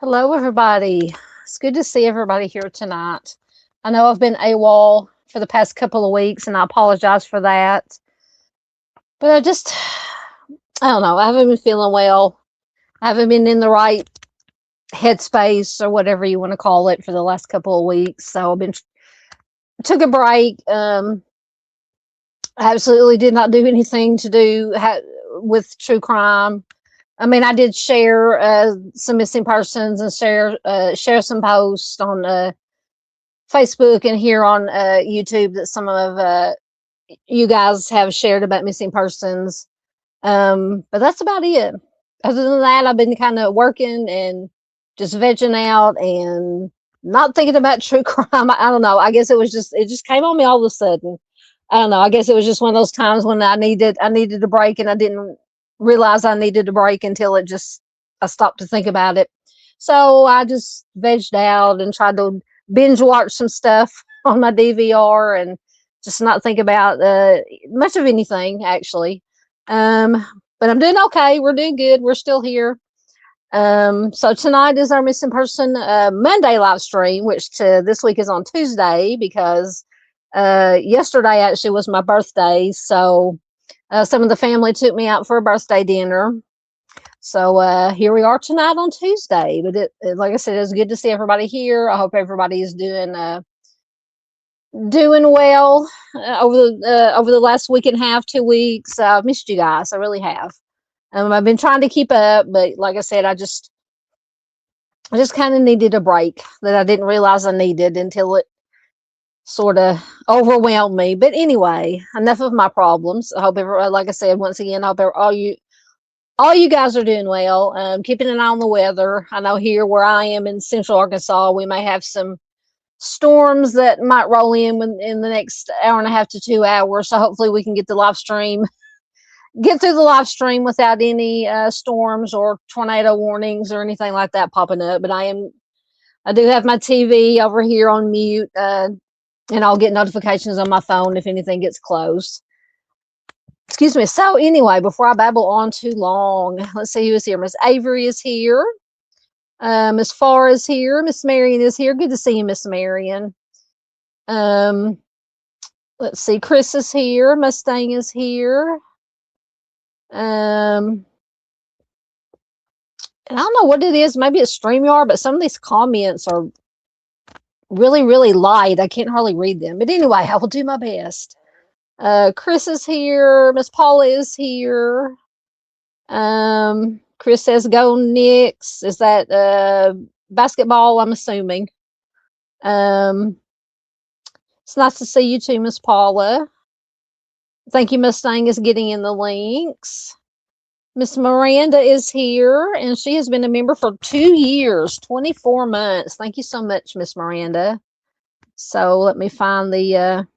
Hello, everybody. It's good to see everybody here tonight. I know I've been AWOL for the past couple of weeks, and I apologize for that. But I don't know. I haven't been feeling well. I haven't been in the right headspace or whatever you want to call it for the last couple of weeks. So took a break. I absolutely did not do anything to do with true crime. I mean, I did share some missing persons and share some posts on Facebook and here on YouTube that some of you guys have shared about missing persons. But that's about it. Other than that, I've been kind of working and just vegging out and not thinking about true crime. I don't know. I guess it just came on me all of a sudden. I don't know. I guess it was just one of those times when I needed a break, and I didn't realize I needed a break until I stopped to think about it. So I just vegged out and tried to binge watch some stuff on my DVR and just not think about much of anything, actually. But I'm doing okay. We're doing good. We're still here. So tonight is our missing person Monday live stream, which this week is on Tuesday because yesterday actually was my birthday. So some of the family took me out for a birthday dinner. So here we are tonight on Tuesday. But like I said, it's good to see everybody here. I hope everybody is doing well over the last week and a half, 2 weeks. I've missed you guys. I really have. I've been trying to keep up, but like I said, I just kind of needed a break that I didn't realize I needed until it sort of overwhelmed me. But anyway, enough of my problems. I hope like I said, once again, I hope all you guys are doing well. Keeping an eye on the weather. I know here where I am in Central Arkansas, we may have some storms that might roll in the next hour and a half to 2 hours. So hopefully we can get through the live stream without any storms or tornado warnings or anything like that popping up. But I do have my TV over here on mute, and I'll get notifications on my phone if anything gets closed. Excuse me. So anyway, before I babble on too long, let's see who is here. Miss Avery is here. Miss Farr is here. Miss Marion is here. Good to see you, Miss Marion. Let's see. Chris is here. Mustang is here. And I don't know what it is. Maybe it's StreamYard, but some of these comments are really, really light. I can't hardly read them. But anyway, I will do my best. Chris is here. Miss Paula is here. Chris says, go Knicks. Is that basketball, I'm assuming. It's nice to see you too, Miss Paula. Thank you, Mustang is getting in the links. Miss Miranda is here, and she has been a member for 2 years, 24 months. Thank you so much, Miss Miranda. So let me find the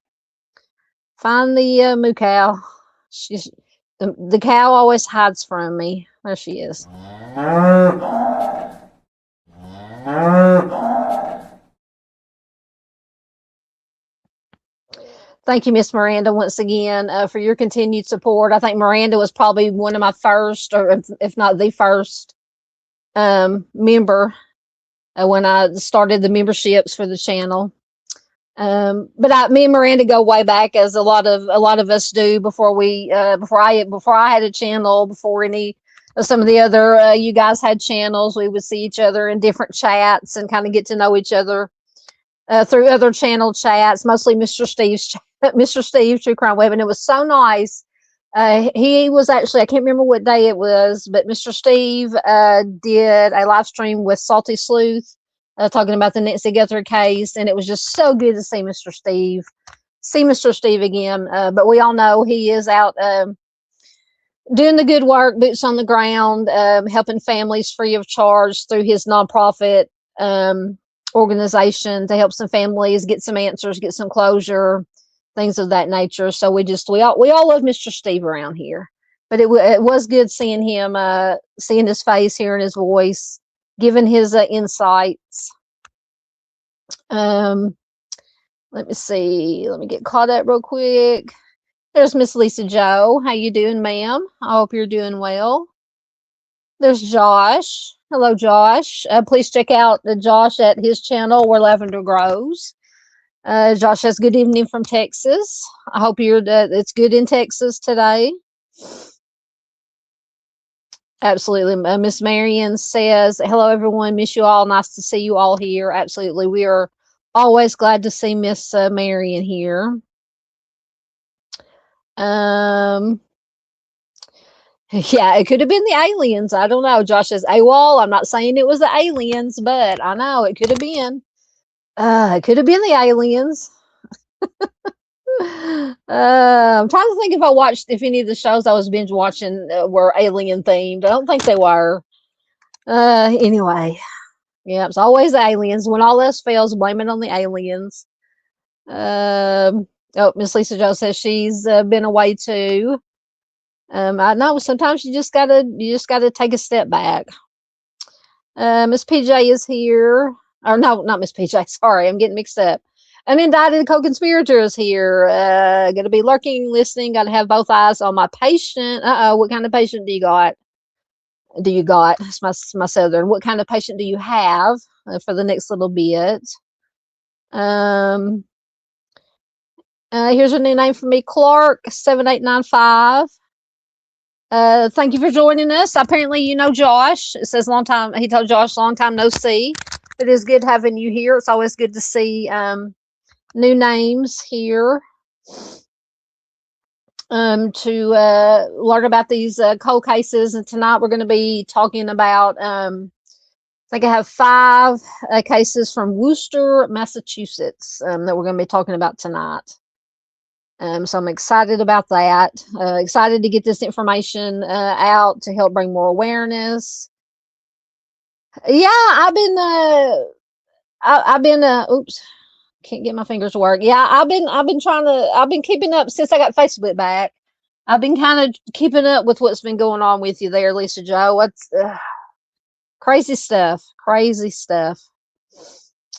moo cow. She's the cow always hides from me. There she is. Thank you, Miss Miranda, once again for your continued support. I think Miranda was probably one of my first, or if not the first, member when I started the memberships for the channel. But me and Miranda go way back, as a lot of us do. Before I had a channel, before some of the other you guys had channels, we would see each other in different chats and kind of get to know each other through other channel chats, mostly Mr. Steve True Crime Web, and it was so nice. He was actually, I can't remember what day it was, but Mr. Steve did a live stream with Salty Sleuth talking about the Nancy Guthrie case, and it was just so good to see Mr. Steve again. But we all know he is out doing the good work, boots on the ground, helping families free of charge through his nonprofit organization to help some families get some answers, get some closure, things of that nature. So we all love Mr. Steve around here. But it was good seeing him, seeing his face, hearing his voice, giving his insights. Let me see. Let me get caught up real quick. There's Miss Lisa Joe. How you doing, ma'am? I hope you're doing well. There's Josh. Hello, Josh. Please check out Josh at his channel, Where Lavender Grows. Josh says, good evening from Texas. I hope it's good in Texas today. Absolutely. Miss Marion says, hello, everyone. Miss you all. Nice to see you all here. Absolutely. We are always glad to see Miss Marion here. Yeah, it could have been the aliens. I don't know. Josh says AWOL. I'm not saying it was the aliens, but I know it could have been. It could have been the aliens. I'm trying to think if any of the shows I was binge watching were alien themed. I don't think they were. Anyway, yeah, it's always the aliens. When all else fails, blame it on the aliens. Oh, Miss Lisa Joe says she's been away too. I know sometimes you just gotta take a step back. Miss PJ is here. Or no, not Miss PJ. Sorry, I'm getting mixed up. An indicted co-conspirator is here. Gonna be lurking, listening. Gotta have both eyes on my patient. What kind of patient do you got? It's my southern. What kind of patient do you have for the next little bit? Here's a new name for me, Clark 7895. Thank you for joining us. Apparently, you know Josh. It says long time. He told Josh, long time no see. It is good having you here. It's always good to see new names here to learn about these cold cases. And tonight we're going to be talking about, I think I have 5 cases from Worcester, Massachusetts that we're going to be talking about tonight. So I'm excited about that. Excited to get this information out to help bring more awareness. Yeah, I've been oops, can't get my fingers to work. Yeah, I've been keeping up since I got Facebook back. I've been kind of keeping up with what's been going on with you there, Lisa Joe. What's crazy stuff.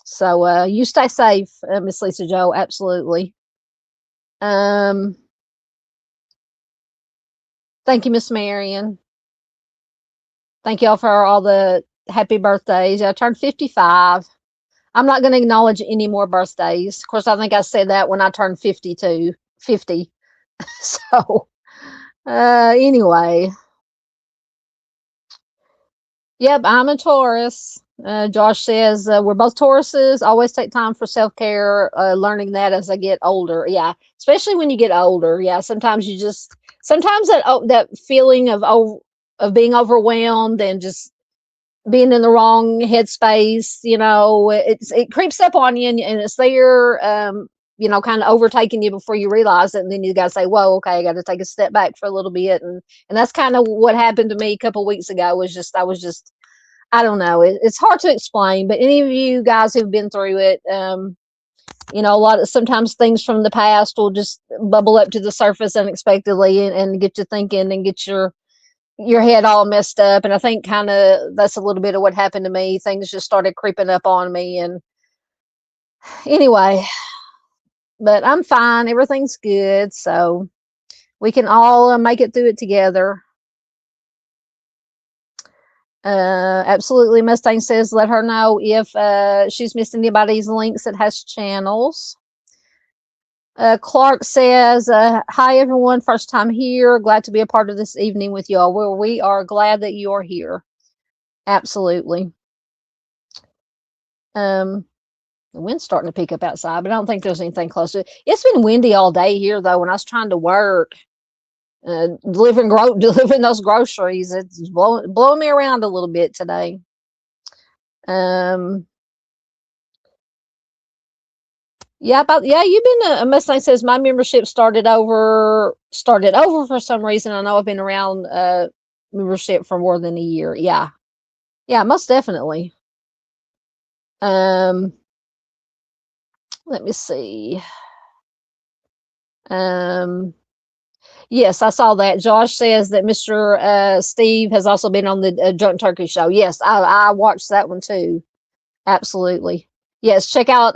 So you stay safe, Miss Lisa Joe. Absolutely. Thank you, Miss Marion. Thank y'all for all the happy birthdays. I turned 55. I'm not going to acknowledge any more birthdays. Of course, I think I said that when I turned 50. So, anyway. Yep, I'm a Taurus. Josh says we're both Tauruses. Always take time for self care. Learning that as I get older. Yeah, especially when you get older. Yeah, sometimes sometimes that feeling of being overwhelmed and just being in the wrong headspace. It creeps up on you, and it's there. Kind of overtaking you before you realize it, and then you got to say, "Whoa, okay, I got to take a step back for a little bit." And that's kind of what happened to me a couple of weeks ago. I was just I don't know. It's hard to explain, but any of you guys who've been through it, sometimes things from the past will just bubble up to the surface unexpectedly and get you thinking and get your head all messed up. And I think kind of that's a little bit of what happened to me. Things just started creeping up on me. And anyway, but I'm fine. Everything's good. So we can all make it through it together. Absolutely. Mustang says, let her know if she's missed anybody's links that has channels. Clark says, hi, everyone. First time here. Glad to be a part of this evening with y'all. Well, we are glad that you are here. Absolutely. The wind's starting to pick up outside, but I don't think there's anything close to it. It's been windy all day here, though, when I was trying to work. Delivering those groceries. It's blowing me around a little bit today. Yeah, you've been a Mustang says my membership started over for some reason. I know I've been around membership for more than a year. Yeah, most definitely. Let me see. Yes, I saw that. Josh says that Mr. Steve has also been on the Drunk Turkey show. Yes, I watched that one too. Absolutely. Yes, check out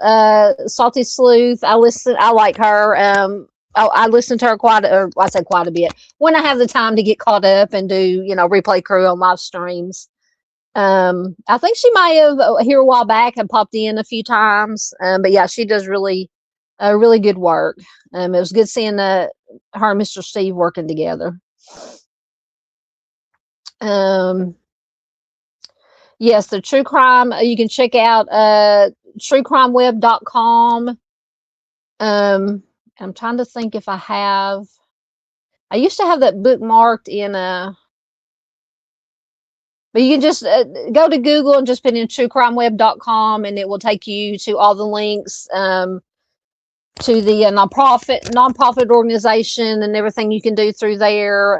Salty Sleuth. I like her. I listen to her quite a bit when I have the time to get caught up and do replay crew on live streams. I think she might have here a while back and popped in a few times. But yeah, she does really good work. It was good seeing her and Mr. Steve working together. Yes, the true crime. You can check out truecrimeweb.com. I'm trying to think if I used to have that bookmarked in but you can just go to Google and just put in truecrimeweb.com and it will take you to all the links to the nonprofit organization and everything you can do through there.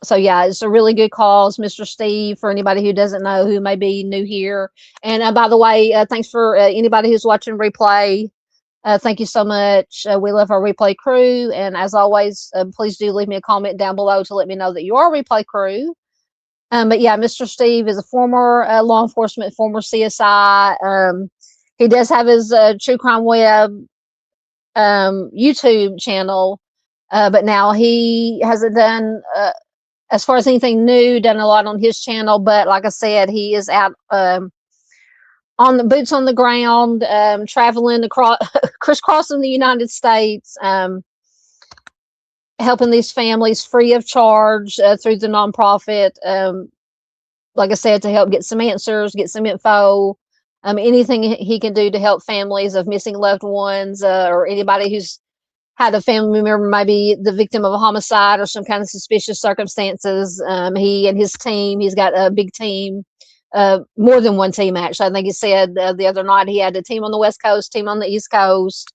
So yeah, it's a really good cause, Mr. Steve, for anybody who doesn't know, who may be new here. And by the way, thanks for anybody who's watching replay. Thank you so much. We love our replay crew. And as always, please do leave me a comment down below to let me know that you are a replay crew. But yeah, Mr. Steve is a former law enforcement, former CSI. He does have his True Crime Web YouTube channel, but now he hasn't done as far as anything new, done a lot on his channel. But like I said, he is out on the boots on the ground, traveling across, crisscrossing the United States, helping these families free of charge through the nonprofit. Like I said, to help get some answers, get some info, anything he can do to help families of missing loved ones or anybody who's had a family member maybe the victim of a homicide or some kind of suspicious circumstances. He and his team, he's got a big team, more than one team actually. I think he said the other night he had a team on the West Coast, team on the East Coast.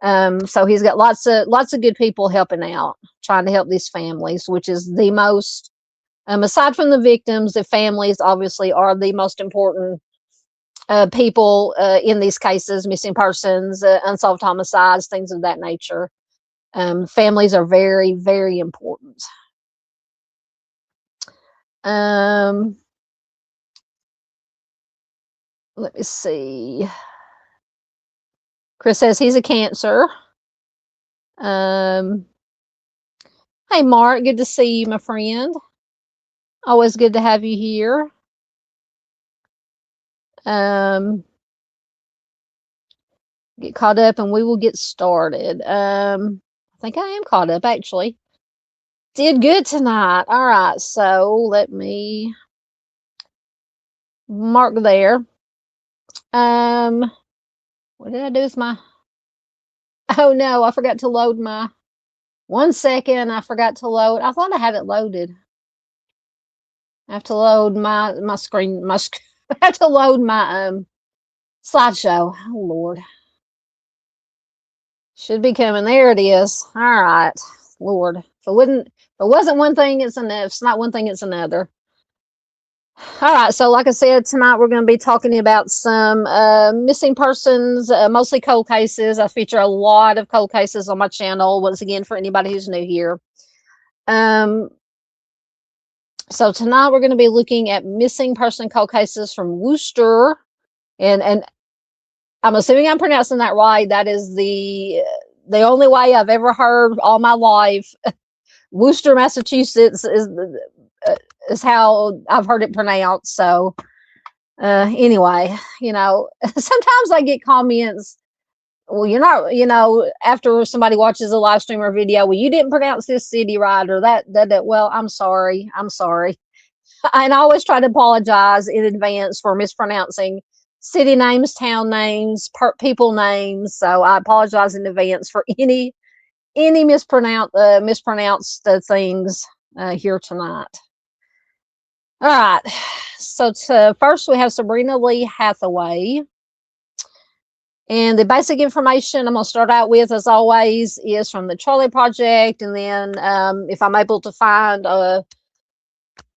So he's got lots of good people helping out, trying to help these families, which is the most, aside from the victims, the families obviously are the most important people in these cases, missing persons, unsolved homicides, things of that nature. Families are very, very important. Let me see. Chris says he's a Cancer. Hey, Mark, good to see you, my friend. Always good to have you here. Get caught up and we will get started. I think I am caught up, actually. Did good tonight. All right, so let me mark there. What did I do with my... Oh no, I forgot to load my... 1 second, I forgot to load. I thought I had it loaded. I have to load my screen. I have to load my slideshow. Oh Lord. Should be coming. There it is. All right. Lord. If it wasn't one thing, it's another. If it's not one thing, it's another. All right. So like I said, tonight we're going to be talking about some missing persons, mostly cold cases. I feature a lot of cold cases on my channel. Once again, for anybody who's new here. So tonight we're going to be looking at missing person cold cases from Worcester. And I'm assuming I'm pronouncing that right. That is the only way I've ever heard all my life. Worcester, Massachussetts is how I've heard it pronounced. So anyway, sometimes I get comments, well, you're not, after somebody watches a live stream or video, well, you didn't pronounce this city right, or that. Well, I'm sorry. And I always try to apologize in advance for mispronouncing city names, town names, people names. So I apologize in advance for any mispronounced things here tonight. All right. So first we have Sabrina Hatheway. And the basic information I'm going to start out with, as always, is from the Charley Project. And then if I'm able to find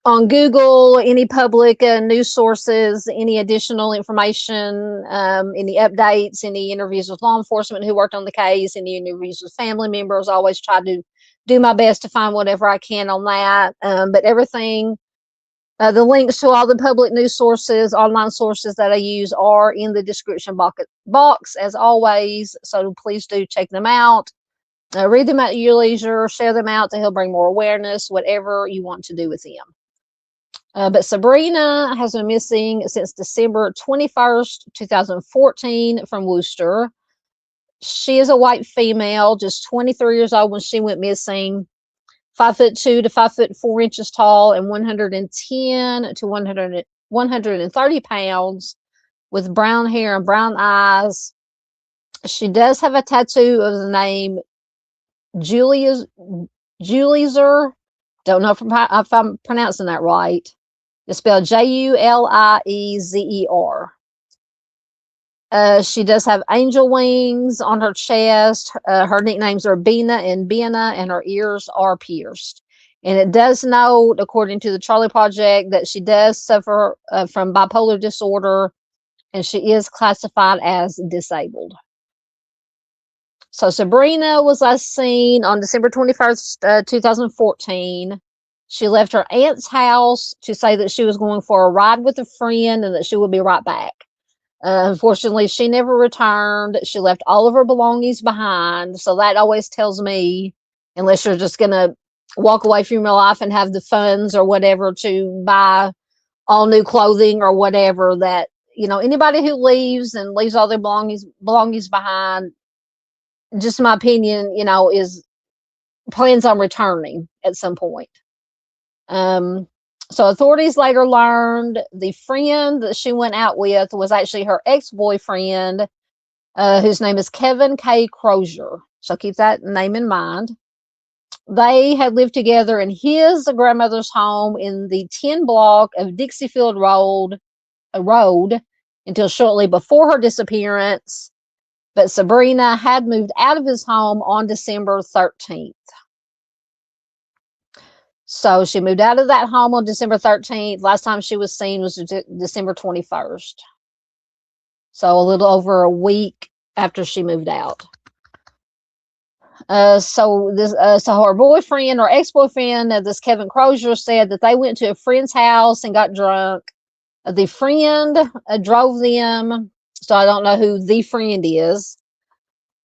on Google any public news sources, any additional information, any updates, any interviews with law enforcement who worked on the case, any interviews with family members, I always try to do my best to find whatever I can on that. But everything... the links to all the public news sources, online sources that I use are in the description box as always. So please do check them out. Read them at your leisure, share them out to help bring more awareness, whatever you want to do with them. But Sabrina has been missing since December 21st, 2014 from Worcester. She is a white female, just 23 years old when she went missing. 5'2" to 5'4" tall, and 110 to 130 pounds, with brown hair and brown eyes. She does have a tattoo of the name Juliezer. Don't know if I'm pronouncing that right. It's spelled Julizer. She does have angel wings on her chest. Her nicknames are Bina and Bina, and her ears are pierced. And it does note, according to the Charley Project, that she does suffer from bipolar disorder, and she is classified as disabled. So Sabrina was last seen on December 21st, 2014. She left her aunt's house to say that she was going for a ride with a friend and that she would be right back. Unfortunately, she never returned. She left all of her belongings behind. So that always tells me, unless you're just going to walk away from your life and have the funds or whatever to buy all new clothing or whatever, that, anybody who leaves and leaves all their belongings behind, just my opinion, is plans on returning at some point. So authorities later learned the friend that she went out with was actually her ex-boyfriend, whose name is Kevin K. Crozier. So keep that name in mind. They had lived together in his grandmother's home in the 10 block of Dixiefield Road until shortly before her disappearance. But Sabrina had moved out of his home on December 13th. So she moved out of that home on December 13th. Last time she was seen was December 21st. So a little over a week after she moved out. So her boyfriend or ex-boyfriend, this Kevin Crozier, said that they went to a friend's house and got drunk. The friend drove them. So I don't know who the friend is.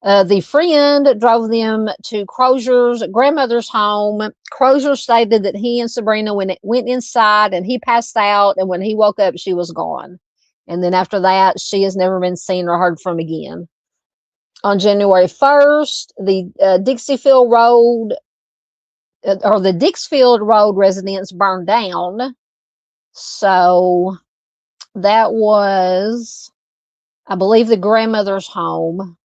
The friend drove them to Crozier's grandmother's home. Crozier stated that he and Sabrina went inside and he passed out, and when he woke up, she was gone. And then after that, she has never been seen or heard from again. On January 1st, the Dixiefield Road or the Dixfield Road residence burned down. So that was, I believe, the grandmother's home,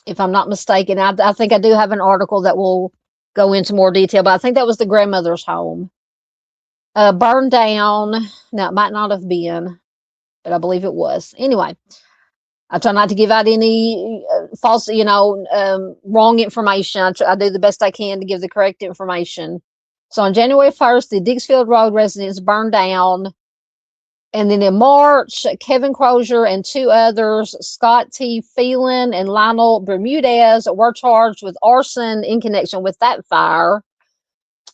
if I'm not mistaken. I think I do have an article that will go into more detail, but I think that was the grandmother's home. Burned down. Now, it might not have been, but I believe it was. Anyway, I try not to give out any false, wrong information. I do the best I can to give the correct information. So on January 1st, the Dixfield Road residence burned down. And then in March, Kevin Crozier and two others, Scott T. Phelan and Lionel Bermudez, were charged with arson in connection with that fire.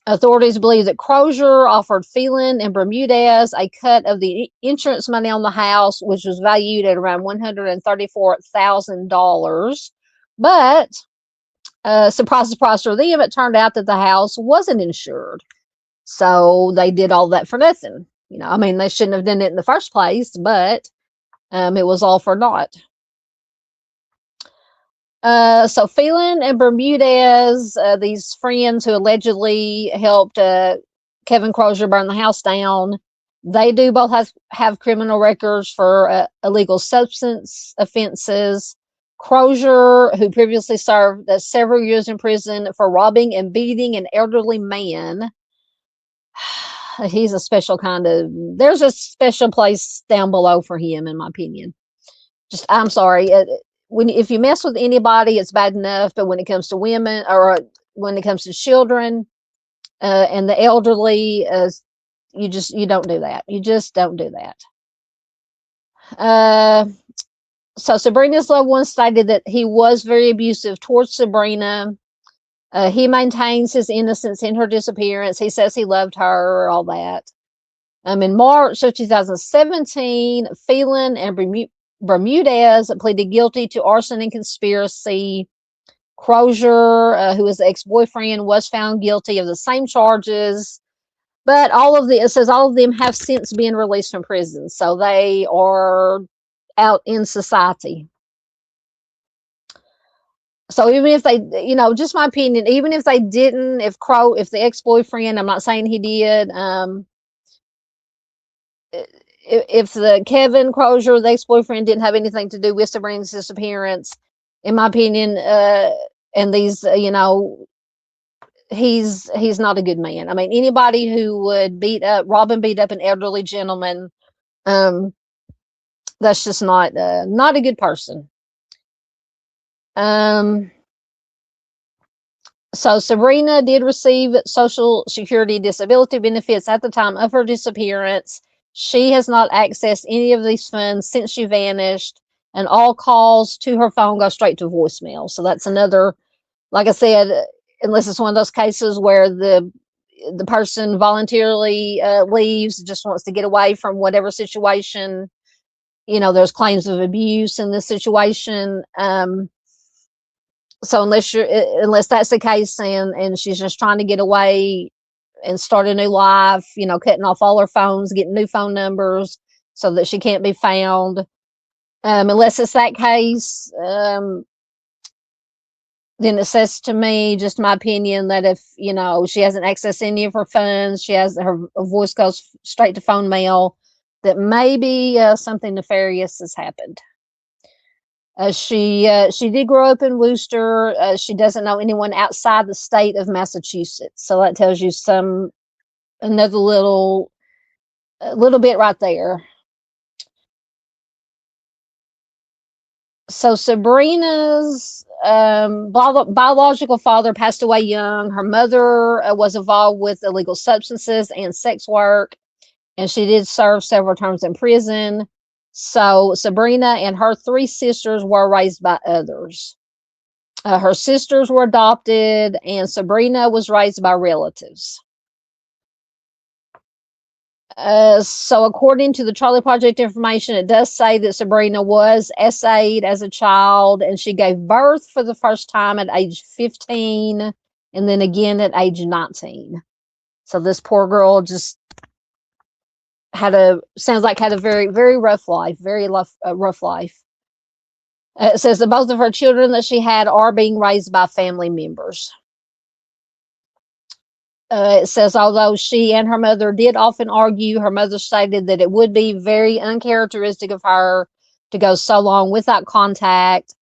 Authorities believe that Crozier offered Phelan and Bermudez a cut of the insurance money on the house, which was valued at around $134,000. But surprise, surprise for them, it turned out that the house wasn't insured. So they did all that for nothing. They shouldn't have done it in the first place, but it was all for naught. So Phelan and Bermudez, these friends who allegedly helped Kevin Crozier burn the house down, they do both have criminal records for illegal substance offenses. Crozier, who previously served several years in prison for robbing and beating an elderly man, he's a special there's a special place down below for him, in my opinion. I'm sorry. If you mess with anybody, it's bad enough. But when it comes to women, or when it comes to children and the elderly, you don't do that. You just don't do that. So Sabrina's loved one stated that he was very abusive towards Sabrina. He maintains his innocence in her disappearance. He says he loved her, all that. In March of 2017, Phelan and Bermudez pleaded guilty to arson and conspiracy. Crozier, who is the ex-boyfriend, was found guilty of the same charges. But it says all of them have since been released from prison. So they are out in society. So even if they, just my opinion, even if they didn't, if the ex-boyfriend, I'm not saying he did, if the Kevin Crozier, the ex-boyfriend, didn't have anything to do with Sabrina's disappearance, in my opinion, and these, he's not a good man. Anybody who would rob and beat up an elderly gentleman, that's just not a good person. So Sabrina did receive Social Security disability benefits at the time of her disappearance. She has not accessed any of these funds since she vanished, and all calls to her phone go straight to voicemail. So that's another, like I said, unless it's one of those cases where the person voluntarily leaves, just wants to get away from whatever situation, there's claims of abuse in this situation. So unless that's the case, and she's just trying to get away and start a new life, cutting off all her phones, getting new phone numbers so that she can't be found. Unless it's that case, then it says to me, just my opinion, that if, she hasn't accessed any of her funds, her voice goes straight to phone mail, that maybe something nefarious has happened. She did grow up in Worcester. She doesn't know anyone outside the state of Massachussetts. So that tells you another little bit right there. So Sabrina's biological father passed away young. Her mother was involved with illegal substances and sex work, and she did serve several terms in prison. So Sabrina and her three sisters were raised by others. Her sisters were adopted, and Sabrina was raised by relatives. So according to the Charley Project information, it does say that Sabrina was SA'd as a child, and she gave birth for the first time at age 15, and then again at age 19. So this poor girl just sounds like had a very, very rough life, rough life. It says that both of her children that she had are being raised by family members. It says, although she and her mother did often argue, her mother stated that it would be very uncharacteristic of her to go so long without contact.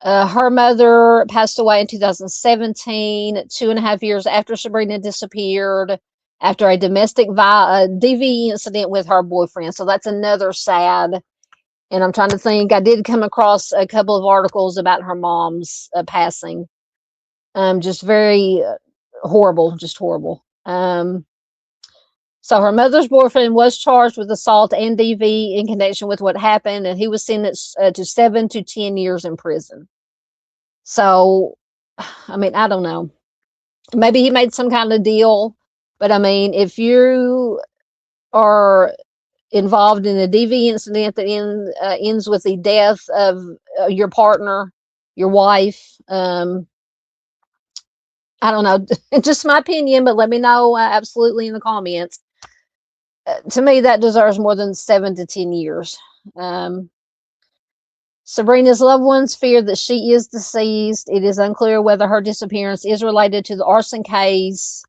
Her mother passed away in 2017, 2.5 years after Sabrina disappeared, after a domestic DV incident with her boyfriend. So that's another sad. And I'm trying to think, I did come across a couple of articles about her mom's passing. Just very horrible, just horrible. So her mother's boyfriend was charged with assault and DV in connection with what happened, and he was sentenced to 7 to 10 years in prison. So, I mean, I don't know. Maybe he made some kind of deal, but I mean, if you are involved in a DV incident that ends with the death of your partner, your wife, I don't know, just my opinion, but let me know absolutely in the comments. To me, that deserves more than 7 to 10 years. Sabrina's loved ones fear that she is deceased. It is unclear whether her disappearance is related to the arson case.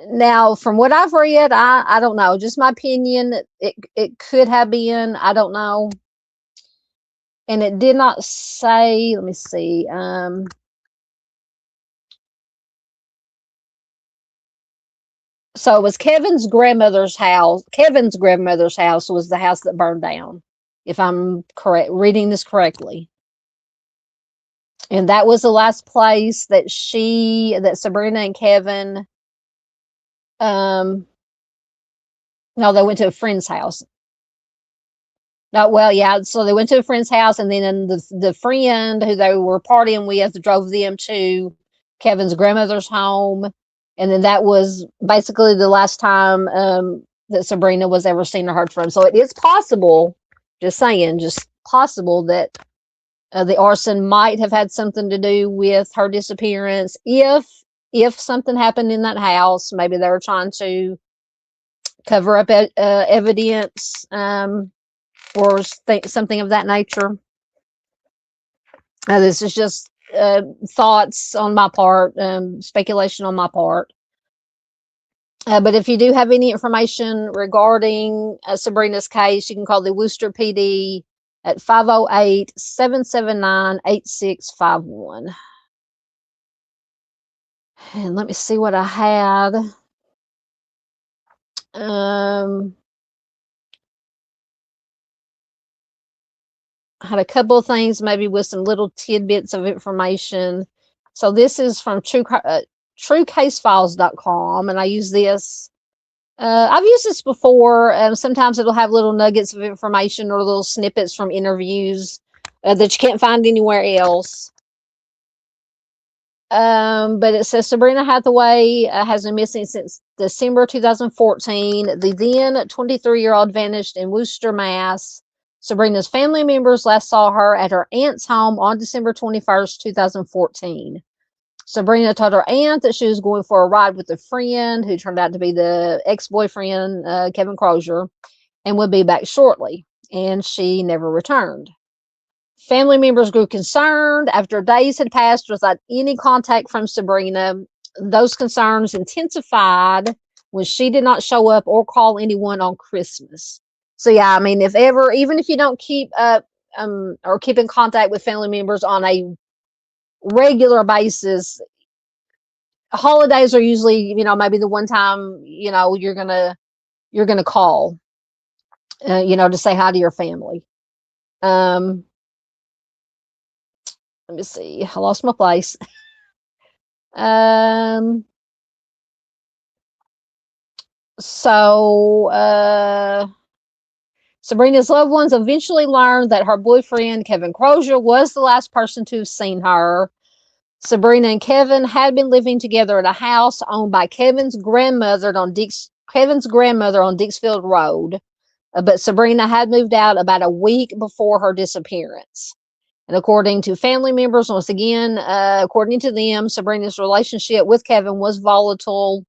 Now, from what I've read, I don't know. Just my opinion. It could have been. I don't know. And it did not say. Let me see. So it was Kevin's grandmother's house. Kevin's grandmother's house was the house that burned down, if I'm correct, reading this correctly. And that was the last place that Sabrina and Kevin, no, they went to a friend's house. No, well, yeah, so they went to a friend's house, and then the friend who they were partying with drove them to Kevin's grandmother's home. And then that was basically the last time that Sabrina was ever seen or heard from. So it is possible, just possible that the arson might have had something to do with her disappearance. If something happened in that house, maybe they were trying to cover up evidence or something of that nature. This is just thoughts on my part, speculation on my part. But if you do have any information regarding Sabrina's case, you can call the Worcester PD at 508-779-8651. And let me see what I had. I had a couple of things, maybe with some little tidbits of information. So this is from truecasefiles.com, and I use this. I've used this before. Sometimes it'll have little nuggets of information or little snippets from interviews that you can't find anywhere else. But it says Sabrina Hatheway has been missing since December 2014. The then 23-year-old vanished in Worcester, Mass. Sabrina's family members last saw her at her aunt's home on December 21st, 2014. Sabrina told her aunt that she was going for a ride with a friend who turned out to be the ex-boyfriend, Kevin Crozier, and would be back shortly. And she never returned. Family members grew concerned after days had passed without any contact from Sabrina. Those concerns intensified when she did not show up or call anyone on Christmas. So yeah, I mean, even if you don't keep up or keep in contact with family members on a regular basis, holidays are usually, maybe the one time, you're gonna call, to say hi to your family. Let me see. I lost my place. Sabrina's loved ones eventually learned that her boyfriend, Kevin Crozier, was the last person to have seen her. Sabrina and Kevin had been living together at a house owned by Kevin's grandmother on Dixfield Road, but Sabrina had moved out about a week before her disappearance. And according to family members, once again, according to them, Sabrina's relationship with Kevin was volatile.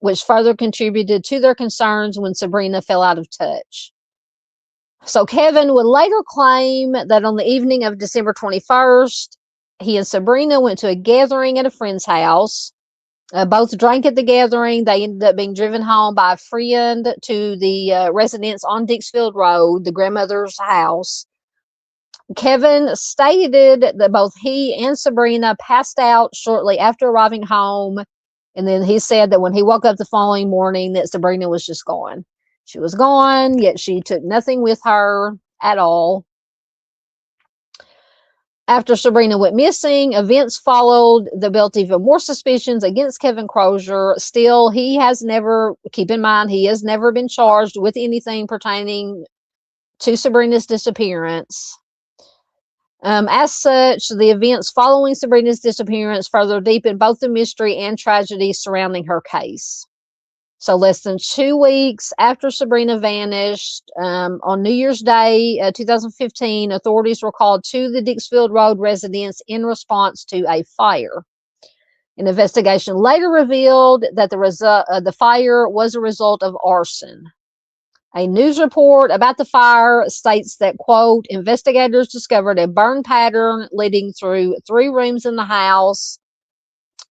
which further contributed to their concerns when Sabrina fell out of touch. So Kevin would later claim that on the evening of December 21st, he and Sabrina went to a gathering at a friend's house. Both drank at the gathering. They ended up being driven home by a friend to the residence on Dixfield Road, the grandmother's house. Kevin stated that both he and Sabrina passed out shortly after arriving home. And then he said that when he woke up the following morning, that Sabrina was just gone. She was gone, yet she took nothing with her at all. After Sabrina went missing, events followed that built even more suspicions against Kevin Crozier. Still, he has never, keep in mind, he has never been charged with anything pertaining to Sabrina's disappearance. As such, the events following Sabrina's disappearance further deepened both the mystery and tragedy surrounding her case. So less than 2 weeks after Sabrina vanished, on New Year's Day, 2015, authorities were called to the Dixfield Road residence in response to a fire. An investigation later revealed that the fire was a result of arson. A news report about the fire states that, quote, investigators discovered a burn pattern leading through 3 rooms in the house.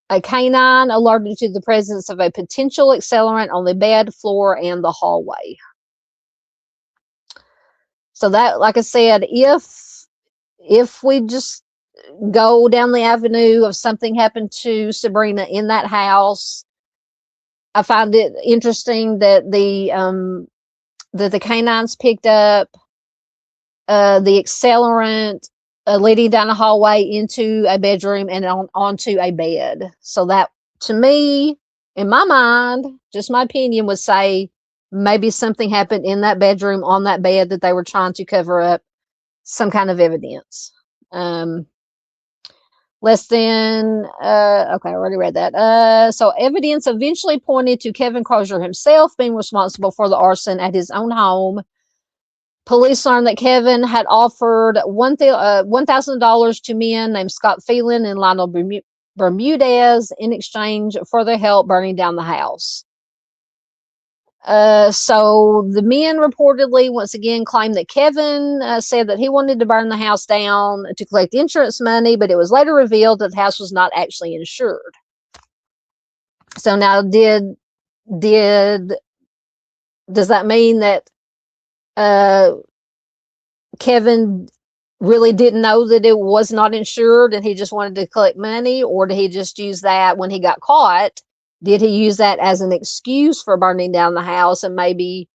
A canine alerted to the presence of a potential accelerant on the bed, floor, and the hallway. So that, like I said, if we just go down the avenue of something happened to Sabrina in that house, I find it interesting that the canines picked up the accelerant leading down a hallway into a bedroom and onto a bed. So that, to me, in my mind, just my opinion, would say maybe something happened in that bedroom on that bed that they were trying to cover up some kind of evidence. Less than, okay, I already read that. So evidence eventually pointed to Kevin Crozier himself being responsible for the arson at his own home. Police learned that Kevin had offered $1,000 to men named Scott Phelan and Lionel Bermudez in exchange for their help burning down the house. So the men reportedly once again claimed that Kevin said that he wanted to burn the house down to collect insurance money, but it was later revealed that the house was not actually insured. So now does that mean that Kevin really didn't know that it was not insured and he just wanted to collect money? Or did he just use that when he got caught? Did he use that as an excuse for burning down the house, and maybe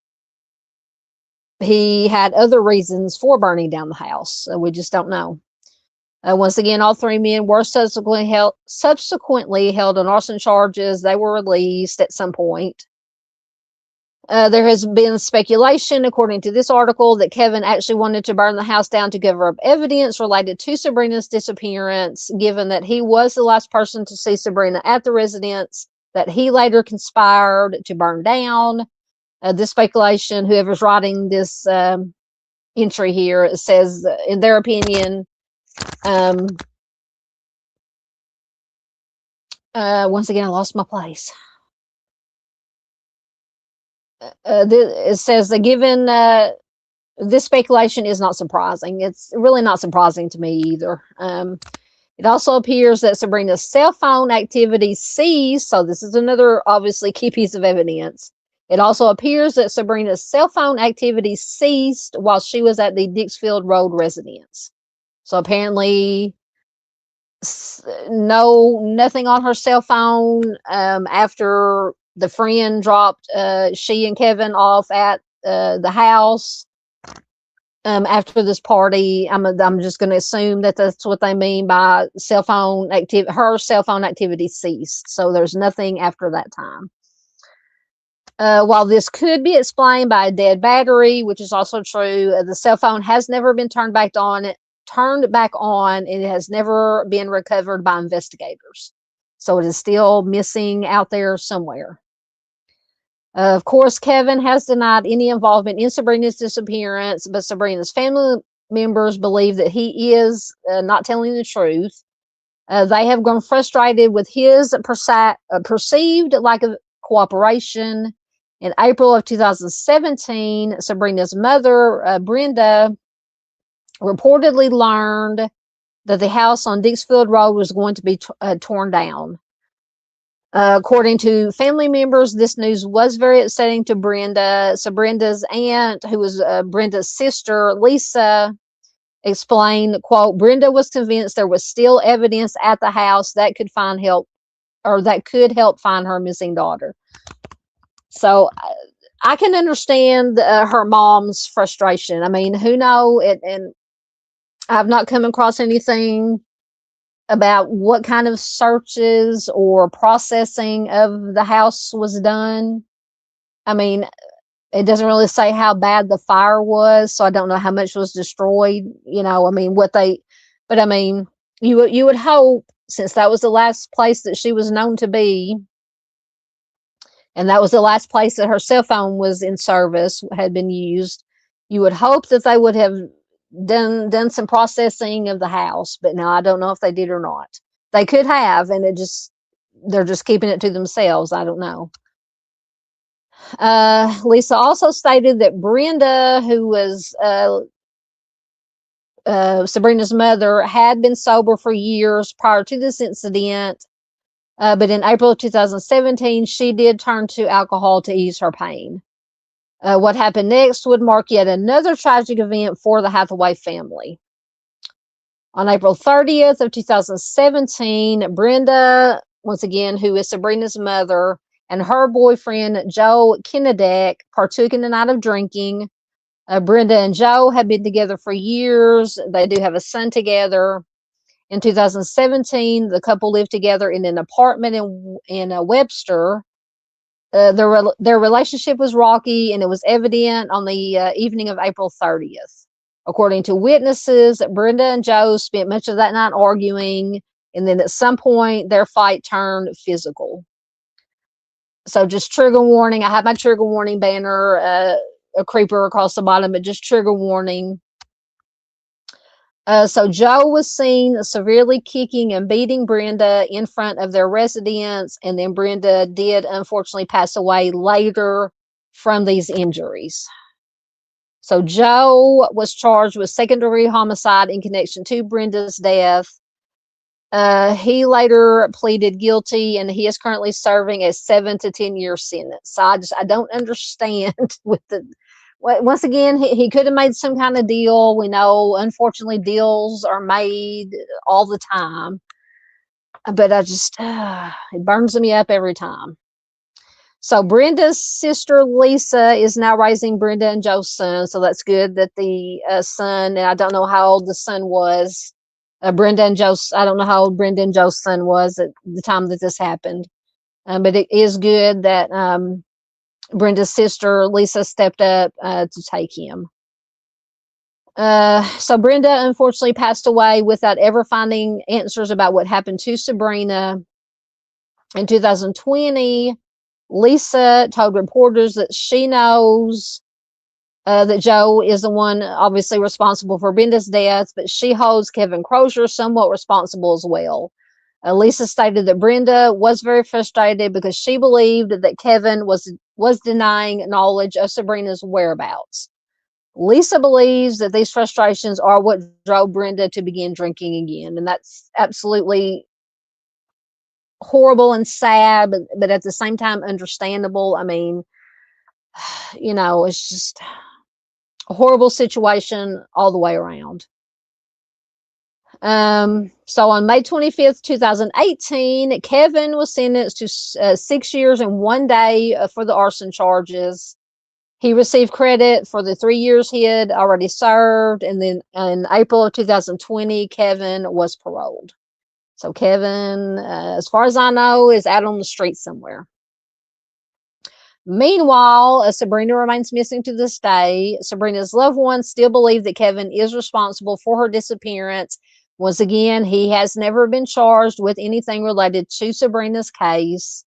he had other reasons for burning down the house? So we just don't know. Once again, all 3 men were subsequently held on arson charges. They were released at some point. There has been speculation, according to this article, that Kevin actually wanted to burn the house down to cover up evidence related to Sabrina's disappearance, given that he was the last person to see Sabrina at the residence that he later conspired to burn down. This speculation, whoever's writing this entry here, says, in their opinion, once again, I lost my place. It says that given this speculation is not surprising. It's really not surprising to me either. It also appears that Sabrina's cell phone activity ceased. So this is another obviously key piece of evidence. It also appears that Sabrina's cell phone activity ceased while she was at the Dixfield Road residence. So apparently nothing on her cell phone after the friend dropped she and Kevin off at the house after this party. I'm just going to assume that that's what they mean by cell phone activity. Her cell phone activity ceased, so there's nothing after that time. While this could be explained by a dead battery, which is also true, the cell phone has never been turned back on. It has never been recovered by investigators, so it is still missing out there somewhere. Of course, Kevin has denied any involvement in Sabrina's disappearance, but Sabrina's family members believe that he is not telling the truth. They have grown frustrated with his perceived lack of cooperation. In April of 2017, Sabrina's mother, Brenda, reportedly learned that the house on Dixfield Road was going to be torn down. According to family members, this news was very upsetting to Brenda. So Brenda's aunt, who was Brenda's sister, Lisa, explained, quote, Brenda was convinced there was still evidence at the house that could find help, or that could help find her missing daughter. So I can understand her mom's frustration. I mean, who knows? And I've not come across anything about what kind of searches or processing of the house was done. I mean, it doesn't really say how bad the fire was, so I don't know how much was destroyed. You know, I mean, but I mean, you would hope, since that was the last place that she was known to be, and that was the last place that her cell phone was in service, had been used, you would hope that they would have done some processing of the house. But no, I don't know if they did or not. They could have, and they're just keeping it to themselves. I don't know. Lisa also stated that Brenda, who was Sabrina's mother, had been sober for years prior to this incident. But in April of 2017, she did turn to alcohol to ease her pain. What happened next would mark yet another tragic event for the Hatheway family. On April 30th of 2017, Brenda, once again, who is Sabrina's mother, and her boyfriend, Joe Kennedeck, partook in a night of drinking. Brenda and Joe have been together for years. They do have a son together. In 2017, the couple lived together in an apartment in Webster. Their relationship was rocky, and it was evident on the evening of April 30th. According to witnesses, Brenda and Joe spent much of that night arguing, and then at some point, their fight turned physical. So just trigger warning. I have my trigger warning banner, a creeper across the bottom, but just trigger warning. So Joe was seen severely kicking and beating Brenda in front of their residence, and then Brenda did unfortunately pass away later from these injuries. So Joe was charged with second-degree homicide in connection to Brenda's death. He later pleaded guilty, and he is currently serving a 7 to 10 year sentence. So I don't understand with the. Once again, he could have made some kind of deal. We know, unfortunately, deals are made all the time, but it burns me up every time. So Brenda's sister, Lisa, is now raising Brenda and Joe's son. So that's good that the son, and I don't know how old the son was. I don't know how old Brenda and Joe's son was at the time that this happened. But it is good that Brenda's sister, Lisa, stepped up to take him. So Brenda unfortunately passed away without ever finding answers about what happened to Sabrina. In 2020, Lisa told reporters that she knows that Joe is the one obviously responsible for Brenda's death, but she holds Kevin Crozier somewhat responsible as well. Lisa stated that Brenda was very frustrated because she believed that Kevin was denying knowledge of Sabrina's whereabouts. Lisa believes that these frustrations are what drove Brenda to begin drinking again, and that's absolutely horrible and sad, but at the same time understandable. I mean, you know, it's just a horrible situation all the way around. So on May 25th, 2018, Kevin was sentenced to 6 years and 1 day for the arson charges. He received credit for the 3 years he had already served, and then in April of 2020, Kevin was paroled. So Kevin, as far as I know, is out on the street somewhere. Meanwhile, Sabrina remains missing to this day. Sabrina's loved ones still believe that Kevin is responsible for her disappearance. Once again, he has never been charged with anything related to Sabrina's case.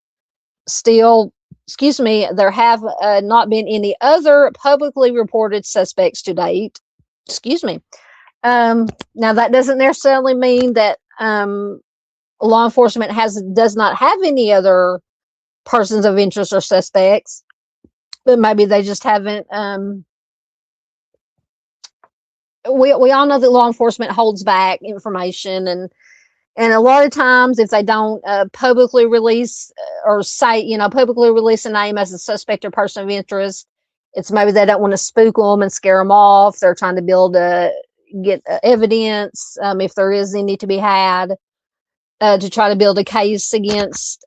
Still, there have not been any other publicly reported suspects to date. Now, that doesn't necessarily mean that law enforcement does not have any other persons of interest or suspects, but maybe they just haven't. We all know that law enforcement holds back information, and a lot of times if they don't publicly release or say, publicly release a name as a suspect or person of interest, it's maybe they don't want to spook them and scare them off. They're trying to get evidence, if there is any to be had, to try to build a case against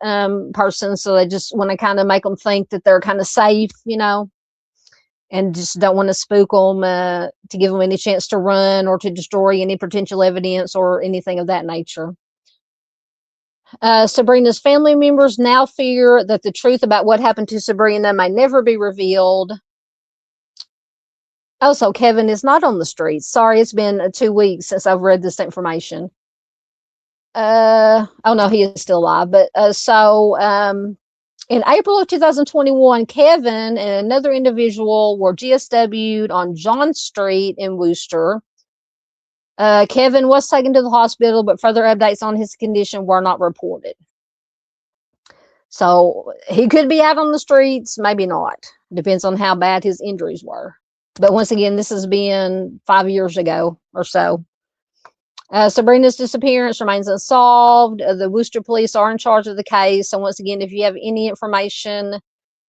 persons. So they just want to kind of make them think that they're kind of safe, and just don't want to spook them, to give them any chance to run or to destroy any potential evidence or anything of that nature. Sabrina's family members now fear that the truth about what happened to Sabrina may never be revealed. Also, Kevin is not on the streets. Sorry, it's been 2 weeks since I've read this information. Oh no, he is still alive. But in April of 2021, Kevin and another individual were GSW'd on John Street in Worcester. Kevin was taken to the hospital, but further updates on his condition were not reported. So he could be out on the streets, maybe not. Depends on how bad his injuries were. But once again, this has been 5 years ago or so. Sabrina's disappearance remains unsolved. The Worcester police are in charge of the case. So once again, if you have any information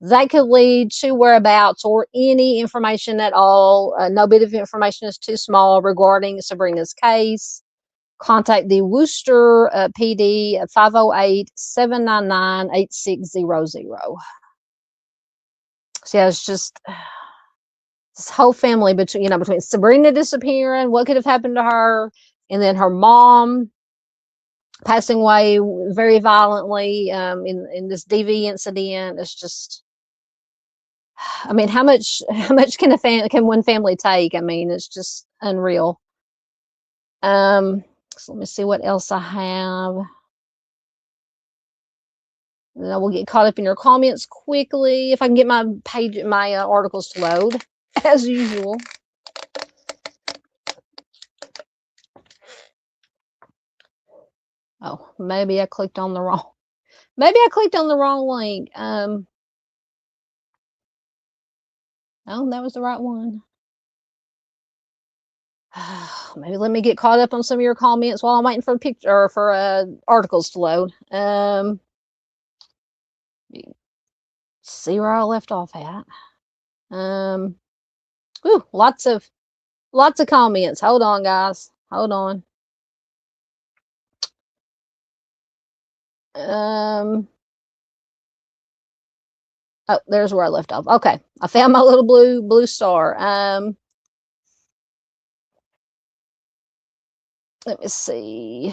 that could lead to whereabouts or any information at all, no bit of information is too small regarding Sabrina's case, contact the Worcester PD at 508-799-8600. So yeah, it's just this whole family between Sabrina disappearing, what could have happened to her, and then her mom passing away very violently in this DV incident. It's just, I mean, how much can one family take? I mean, it's just unreal. So let me see what else I have. And I will get caught up in your comments quickly if I can get my articles to load as usual. Oh, maybe I clicked on the wrong. Maybe I clicked on the wrong link. Oh, that was the right one. Maybe let me get caught up on some of your comments while I'm waiting for a picture or for articles to load. See where I left off at. Ooh, lots of comments. Hold on, guys. Hold on. Oh, there's where I left off. Okay, I found my little blue star. Let me see.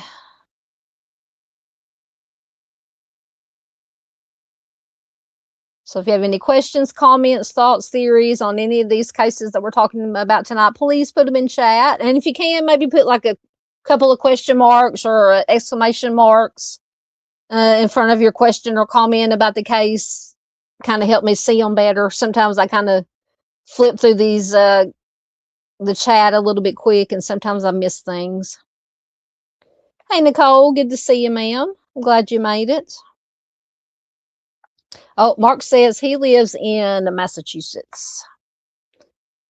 So if you have any questions, comments, thoughts, theories on any of these cases that we're talking about tonight, please put them in chat. And if you can, maybe put like a couple of question marks or exclamation marks in front of your question or comment about the case. Kind of help me see them better. Sometimes I kind of flip through these, the chat a little bit quick, and sometimes I miss things. Hey, Nicole, good to see you, ma'am. I'm glad you made it. Oh, Mark says he lives in Massachusetts.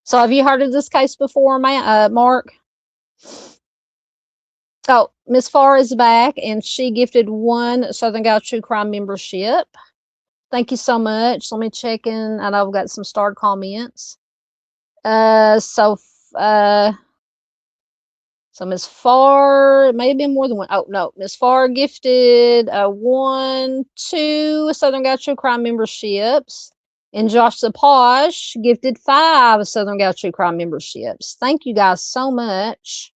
So have you heard of this case before, Mark? Oh, Miss Farr is back, and she gifted 1 Southern Gal True Crime membership. Thank you so much. Let me check in. I know I've got some starred comments. So Miss Farr, it may have been more than one. Oh, no. Miss Farr gifted 2 Southern Gal True Crime memberships. And Josh Sapaj gifted 5 Southern Gal True Crime memberships. Thank you guys so much.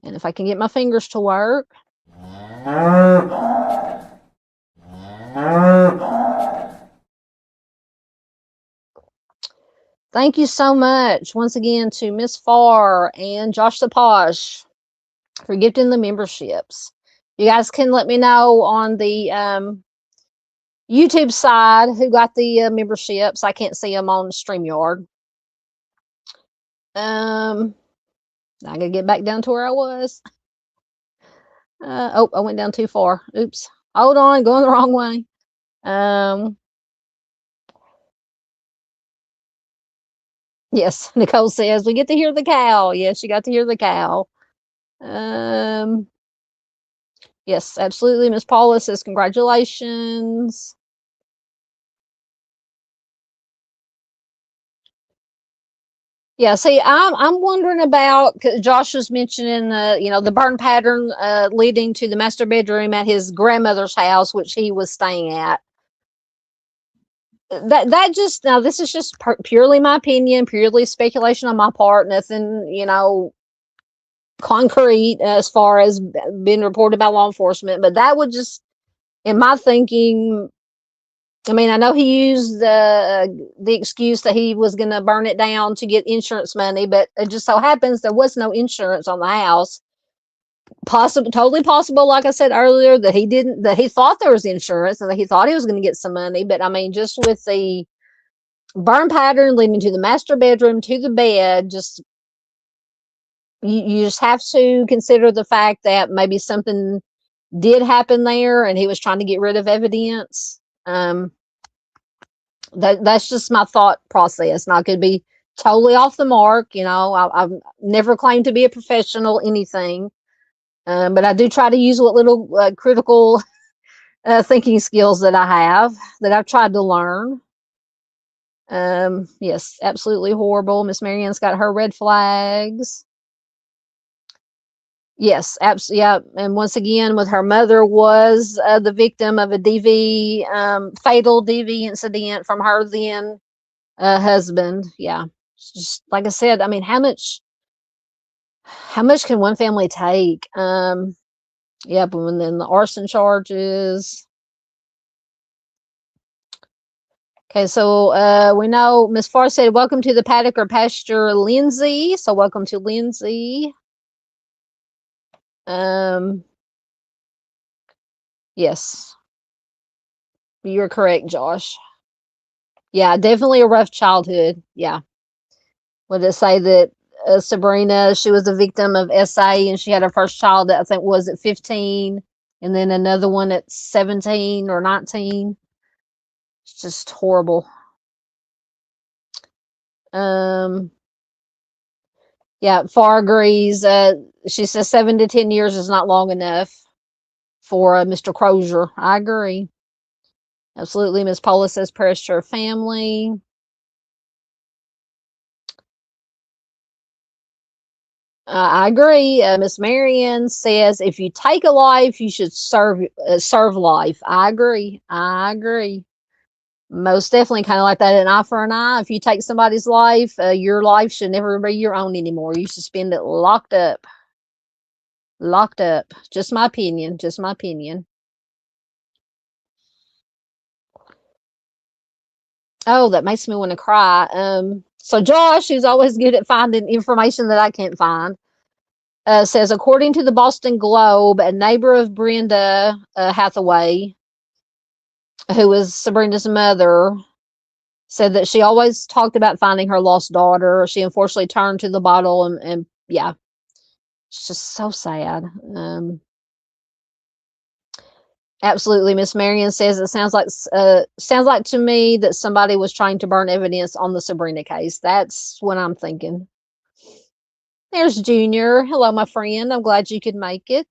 And if I can get my fingers to work. Thank you so much once again to Miss Farr and Josh Sapaj for gifting the memberships. You guys can let me know on the YouTube side who got the memberships. I can't see them on StreamYard. I gotta get back down to where I was. Oh, I went down too far. Oops. Hold on, going the wrong way. Um, yes, Nicole says we get to hear the cow. Yes, you got to hear the cow. Um, yes, absolutely. Miss Paula says congratulations. Yeah, see, I'm wondering about, 'cause Josh was mentioning the burn pattern leading to the master bedroom at his grandmother's house, which he was staying at. That just, now this is just purely my opinion, purely speculation on my part, nothing concrete as far as being reported by law enforcement, but that would just, in my thinking, I mean, I know he used the excuse that he was going to burn it down to get insurance money, but it just so happens there was no insurance on the house. Possible, totally possible, like I said earlier, that he thought there was insurance and that he thought he was going to get some money. But I mean, just with the burn pattern leading to the master bedroom to the bed, just you just have to consider the fact that maybe something did happen there and he was trying to get rid of evidence. That's just my thought process. And I could be totally off the mark. I've never claimed to be a professional anything, but I do try to use what little critical thinking skills that I have, that I've tried to learn. Yes, absolutely horrible. Miss Marianne's got her red flags. Yes, absolutely. Yeah, and once again, with her mother was the victim of a DV, fatal DV incident from her then husband. Yeah, just like I said. I mean, how much can one family take? Yep, and then the arson charges. Okay, so we know Miss Farr said, "Welcome to the paddock or pasture, Lindsay." So welcome to Lindsay. Um, yes, you're correct, Josh. Yeah, definitely a rough childhood. Yeah. Would it say that Sabrina, she was a victim of SA and she had her first child at, I think, was at 15, and then another one at 17 or 19. It's just horrible. Um, yeah, Farr agrees. She says 7 to 10 years is not long enough for Mr. Crozier. I agree. Absolutely. Miss Paula says prayers to her family. I agree. Miss Marion says if you take a life, you should serve life. I agree. I agree. Most definitely, kind of like that, an eye for an eye. If you take somebody's life, your life should never be your own anymore. You should spend it locked up. Locked up. Just my opinion. Just my opinion. Oh, that makes me want to cry. So Josh, who's always good at finding information that I can't find, says, according to the Boston Globe, a neighbor of Brenda Hatheway, who was Sabrina's mother, said that she always talked about finding her lost daughter. She unfortunately turned to the bottle, and yeah, it's just so sad. Absolutely, Miss Marion says it sounds like to me that somebody was trying to burn evidence on the Sabrina case. That's what I'm thinking. There's Junior. Hello, my friend. I'm glad you could make it.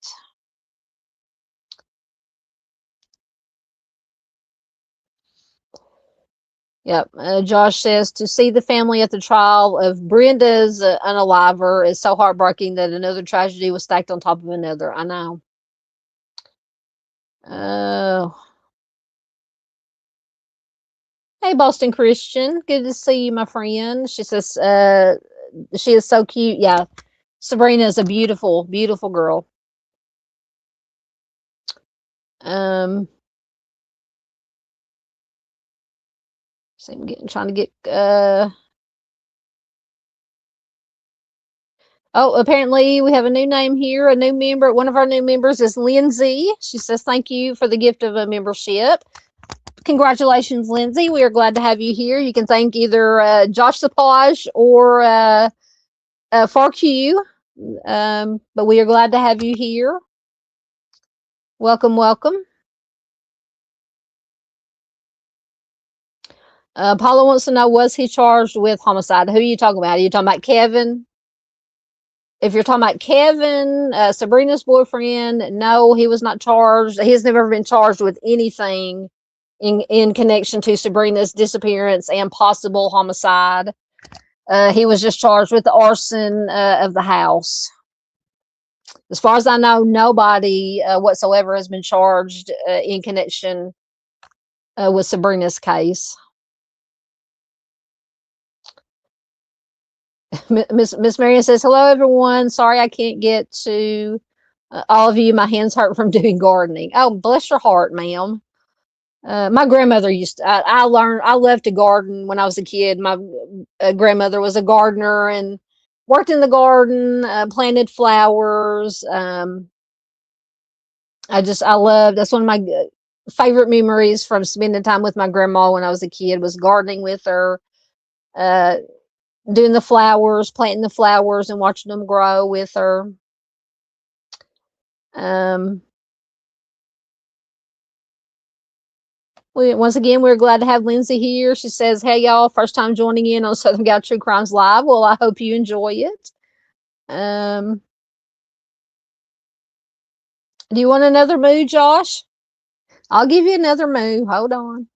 Yep. Josh says to see the family at the trial of Brenda's unaliver is so heartbreaking that another tragedy was stacked on top of another. I know. Oh. Hey, Boston Christian. Good to see you, my friend. She says she is so cute. Yeah. Sabrina is a beautiful, beautiful girl. Um, so I'm trying to get oh, apparently we have a new name here, a new member. One of our new members is Lindsay. She says thank you for the gift of a membership. Congratulations, Lindsay. We are glad to have you here. You can thank either Josh Sapage or FarQ, but we are glad to have you here. Welcome, welcome. Paula wants to know, was he charged with homicide? Who are you talking about? Are you talking about Kevin? If you're talking about Kevin, Sabrina's boyfriend, no, he was not charged. He's never been charged with anything in connection to Sabrina's disappearance and possible homicide. He was just charged with the arson of the house. As far as I know, nobody whatsoever has been charged in connection with Sabrina's case. Miss Marion says, hello, everyone. Sorry I can't get to all of you. My hands hurt from doing gardening. Oh, bless your heart, ma'am. My grandmother used to, I loved to garden when I was a kid. My grandmother was a gardener and worked in the garden, planted flowers. That's one of my favorite memories from spending time with my grandma when I was a kid, was gardening with her, doing the flowers, planting the flowers and watching them grow with her. Once again, we're glad to have Lindsay here. She says, hey, y'all, first time joining in on Southern Gal True Crimes Live. Well, I hope you enjoy it. Do you want another moo, Josh? I'll give you another moo. Hold on.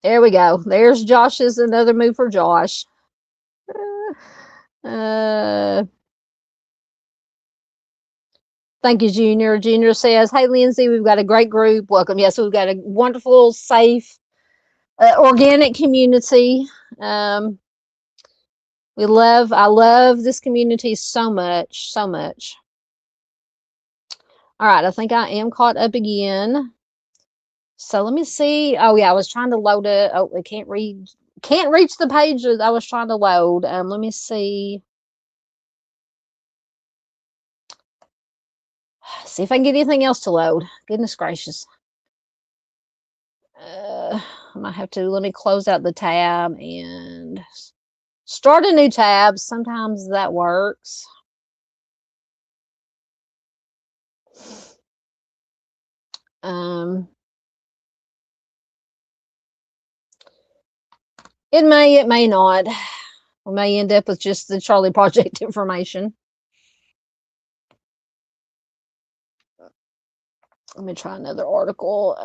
There we go. There's Josh's, another moo for Josh. Thank you, Junior. Junior says, hey, Lindsay, we've got a great group. Welcome. Yes, we've got a wonderful, safe, organic community. I love this community so much, so much. All right, I think I am caught up again. So let me see. Oh yeah, I was trying to load it. Oh, I can't reach the page that I was trying to load. Let me see. See if I can get anything else to load. Goodness gracious. I might have to, let me close out the tab and start a new tab. Sometimes that works. It may not. We may end up with just the Charley Project information. Let me try another article.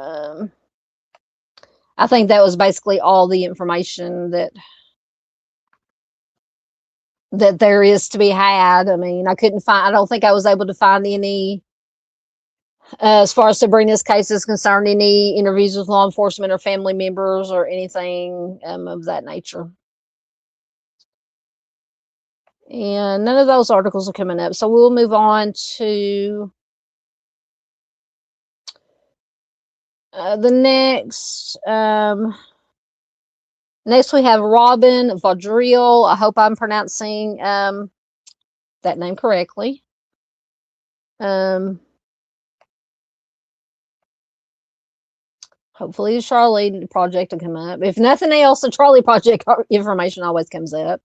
I think that was basically all the information that there is to be had. I mean, I don't think I was able to find any, as far as Sabrina's case is concerned, any interviews with law enforcement or family members or anything of that nature. And none of those articles are coming up. So we'll move on to the next. Next, we have Robin Vaudrieul. I hope I'm pronouncing that name correctly. Hopefully the Charley Project will come up. If nothing else, the Charley Project information always comes up.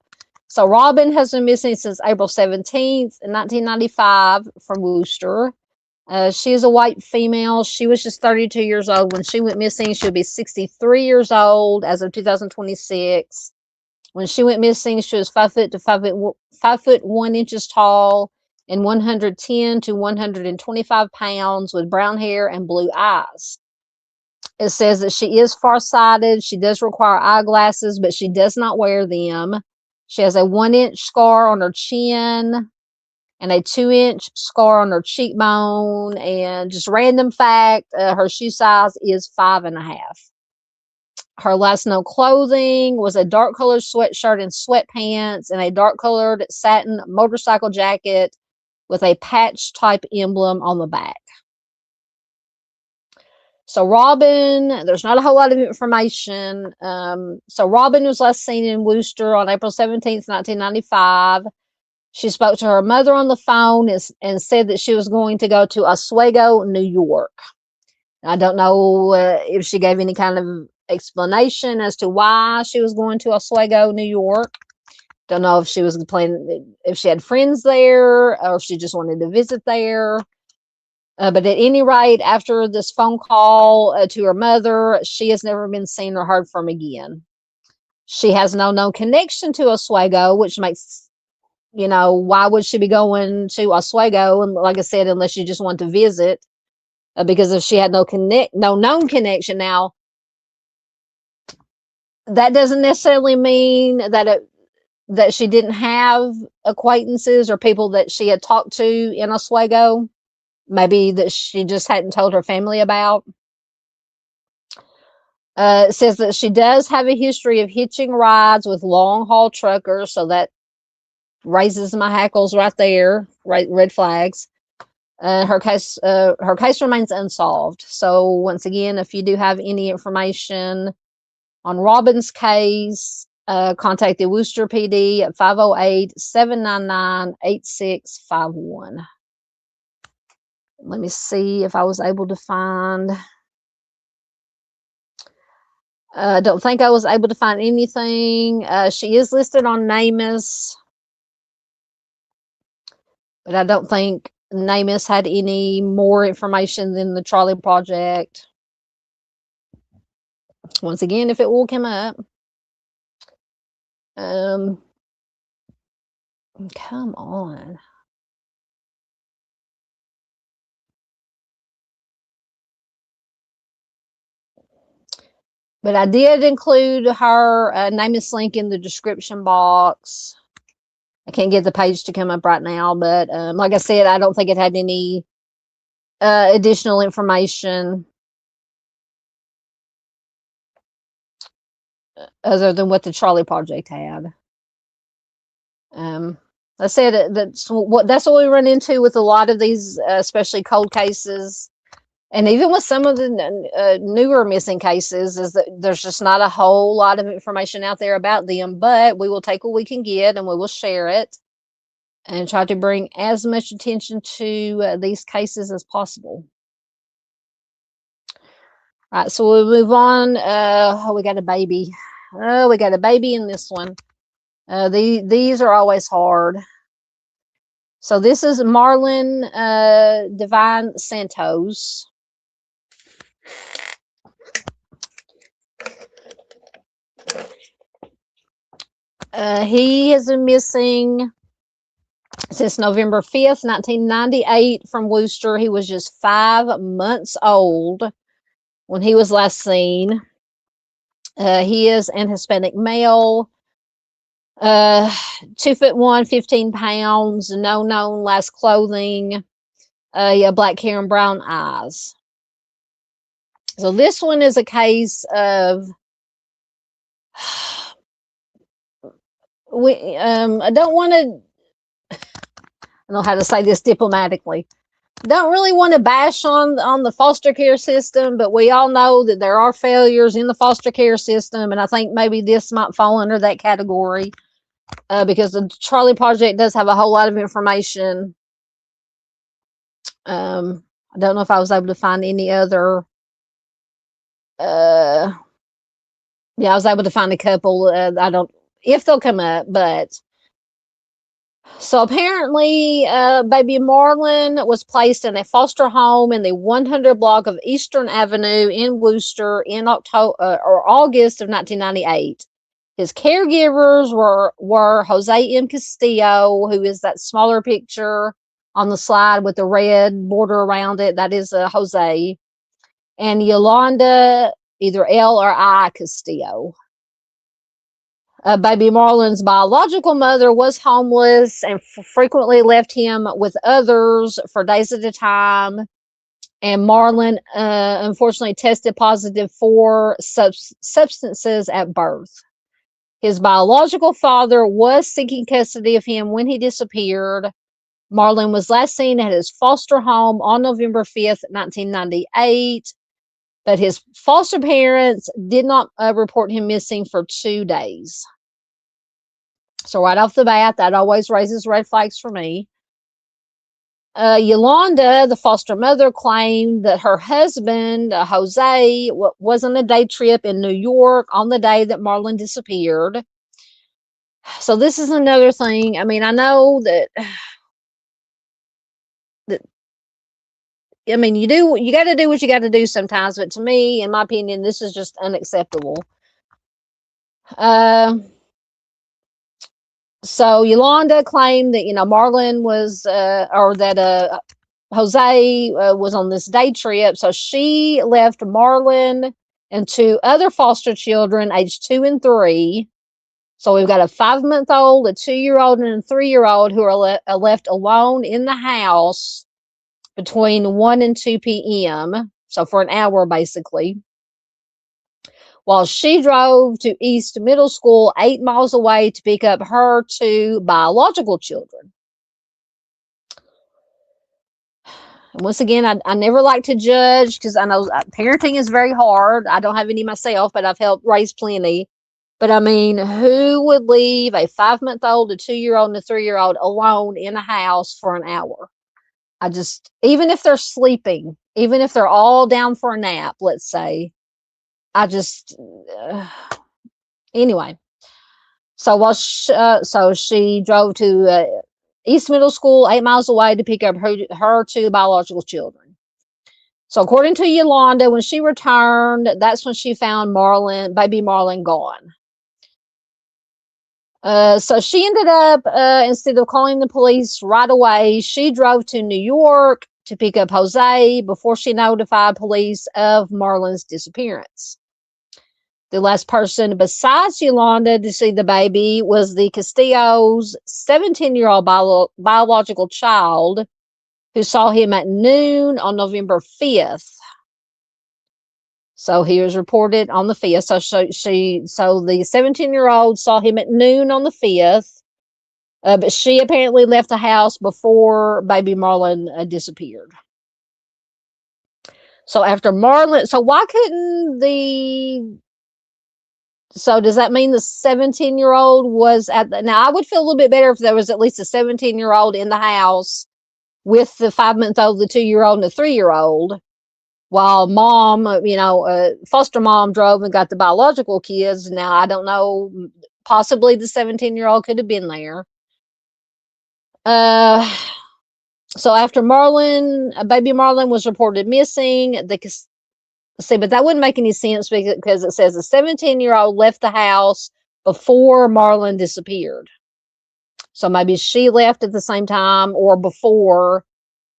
So Robin has been missing since April 17th, 1995 from Worcester. She is a white female. She was just 32 years old when she went missing. She'll be 63 years old as of 2026. When she went missing, she was 5 foot 1 inches tall and 110 to 125 pounds with brown hair and blue eyes. It says that she is farsighted. She does require eyeglasses, but she does not wear them. She has a 1-inch scar on her chin and a 2-inch scar on her cheekbone. And just random fact, her shoe size is 5.5. Her last known clothing was a dark colored sweatshirt and sweatpants and a dark colored satin motorcycle jacket with a patch type emblem on the back. So Robin, there's not a whole lot of information. So Robin was last seen in Worcester on April 17th, 1995. She spoke to her mother on the phone and said that she was going to go to Oswego, New York. I don't know if she gave any kind of explanation as to why she was going to Oswego, New York. Don't know if she was planning, if she had friends there, or if she just wanted to visit there. But at any rate, after this phone call to her mother, she has never been seen or heard from again. She has no known connection to Oswego, which makes, why would she be going to Oswego? And like I said, unless she just wanted to visit, because if she had no known connection, now that doesn't necessarily mean that she didn't have acquaintances or people that she had talked to in Oswego. Maybe that she just hadn't told her family about. It says that she does have a history of hitching rides with long haul truckers, so that raises my hackles right there, right, red flags. Her case remains unsolved. So once again, if you do have any information on Robin's case, contact the Worcester PD at 508-799-8651. Let me see if I was able to find. I don't think I was able to find anything. She is listed on NamUs, but I don't think NamUs had any more information than the Charley Project. Once again, if it will come up. Come on. But I did include her NamUs link in the description box. I can't get the page to come up right now, but like I said, I don't think it had any additional information other than what the Charley Project had. I said that's what we run into with a lot of these, especially cold cases, and even with some of the newer missing cases, is that there's just not a whole lot of information out there about them. But we will take what we can get, and we will share it, and try to bring as much attention to these cases as possible. All right, so we'll move on. We got a baby. Oh, we got a baby in this one. These are always hard. So this is Marlon Divine Santos. He has been missing since November 5th, 1998 from Worcester. He was just 5 months old when he was last seen. He is an Hispanic male. 2'1", 15 pounds, no known last clothing, black hair and brown eyes. So this one is a case of I don't want to, I don't know how to say this diplomatically. Don't really want to bash on the foster care system, but we all know that there are failures in the foster care system, and I think maybe this might fall under that category. Because the Charley Project does have a whole lot of information. I don't know if I was able to find any other. Yeah, I was able to find a couple. I don't, if they'll come up, but. So apparently, baby Marlon was placed in a foster home in the 100 block of Eastern Avenue in Worcester in October or August of 1998. His caregivers were Jose M. Castillo, who is that smaller picture on the slide with the red border around it. That is Jose. And Yolanda, either L or I Castillo. Baby Marlon's biological mother was homeless and frequently left him with others for days at a time. And Marlon, unfortunately, tested positive for substances at birth. His biological father was seeking custody of him when he disappeared. Marlon was last seen at his foster home on November 5th, 1998, but his foster parents did not report him missing for 2 days. So right off the bat, that always raises red flags for me. Yolanda, the foster mother, claimed that her husband, Jose, was on a day trip in New York on the day that Marlon disappeared. So this is another thing. I mean, I know that I mean, you got to do what you got to do sometimes, but to me, in my opinion, this is just unacceptable. So Yolanda claimed that, Marlon was, or that Jose was on this day trip. So she left Marlon and two other foster children, aged 2 and 3. So we've got a 5-month-old, a 2-year-old, and a 3-year-old who are left alone in the house between 1 and 2 p.m. So for an hour, basically. While she drove to East Middle School 8 miles away to pick up her 2 biological children. And once again, I never like to judge because I know parenting is very hard. I don't have any myself, but I've helped raise plenty. But I mean, who would leave a 5-month-old, a 2-year-old, and a 3-year-old alone in a house for an hour? Even if they're sleeping, even if they're all down for a nap, let's say, anyway. So she drove to East Middle School 8 miles away to pick up her 2 biological children. So according to Yolanda, when she returned, that's when she found baby Marlon gone. So she ended up, instead of calling the police right away, she drove to New York to pick up Jose before she notified police of Marlon's disappearance. The last person besides Yolanda to see the baby was the Castillo's 17-year-old biological child, who saw him at noon on November 5th. So he was reported on the 5th. So the 17-year-old saw him at noon on the 5th, but she apparently left the house before baby Marlon disappeared. So after Marlon, so does that mean the 17-year-old was now I would feel a little bit better if there was at least a 17-year-old in the house with the 5-month-old, the 2-year-old, and the 3-year-old, while mom, foster mom drove and got the biological kids. Now, I don't know, possibly the 17-year-old could have been there. So after baby Marlon was reported missing, but that wouldn't make any sense because it says the 17-year-old left the house before Marlon disappeared. So maybe she left at the same time or before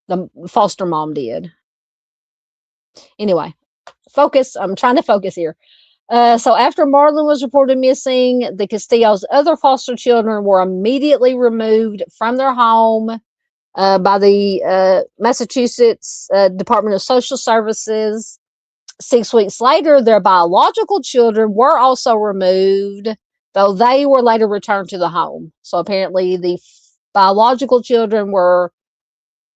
the foster mom did. Anyway, I'm trying to focus here. So after Marlon was reported missing, the Castillo's other foster children were immediately removed from their home by the Massachussetts Department of Social Services. 6 weeks later, their biological children were also removed, though they were later returned to the home. So apparently the biological children were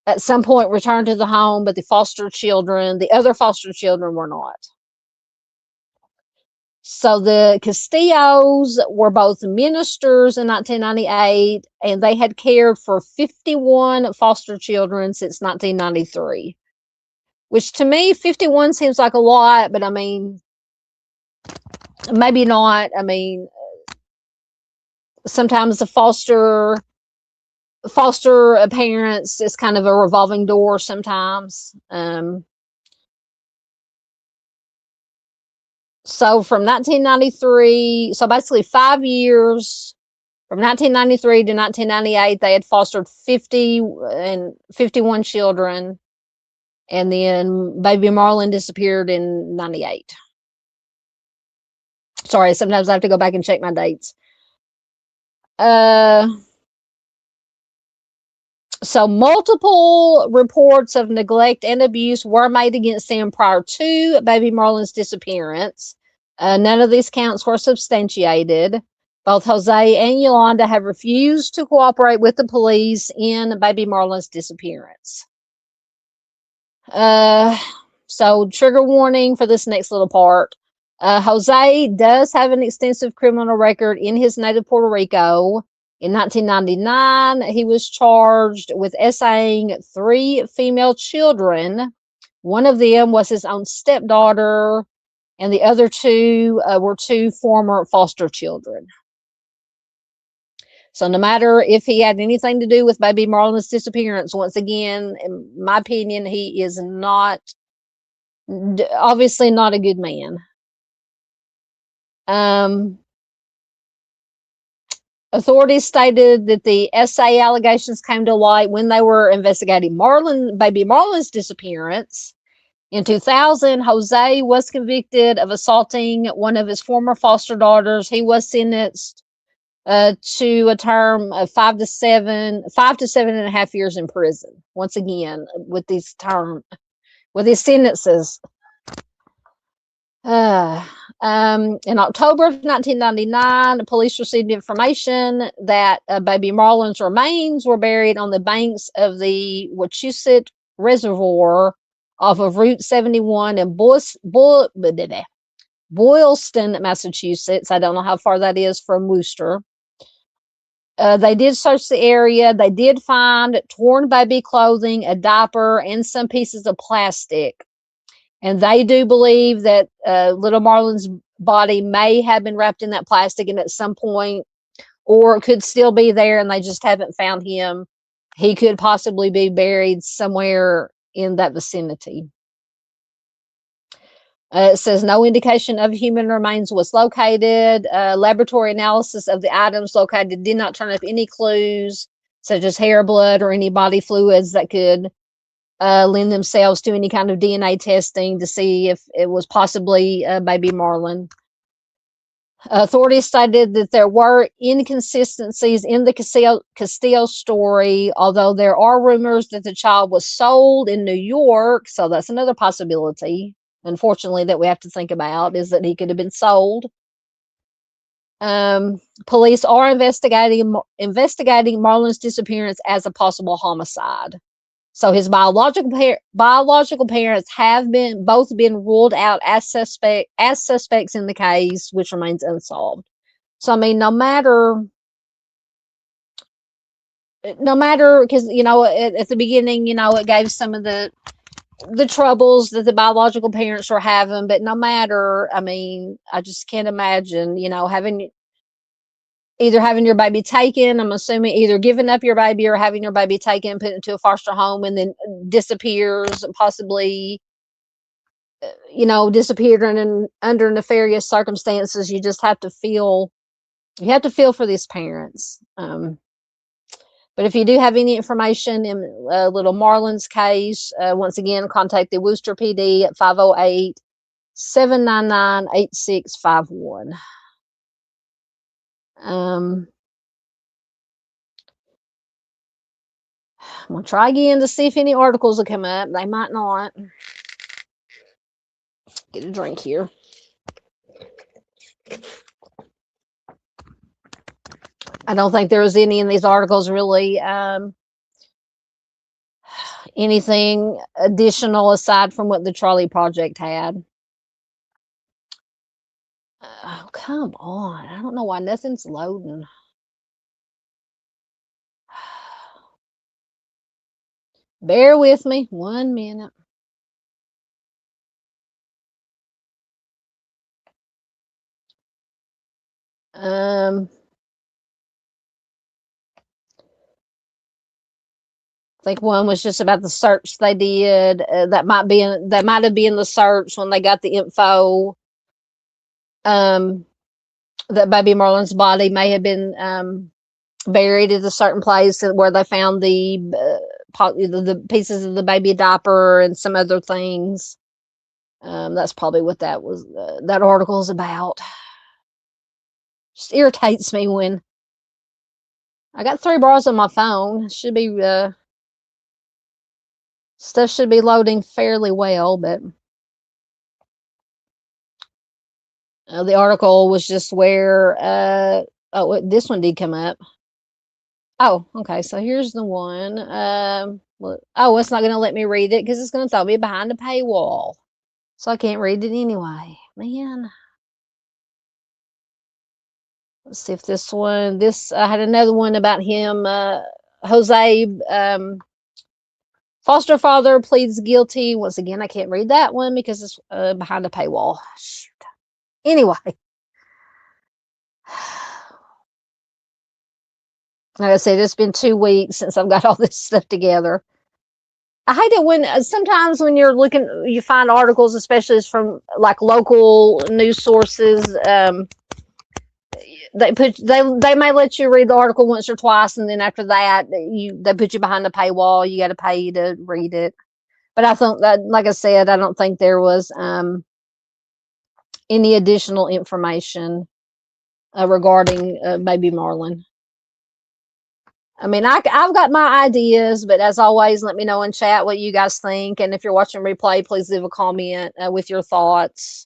at some point returned to the home, but the other foster children were not. So the Castillos were both ministers in 1998, and they had cared for 51 foster children since 1993. Which to me, 51 seems like a lot, but I mean, maybe not. I mean, sometimes the foster parents is kind of a revolving door sometimes. So from 1993, so basically 5 years, from 1993 to 1998, they had fostered 51 children. And then baby Marlon disappeared in 98. Sorry, sometimes I have to go back and check my dates. So multiple reports of neglect and abuse were made against them prior to baby Marlon's disappearance. None of these counts were substantiated. Both Jose and Yolanda have refused to cooperate with the police in baby Marlon's disappearance. So trigger warning for this next little part. Jose does have an extensive criminal record in his native Puerto Rico. In 1999, he was charged with essaying 3 female children. One of them was his own stepdaughter, and the other 2 were 2 former foster children. So no matter if he had anything to do with baby Marlon's disappearance, once again, in my opinion, he is not, obviously not a good man. Authorities stated that the SA allegations came to light when they were investigating baby Marlon's disappearance. In 2000, Jose was convicted of assaulting one of his former foster daughters. He was sentenced to a term of 5 to 7.5 years in prison. Once again, with these sentences. In October of 1999, the police received information that baby Marlon's remains were buried on the banks of the Wachusett Reservoir off of Route 71 in Boylston, Massachusetts. I don't know how far that is from Worcester. They did search the area. They did find torn baby clothing, a diaper, and some pieces of plastic. And they do believe that little Marlon's body may have been wrapped in that plastic and at some point, or it could still be there and they just haven't found him. He could possibly be buried somewhere in that vicinity. It says no indication of human remains was located. Laboratory analysis of the items located did not turn up any clues, such as hair, blood, or any body fluids that could lend themselves to any kind of DNA testing to see if it was possibly baby Marlon. Authorities stated that there were inconsistencies in the Castillo story, although there are rumors that the child was sold in New York. So that's another possibility, unfortunately, that we have to think about, is that he could have been sold. Police are investigating Marlon's disappearance as a possible homicide. So his biological parents have both been ruled out as suspects in the case, which remains unsolved. So I mean, no matter, because at the beginning, it gave some of the troubles that the biological parents were having, but no matter, I mean, I just can't imagine, either having your baby taken, I'm assuming either giving up your baby or having your baby taken, put into a foster home, and then disappears, possibly, disappeared under nefarious circumstances. You just have to feel, for these parents. But if you do have any information in little Marlon's case, once again, contact the Worcester PD at 508-799-8651. I'm going to try again to see if any articles will come up. They might not. Get a drink here. I don't think there was any in these articles really anything additional aside from what the Charley Project had. Oh, come on. I don't know why nothing's loading. Bear with me 1 minute. I think one was just about the search they did. That might have been the search when they got the info. That baby Marlon's body may have been buried at a certain place where they found the pieces of the baby diaper and some other things. That's probably what that article is about. Just irritates me when I got 3 bars on my phone. Should be stuff should be loading fairly well, but the article was just where this one did come up. Oh, okay. So here's the one. It's not going to let me read it because it's going to throw me behind a paywall. So I can't read it anyway. Man. Let's see if I had another one about him. Jose, foster father pleads guilty. Once again, I can't read that one because it's behind a paywall. Shoot. Anyway. Like I said, it's been 2 weeks since I've got all this stuff together. I hate it when sometimes when you're looking, you find articles, especially from like local news sources. They may let you read the article once or twice, and then after that, they put you behind the paywall. You got to pay to read it. But I think that, like I said, I don't think there was any additional information regarding baby Marlon. I mean, I've got my ideas, but as always, let me know in chat what you guys think. And if you're watching replay, please leave a comment with your thoughts.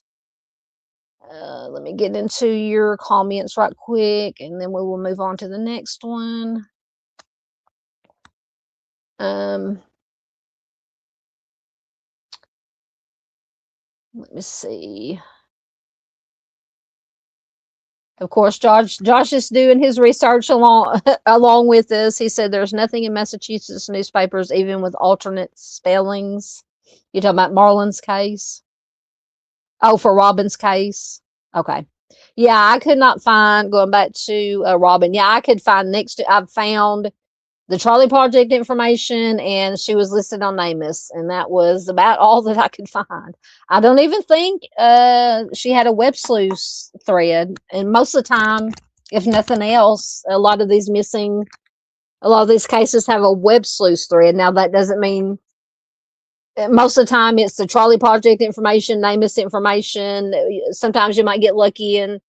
Let me get into your comments right quick, and then we will move on to the next one. Let me see. Of course, Josh is doing his research along with us. He said there's nothing in Massachusetts newspapers, even with alternate spellings. You talking about Marlon's case? Oh, for Robin's case. Okay. Yeah, I could not find, going back to Robin. Yeah, I could find I've found the Charley Project information, and she was listed on NamUs, and that was about all that I could find. I don't even think she had a web sleuth thread, and most of the time, if nothing else, a lot of these cases have a web sleuth thread. Now, that doesn't mean most of the time it's the Charley Project information, NamUs information. Sometimes you might get lucky and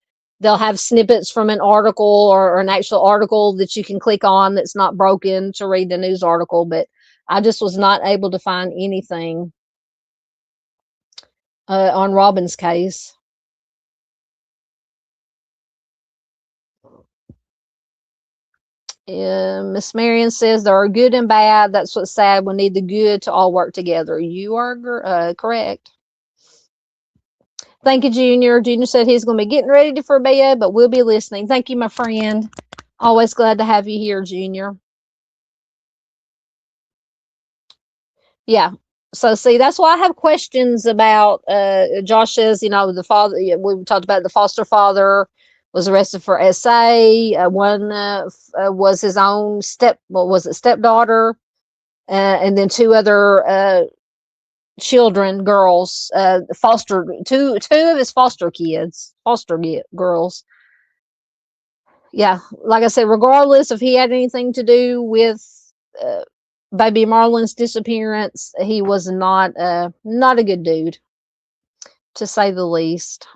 they'll have snippets from an article or an actual article that you can click on that's not broken to read the news article. But I just was not able to find anything on Robin's case. Miss Marion says there are good and bad. That's what's sad. We need the good to all work together. You are correct. Thank you, Junior. Junior said he's going to be getting ready for bed, but we'll be listening. Thank you, my friend. Always glad to have you here, Junior. Yeah. So see, that's why I have questions about Josh says, the father, we talked about the foster father was arrested for SA. One was his own stepdaughter, and then two other children, girls, two of his foster girls. Yeah, like I said, regardless if he had anything to do with baby Marlon's disappearance, he was not a good dude, to say the least.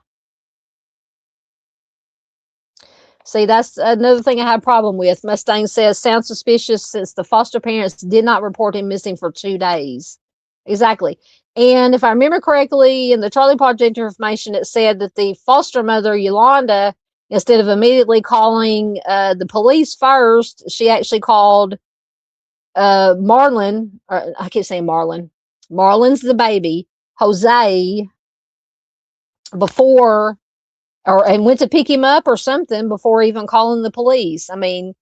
See, that's another thing I have a problem with. Mustang says, sounds suspicious since the foster parents did not report him missing for 2 days. Exactly. And if I remember correctly, in the Charley Project information, it said that the foster mother, Yolanda, instead of immediately calling the police first, she actually called Marlon. I keep saying Marlon. Marlon's the baby. Jose, before, and went to pick him up or something before even calling the police. I mean,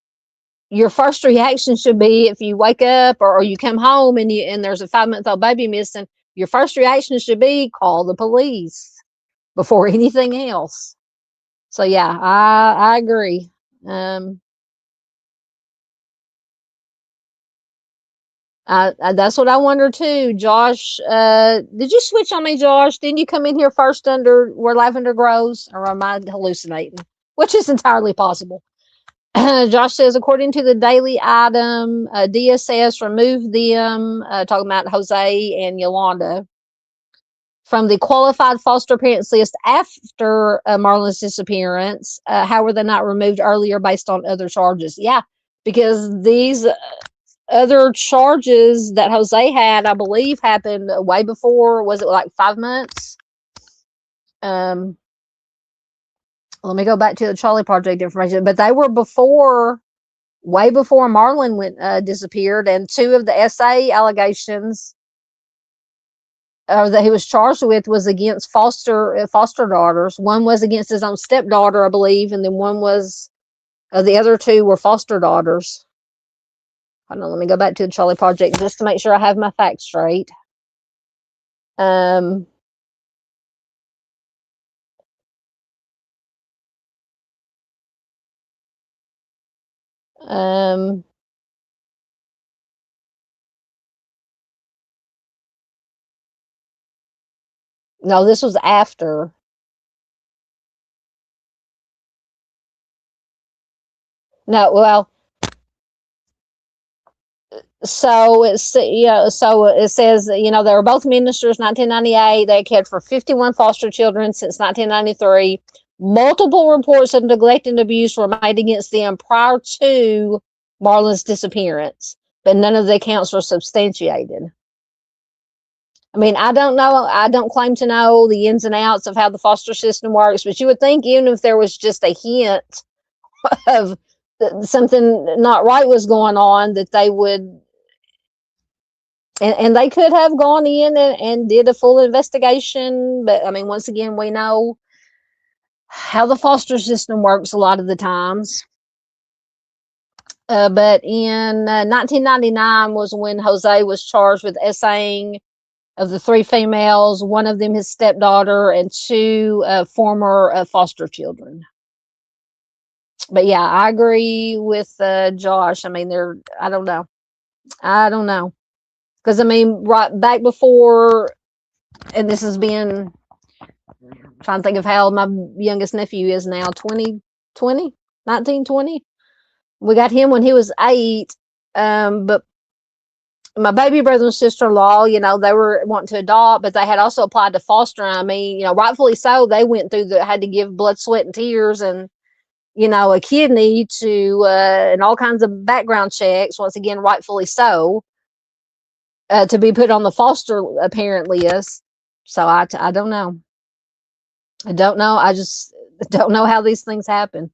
your first reaction should be, if you wake up or you come home and there's a 5-month-old baby missing, your first reaction should be call the police before anything else. So yeah, I agree. That's what I wonder too. Josh, did you switch on me, Josh? Didn't you come in here first under where lavender grows, or am I hallucinating? Which is entirely possible. Josh says, according to the daily item, DSS removed them, talking about Jose and Yolanda, from the qualified foster parents list after Marlon's disappearance. How were they not removed earlier based on other charges? Yeah, because these other charges that Jose had, I believe, happened way before. Was it like 5 months? Let me go back to the Charley Project information, but they were way before Marlon disappeared, and 2 of the SA allegations that he was charged with was against foster daughters. One was against his own stepdaughter, I believe, and then one was the other 2 were foster daughters. Hold on, let me go back to the Charley Project just to make sure I have my facts straight. No, this was after. No, well, so it's, so it says, they were both ministers, 1998. They cared for 51 foster children since 1993. Multiple reports of neglect and abuse were made against them prior to Marlon's disappearance, but none of the accounts were substantiated. I mean, I don't know. I don't claim to know the ins and outs of how the foster system works, but you would think even if there was just a hint of something not right was going on, that they would, and they could have gone in and did a full investigation. But I mean, once again, we know how the foster system works a lot of the times. But in 1999 was when Jose was charged with essaying of the 3 females, one of them his stepdaughter, and 2 former foster children. But yeah, I agree with Josh. I mean, I don't know. Because I mean, right back before, and this has been, trying to think of how old my youngest nephew is now, 1920. We got him when he was 8. But my baby brother and sister-in-law, they were wanting to adopt, but they had also applied to foster. I mean, rightfully so. They went through had to give blood, sweat, and tears, and a kidney to, and all kinds of background checks. Once again, rightfully so, to be put on the foster parent list. So I don't know. I don't know. I just don't know how these things happen.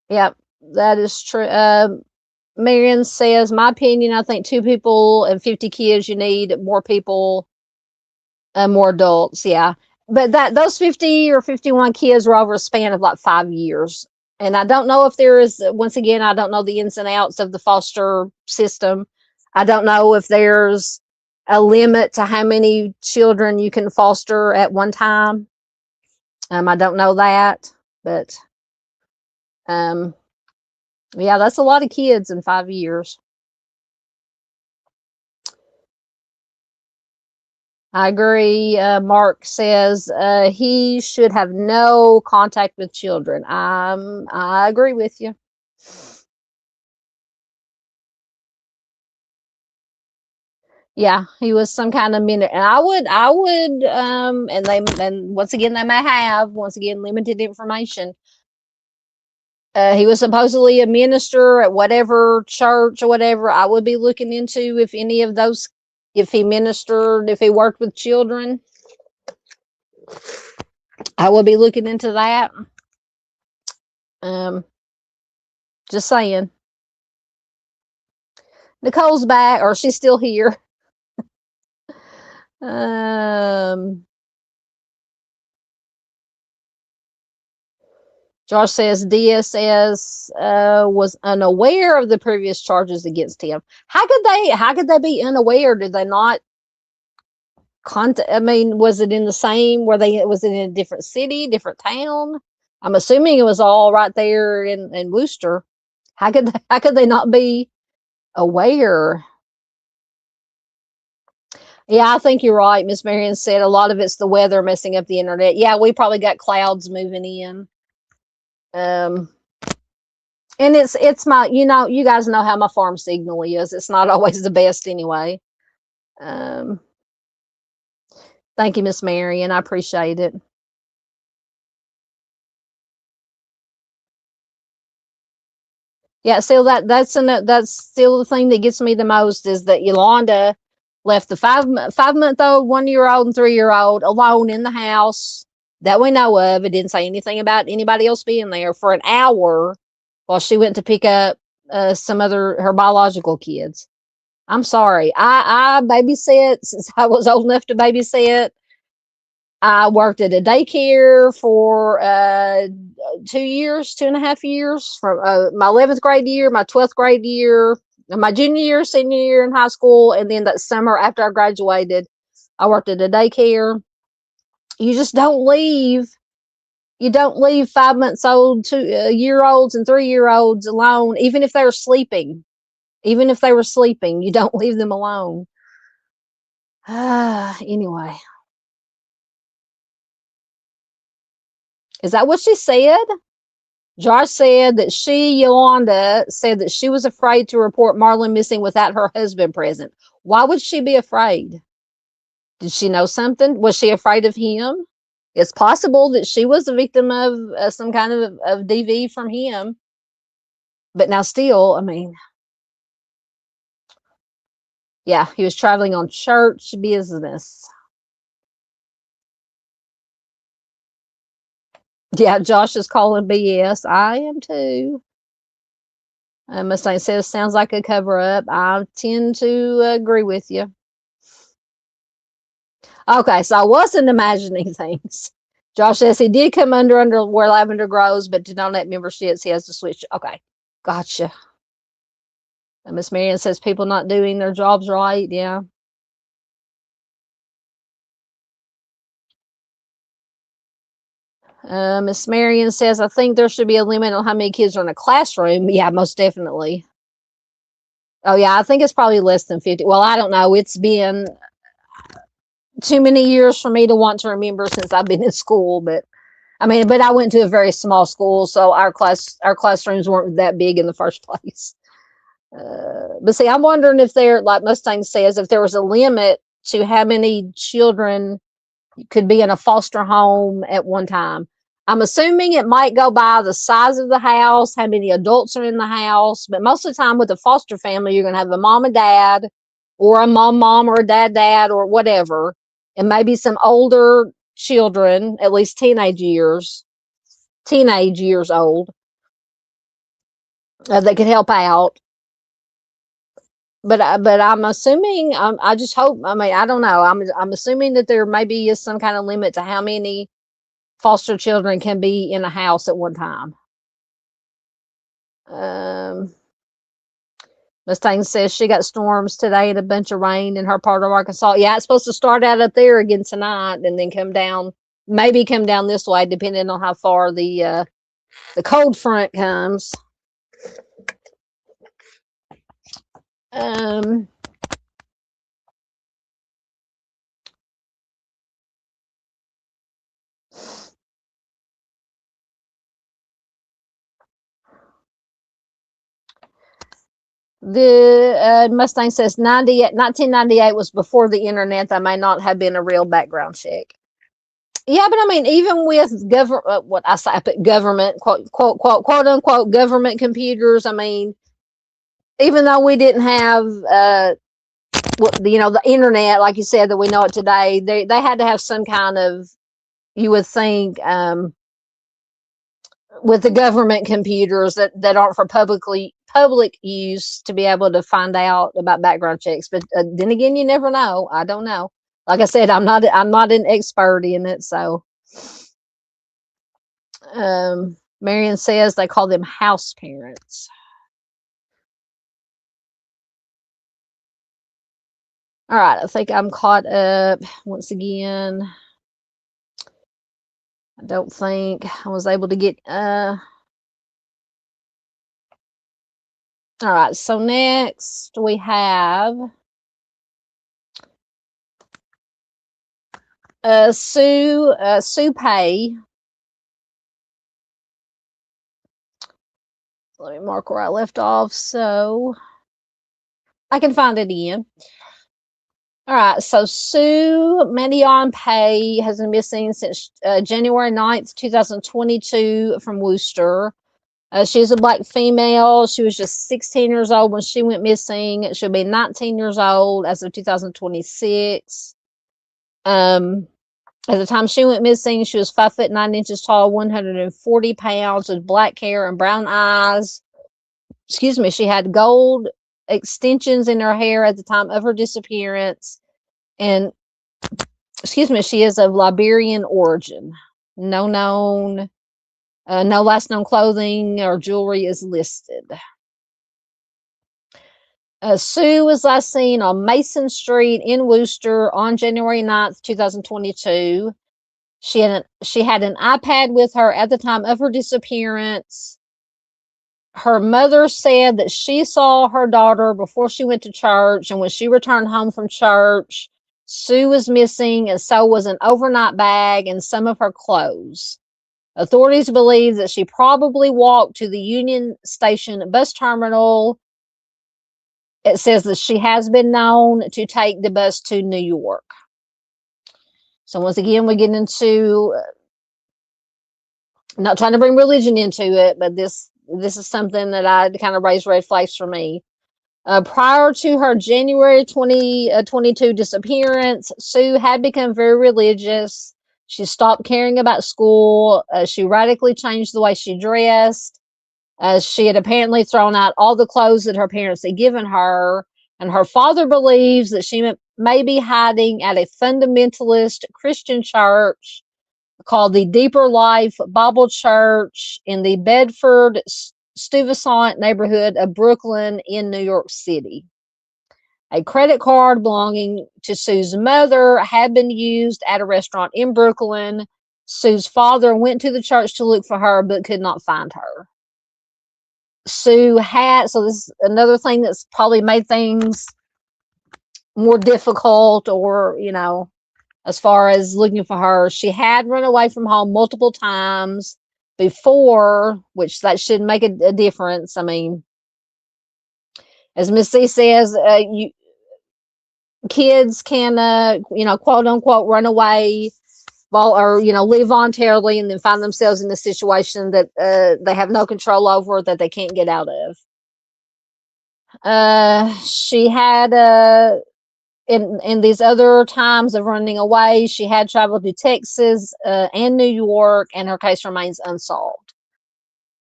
Yeah, that is true. Marion says, my opinion, I think 2 people and 50 kids, you need more people, more adults. Yeah. But those 50 or 51 kids were over a span of like 5 years. And I don't know if there is, once again, I don't know the ins and outs of the foster system. I don't know if there's a limit to how many children you can foster at one time. I don't know that, but yeah, that's a lot of kids in 5 years. I agree. Mark says he should have no contact with children. I agree with you. Yeah, he was some kind of minute, and I would, and once again, they may have, once again, limited information. He was supposedly a minister at whatever church or whatever. I would be looking into if any of those, if he ministered, if he worked with children. I would be looking into that. Just saying. Nicole's back, or she's still here. Josh says DSS was unaware of the previous charges against him. How could they be unaware? Did they not contact? I mean, was it in the same? Was it in a different city, different town? I'm assuming it was all right there in Worcester. How could they not be aware? Yeah, I think you're right. Miss Marion said a lot of it's the weather messing up the internet. Yeah, we probably got clouds moving in. And it's my, you guys know how my farm signal is. It's not always the best anyway. Thank you, Miss Marion. I appreciate it. Yeah, still that's still the thing that gets me the most is that Yolanda left the 5-month-old, 1-year-old, and 3-year-old alone in the house that we know of. It didn't say anything about anybody else being there for an hour while she went to pick up her biological kids. I'm sorry. I babysat since I was old enough to babysit. I worked at a daycare for 2 years, 2.5 years, from my 11th grade year, my 12th grade year, my junior year, senior year in high school, and then that summer after I graduated, I worked at a daycare. You just don't leave, You don't leave 5-month-old, 2-year-olds, and 3-year-olds alone, even if they're sleeping. Even if they were sleeping, you don't leave them alone. Anyway. Is that what she said? Josh said that Yolanda, said that she was afraid to report Marlon missing without her husband present. Why would she be afraid? Did she know something? Was she afraid of him? It's possible that she was a victim of some kind of DV from him. But now still, I mean, yeah, he was traveling on church business. Yeah, Josh is calling BS. I am too. Mustang says, sounds like a cover up. I tend to agree with you. Okay, so I wasn't imagining things. Josh says he did come under where lavender grows, but to donate memberships, he has to switch. Okay, gotcha. Miss Marion says people not doing their jobs right. Yeah. Miss Marion says, I think there should be a limit on how many kids are in a classroom. Yeah, most definitely. Oh, yeah, I think it's probably less than 50. Well, I don't know. It's been too many years for me to want to remember since I've been in school. But I mean, but I went to a very small school, so our classrooms weren't that big in the first place. But see, I'm wondering if there, like Mustang says, if there was a limit to how many children could be in a foster home at one time. I'm assuming it might go by the size of the house, how many adults are in the house, but most of the time with a foster family, you're going to have a mom and dad, or a mom or a dad or whatever, and maybe some older children, at least teenage years old, that could help out. But I'm assuming, I just hope, I mean, I don't know. I'm assuming that there maybe is some kind of limit to how many foster children can be in a house at one time. Mustang says she got storms today and a bunch of rain in her part of Arkansas. Yeah, it's supposed to start out up there again tonight and then come down, maybe come down this way, depending on how far the cold front comes. The Mustang says 1998 was before the internet. That may not have been a real background check. Yeah, but I mean, even with government, what I say, I put government, quote unquote, government computers. I mean, even though we didn't have, the internet, like you said, that we know it today, they had to have some kind of, you would think, with the government computers that aren't for public use, to be able to find out about background checks. But then again, you never know. I don't know. Like I said, I'm not an expert in it. So, Marion says they call them house parents. All right, I think I'm caught up once again. I don't think I was able to get all right, so next we have Sue Paye. Let me mark where I left off so I can find it again. All right, so Sue Medion Paye has been missing since January 9th, 2022 from Worcester. She's a Black female. She was just 16 years old when she went missing. She'll be 19 years old as of 2026. At the time she went missing, she was 5'9" tall, 140 pounds, with black hair and brown eyes. Excuse me. She had gold extensions in her hair at the time of her disappearance. And, excuse me, she is of Liberian origin. No last known clothing or jewelry is listed. Sue was last seen on Mason Street in Worcester on January 9th, 2022. She had an iPad with her at the time of her disappearance. Her mother said that she saw her daughter before she went to church, and when she returned home from church, Sue was missing, and so was an overnight bag and some of her clothes. Authorities believe that she probably walked to the Union Station bus terminal. It says that she has been known to take the bus to New York. So once again, we get into, not trying to bring religion into it, but this is something that I kind of raised red flags for me. Prior to her January 2022 disappearance, Sue had become very religious. She stopped caring about school. She radically changed the way she dressed. She had apparently thrown out all the clothes that her parents had given her, and her father believes that she may be hiding at a fundamentalist Christian church called the Deeper Life Bible Church in the Bedford Stuyvesant neighborhood of Brooklyn in New York City. A credit card belonging to Sue's mother had been used at a restaurant in Brooklyn. Sue's father went to the church to look for her, but could not find her. Sue had, so this is another thing that's probably made things more difficult, or, you know, as far as looking for her. She had run away from home multiple times before, which that should make a difference. I mean, as Miss C says, kids can, you know, quote unquote, run away or, you know, leave voluntarily and then find themselves in a situation that they have no control over, that they can't get out of. She had in these other times of running away, she had traveled to Texas and New York, and her case remains unsolved.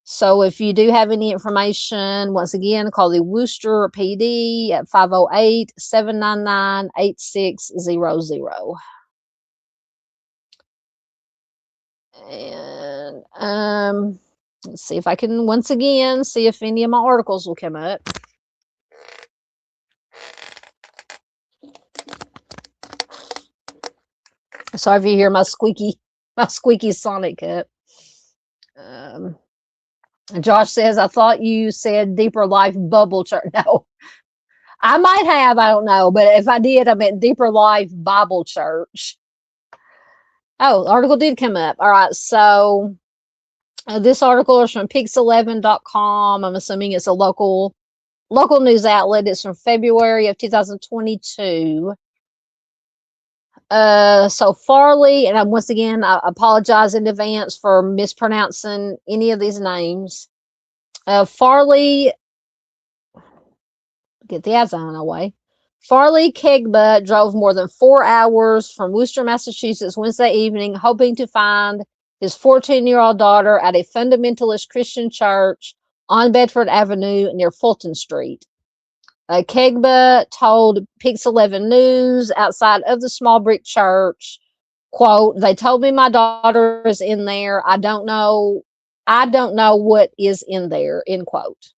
So if you do have any information, once again, call the Worcester PD at 508-799-8600. And let's see if I can, once again, see if any of my articles will come up. Sorry if you hear my squeaky Sonic cup. Josh says, I thought you said Deeper Life Bubble Church. No, I might have, I don't know, but if I did, I meant Deeper Life Bible Church. Oh, the article did come up. All right, so this article is from pix11.com. I'm assuming it's a local news outlet. It's from February of 2022. So Farley, and once again, I apologize in advance for mispronouncing any of these names. Farley, get the Azon away. Farley Kegbutt drove more than 4 hours from Worcester, Massachusetts Wednesday evening, hoping to find his 14-year-old daughter at a fundamentalist Christian church on Bedford Avenue near Fulton Street. Kegbutt told Pix 11 News outside of the small brick church, quote, "They told me my daughter is in there. I don't know what is in there," end quote.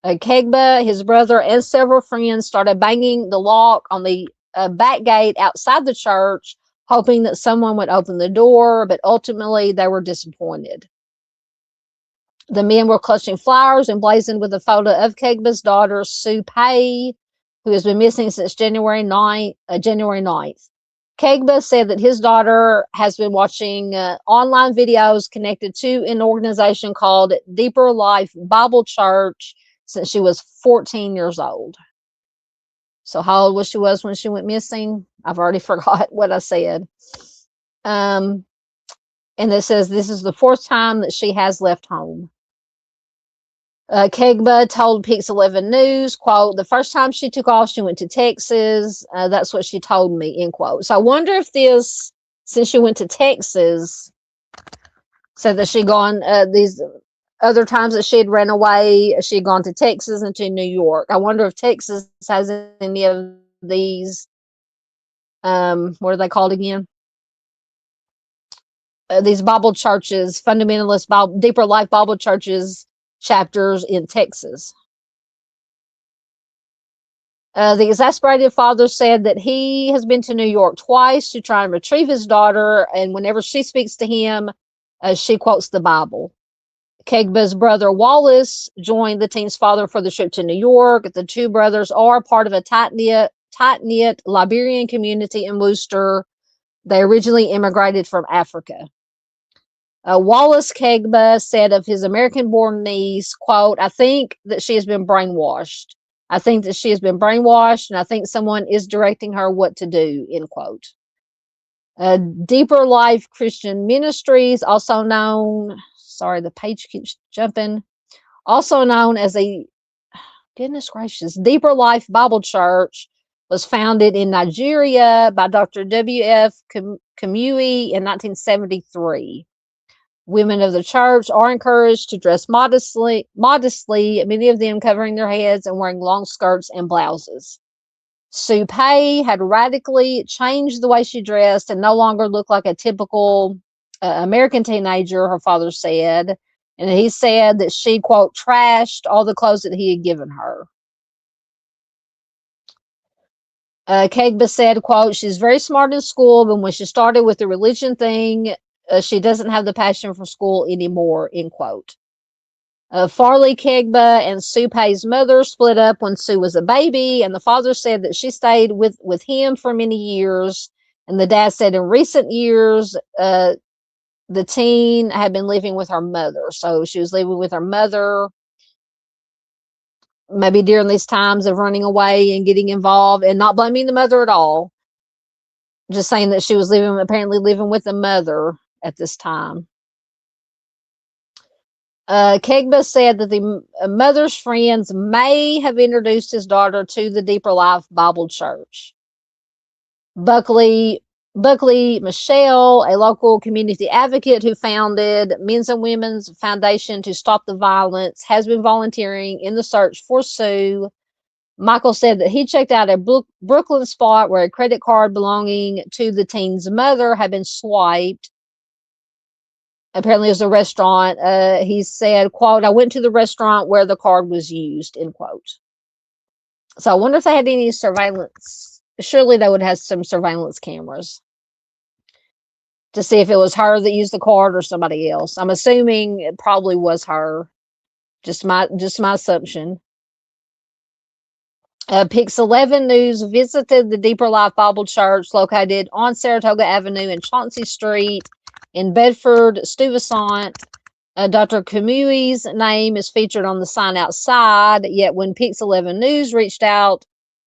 Kegbutt, his brother, and several friends started banging the lock on the back gate outside the church, hoping that someone would open the door, but ultimately they were disappointed. The men were clutching flowers emblazoned with a photo of Kegbutt's daughter, Sue Paye, who has been missing since January 9th. Kegbutt said that his daughter has been watching online videos connected to an organization called Deeper Life Bible Church since she was 14 years old. So how old was she when she went missing? I've already forgot what I said. And it says this is the 4th time that she has left home. Kegbutt told Pix 11 News, quote, "The first time she took off, she went to Texas. That's what she told me," end quote. So I wonder if this, since she went to Texas, said that she gone these other times that she had ran away, she had gone to Texas and to New York. I wonder if Texas has any of these, what are they called again? These Bible churches, fundamentalist Bible, Deeper Life Bible churches chapters in Texas. The exasperated father said that he has been to New York twice to try and retrieve his daughter, and whenever she speaks to him, she quotes the Bible. Kegba's brother Wallace joined the teen's father for the trip to New York. The two brothers are part of a tight-knit Liberian community in Worcester. They originally immigrated from Africa. Wallace Kegba said of his American-born niece, quote, I think that she has been brainwashed. I think that she has been brainwashed, and I think someone is directing her what to do, end quote. Deeper Life Christian Ministries, also known, sorry, the page keeps jumping, also known as a, goodness gracious, Deeper Life Bible Church, was founded in Nigeria by Dr. W.F. Kamui in 1973. Women of the church are encouraged to dress modestly, many of them covering their heads and wearing long skirts and blouses. Sue Paye had radically changed the way she dressed and no longer looked like a typical American teenager, her father said. And he said that she, quote, trashed all the clothes that he had given her. Kegba said, quote, she's very smart in school, but when she started with the religion thing, she doesn't have the passion for school anymore, end quote. Farley Kegba and Sue Paye's mother split up when Sue was a baby, and the father said that she stayed with him for many years. And the dad said in recent years, the teen had been living with her mother. So she was living with her mother, maybe during these times of running away and getting involved, and not blaming the mother at all. Just saying that she was apparently living with the mother at this time. Kegba said that the mother's friends may have introduced his daughter to the Deeper Life Bible Church. Buckley Michelle, a local community advocate who founded Men's and Women's Foundation to Stop the Violence, has been volunteering in the search for Sue. Michael said that he checked out a Brooklyn spot where a credit card belonging to the teen's mother had been swiped. Apparently it was a restaurant. He said, quote, I went to the restaurant where the card was used, end quote. So I wonder if they had any surveillance. Surely they would have some surveillance cameras to see if it was her that used the card or somebody else. I'm assuming it probably was her. Just my assumption. Pix 11 News visited the Deeper Life Bible Church located on Saratoga Avenue and Chauncey Street in Bedford, Stuyvesant. Dr. Kamui's name is featured on the sign outside, yet when Pix 11 News reached out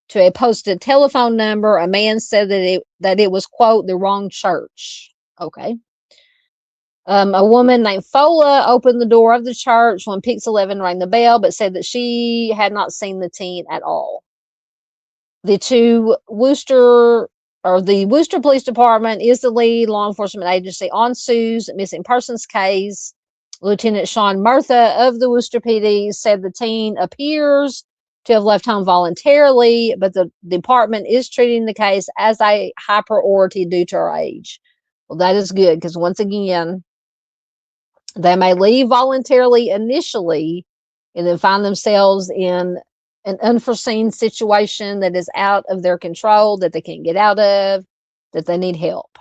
to a posted telephone number, a man said that it was, quote, the wrong church. Okay. A woman named Fola opened the door of the church when Pix 11 rang the bell, but said that she had not seen the teen at all. The Worcester Police Department is the lead law enforcement agency on Sue's missing persons case. Lieutenant Sean Murtha of the Worcester PD said the teen appears to have left home voluntarily, but the department is treating the case as a high priority due to her age. Well, that is good, because once again, they may leave voluntarily initially and then find themselves in an unforeseen situation that is out of their control, that they can't get out of, that they need help.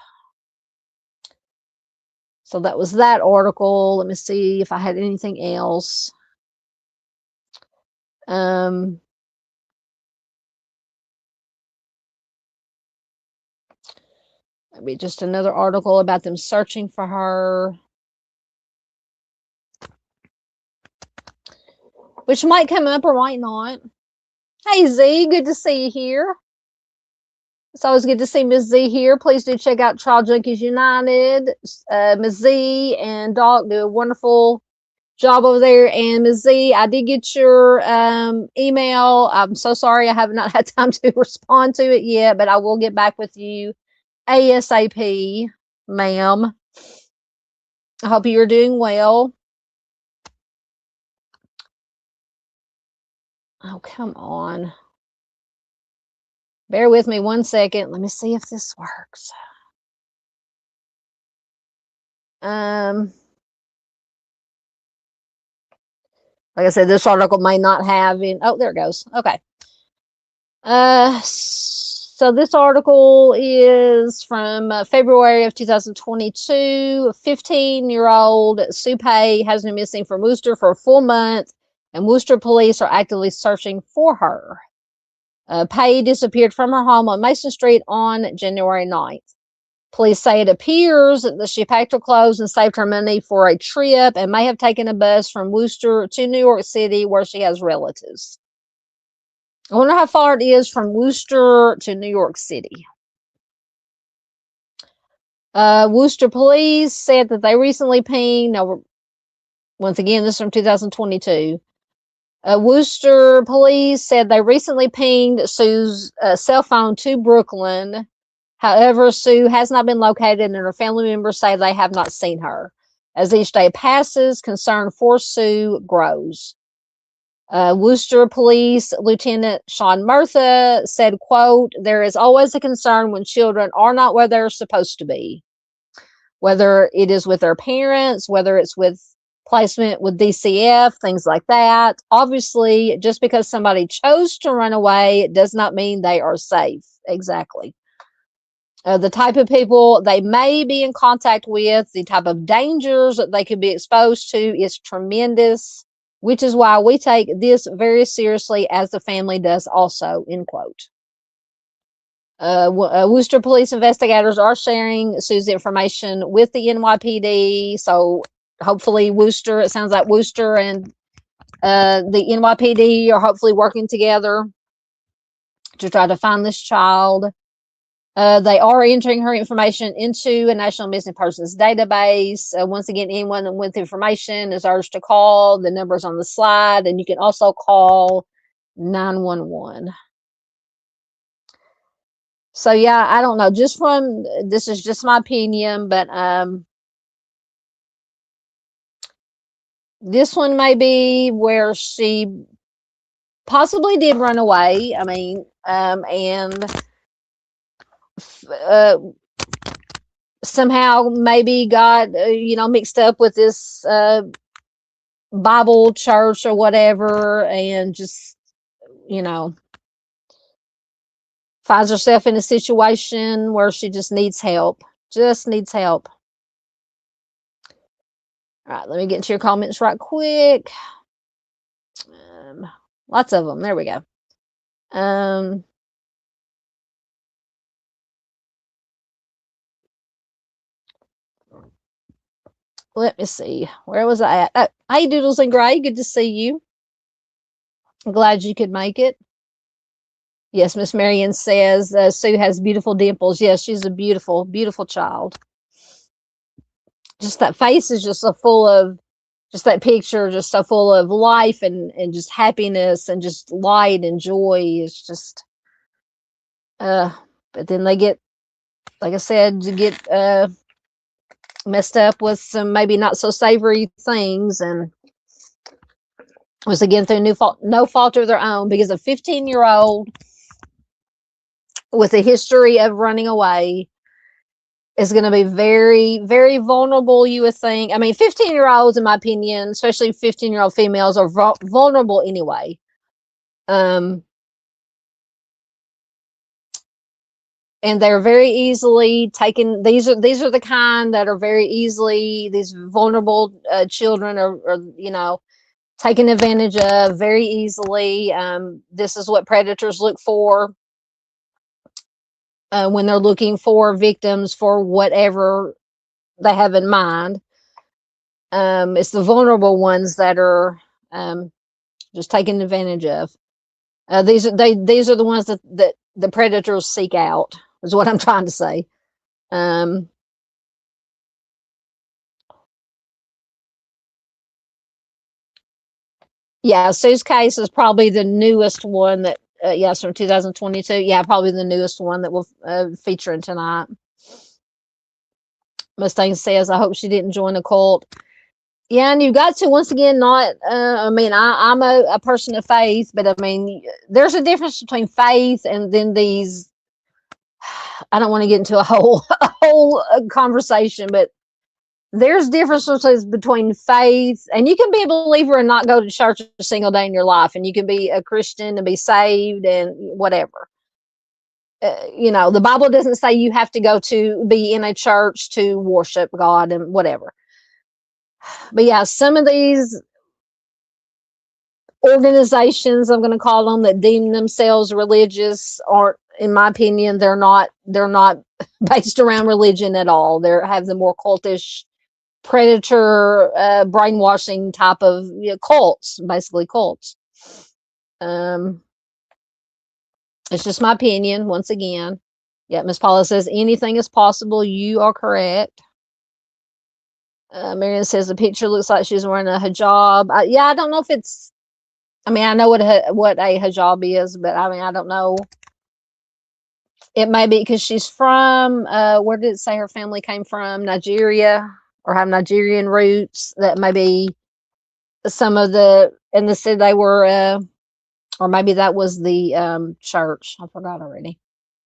So that was that article. Let me see if I had anything else. Maybe just another article about them searching for her, which might come up or might not. Hey, Z, good to see you here. It's always good to see Ms. Z here. Please do check out Child Junkies United. Ms. Z and Doc do a wonderful job over there. And Ms. Z, I did get your email. I'm so sorry I have not had time to respond to it yet, but I will get back with you ASAP, ma'am. I hope you're doing well. Oh, come on. Bear with me 1 second. Let me see if this works. Like I said, this article may not have in. Oh, there it goes. Okay. So this article is from February of 2022. 15-year-old Sue Paye has been missing from Worcester for a full month, and Worcester police are actively searching for her. Paye disappeared from her home on Mason Street on January 9th. Police say it appears that she packed her clothes and saved her money for a trip and may have taken a bus from Worcester to New York City, where she has relatives. I wonder how far it is from Worcester to New York City. Worcester police said that they recently pinged. Now, once again, this is from 2022. Worcester police said they recently pinged Sue's cell phone to Brooklyn. However, Sue has not been located, and her family members say they have not seen her. As each day passes, concern for Sue grows. Worcester Police Lieutenant Sean Murtha said, quote, "There is always a concern when children are not where they're supposed to be, whether it is with their parents, whether it's with placement with DCF, things like that. Obviously, just because somebody chose to run away, it does not mean they are safe." Exactly. The type of people they may be in contact with, the type of dangers that they could be exposed to is tremendous, which is why we take this very seriously, as the family does also, end quote. Worcester police investigators are sharing Sue's information with the NYPD. So hopefully Worcester, it sounds like Worcester and the NYPD are hopefully working together to try to find this child. They are entering her information into a national missing persons database. Once again, anyone with information is urged to call. The number is on the slide, and you can also call 911. So yeah, I don't know. Just from this is just my opinion, but this one may be where she possibly did run away. I mean, and somehow maybe got mixed up with this Bible church or whatever, and just finds herself in a situation where she just needs help. All right, let me get into your comments right quick. Lots of them. There we go. Let me see. Where was I at? Hey, Doodles and Gray. Good to see you. I'm glad you could make it. Yes, Miss Marion says Sue has beautiful dimples. Yes, she's a beautiful, beautiful child. Just that face is just so full of, just that picture, just so full of life and just happiness and just light and joy. It's just, but then they get, like I said, you get messed up with some maybe not so savory things, and was again through no fault of their own, because a 15-year-old with a history of running away is going to be very, very vulnerable, you would think. I mean, 15-year-olds, in my opinion, especially 15-year-old females, are vulnerable anyway. And they're very easily taken. These are the kind that are very easily, these vulnerable children are taken advantage of very easily. This is what predators look for when they're looking for victims for whatever they have in mind. It's the vulnerable ones that are just taken advantage of. These are the ones that the predators seek out, is what I'm trying to say. Yeah, Sue's case is probably the newest one that, yes, from 2022. Yeah, probably the newest one that we'll feature in tonight. Mustang says, I hope she didn't join a cult. Yeah, and you've got to, once again, not, I mean, I'm a person of faith, but I mean, there's a difference between faith and then these, I don't want to get into a whole conversation, but there's differences between faith, and you can be a believer and not go to church a single day in your life, and you can be a Christian and be saved and whatever. The Bible doesn't say you have to go to be in a church to worship God and whatever. But yeah, some of these organizations, I'm going to call them, that deem themselves religious aren't, in my opinion, they're not based around religion at all. They have the more cultish, predator, brainwashing type of cults, basically cults. It's just my opinion, once again. Yeah, Miss Paula says anything is possible. You are correct. Marion says the picture looks like she's wearing a hijab. Yeah, I don't know if it's. I mean, I know what a hijab is, but I mean, I don't know. It may be because she's from. Where did it say her family came from? Nigeria, or have Nigerian roots. That may be some of the. And they said they were. Or maybe that was the church. I forgot already.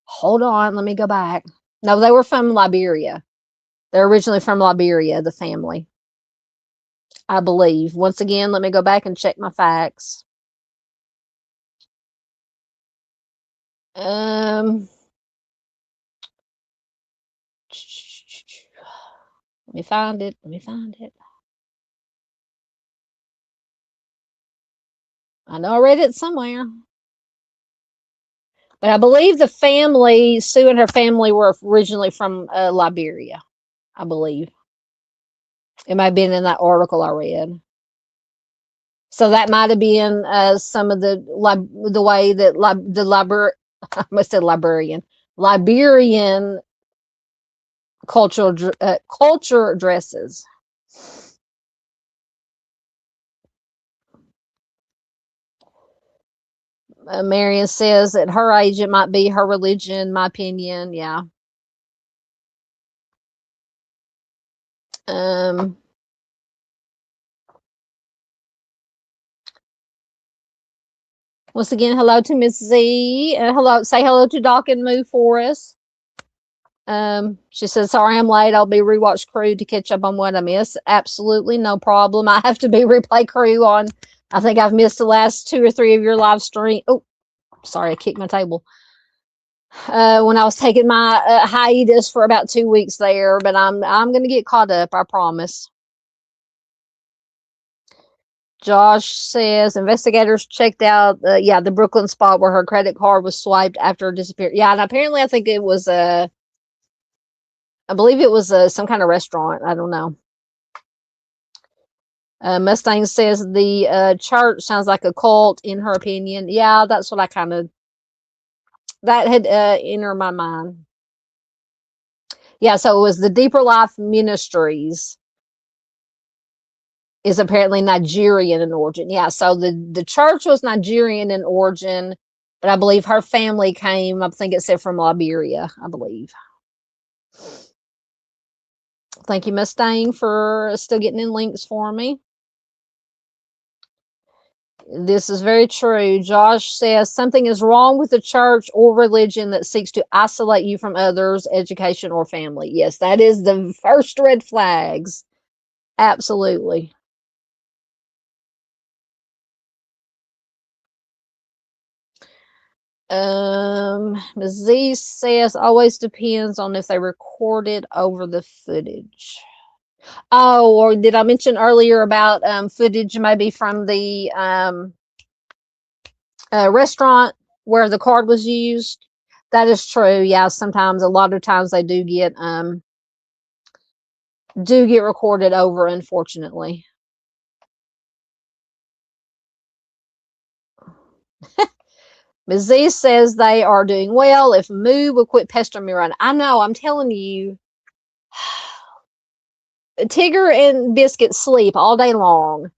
Hold on, let me go back. No, they were from Liberia. They're originally from Liberia, the family, I believe. Once again, let me go back and check my facts. Let me find it. I know I read it somewhere. But I believe the family, Sue and her family, were originally from Liberia, I believe. It might have been in that article I read. So that might have been some of the way that I must say Liberian culture dresses. Marion says at her age it might be her religion. My opinion, yeah. Let Once again, hello to Miss Z. Say hello to Doc and Moo for us. She says, sorry I'm late. I'll be rewatch crew to catch up on what I missed. Absolutely no problem. I have to be replay crew on. I think I've missed the last 2 or 3 of your live stream. Oh, sorry, I kicked my table. When I was taking my hiatus for about 2 weeks there, but I'm going to get caught up. I promise. Josh says investigators checked out, the Brooklyn spot where her credit card was swiped after it disappeared. Yeah, and apparently I think it was I believe it was some kind of restaurant. I don't know. Mustang says the church sounds like a cult, in her opinion. Yeah, that's what that had entered my mind. Yeah, so it was the Deeper Life Ministries. Is apparently Nigerian in origin. Yeah, so the church was Nigerian in origin, but I believe her family came, I think it said, from Liberia, I believe. Thank you, Mustang, for still getting in links for me. This is very true. Josh says something is wrong with the church or religion that seeks to isolate you from others, education, or family. Yes, that is the first red flags. Absolutely. Ms. Z says always depends on if they recorded over the footage. Oh, or did I mention earlier about footage maybe from the restaurant where the card was used? That is true. Yeah, sometimes, a lot of times they do get recorded over, unfortunately. Ms. Z says they are doing well. If Moo will quit pestering me around. I know, I'm telling you. Tigger and Biscuit sleep all day long.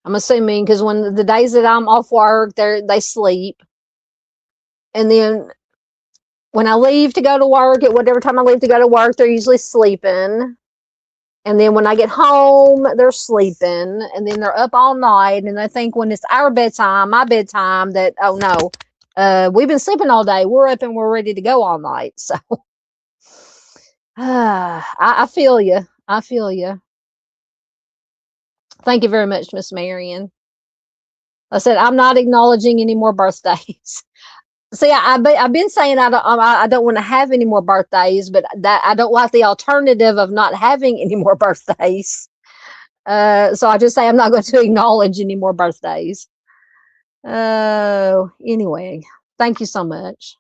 I'm assuming because when the days that I'm off work, they sleep. And then when I leave to go to work, at whatever time I leave to go to work, they're usually sleeping. And then when I get home, they're sleeping. And then they're up all night. And I think when it's our bedtime, my bedtime, that, oh no, we've been sleeping all day. We're up and we're ready to go all night. So I feel you. I feel you. Thank you very much, Miss Marion. I said I'm not acknowledging any more birthdays. See, I've been saying I don't want to have any more birthdays, but that I don't like the alternative of not having any more birthdays. So I just say I'm not going to acknowledge any more birthdays. Anyway, thank you so much.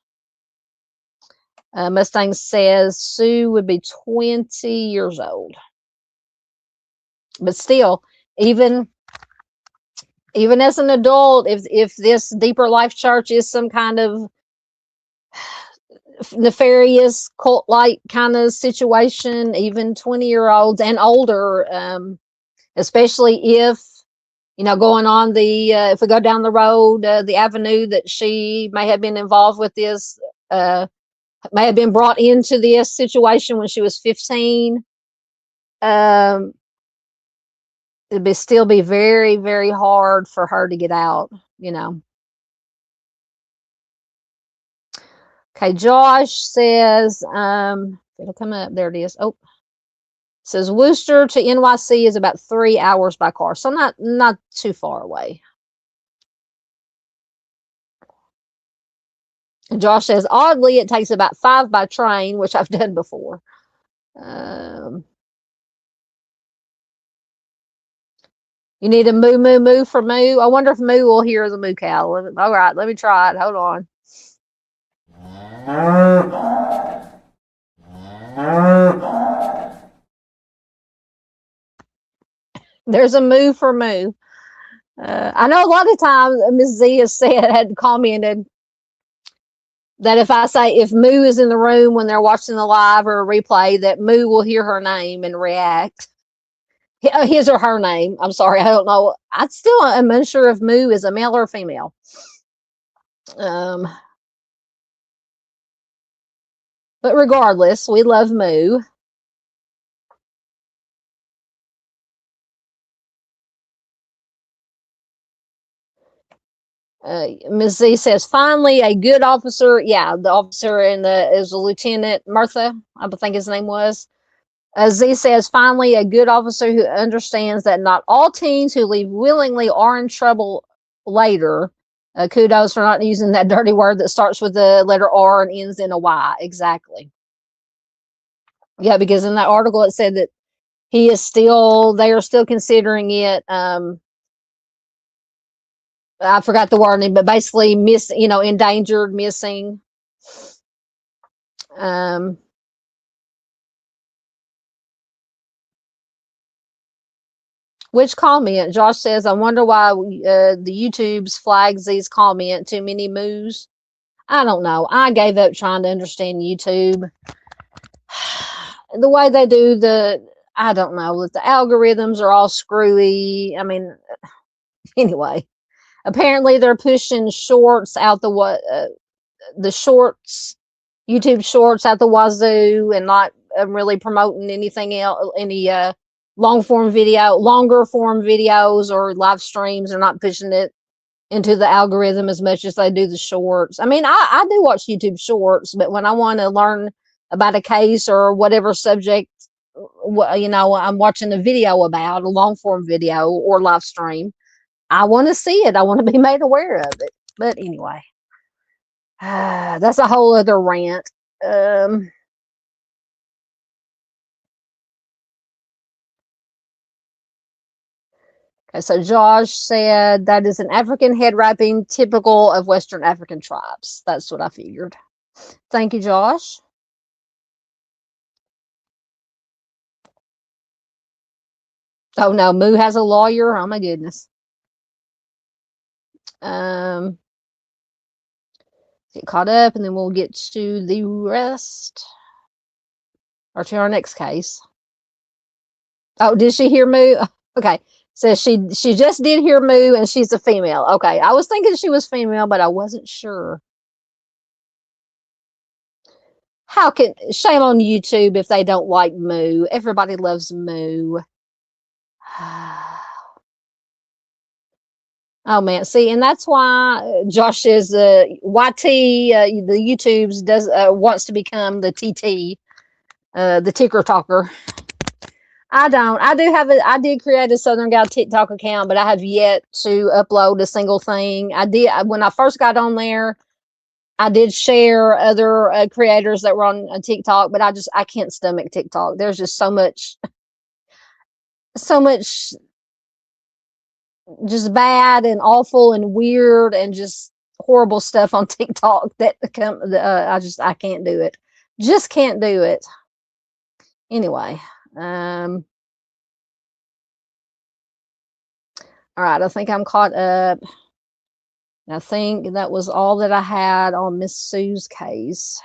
Mustang says Sue would be 20 years old, but still, even as an adult, if this Deeper Life Church is some kind of nefarious cult-like kind of situation, even 20-year-olds and older, especially if going on the if we go down the road, the avenue that she may have been involved with this, may have been brought into this situation when she was 15. It'd still be very, very hard for her to get out, Okay, Josh says, it'll come up. There it is. Oh, says Worcester to NYC is about 3 hours by car, so not too far away. And Josh says, oddly, it takes about 5 by train, which I've done before. You need a moo, moo, moo for moo. I wonder if moo will hear the moo cow. All right, let me try it. Hold on. There's a moo for moo. I know a lot of times Miss Z has had commented that if I say if Moo is in the room when they're watching the live or a replay, that Moo will hear her name and react. His or her name. I'm sorry, I don't know. I still am unsure if Moo is a male or female. But regardless, we love Moo. Ms. Z says, finally, a good officer. Yeah, the officer is a Lieutenant Murtha, I think his name was. Z says, finally, a good officer who understands that not all teens who leave willingly are in trouble later. Kudos for not using that dirty word that starts with the letter R and ends in a Y. Exactly. Yeah, because in that article it said that they are still considering it. I forgot the wording, but basically endangered, missing. Which comment? Josh says, I wonder why the YouTube's flags these comment too many moos. I don't know. I gave up trying to understand YouTube. The way they do I don't know. The algorithms are all screwy. I mean, anyway, apparently they're pushing shorts out the shorts, YouTube shorts out the wazoo, and not really promoting anything else, any longer form videos or live streams. Are not pushing it into the algorithm as much as they do the shorts. I mean, I do watch YouTube shorts, but when I want to learn about a case or whatever subject, I'm watching a video about, a long form video or live stream, I want to see it. I want to be made aware of it. But anyway, that's a whole other rant. Okay, so Josh said that is an African head wrapping typical of Western African tribes. That's what I figured. Thank you, Josh. Oh no, Moo has a lawyer. Oh my goodness. Get caught up, and then we'll get to the rest, or to our next case. Oh, did she hear Moo? Okay, so she just did hear Moo, and she's a female. Okay, I was thinking she was female, but I wasn't sure. Shame on YouTube if they don't like Moo. Everybody loves Moo. Oh man, see, and that's why Josh is YT. The YouTube's wants to become the TT, the ticker talker. I don't. I did create a Southern Gal TikTok account, but I have yet to upload a single thing. I did, when I first got on there, I did share other creators that were on TikTok, but I can't stomach TikTok. There's just so much just bad and awful and weird and just horrible stuff on TikTok that I can't do it. Just can't do it. Anyway, all right, I think I'm caught up. I think that was all that I had on Miss Sue's case.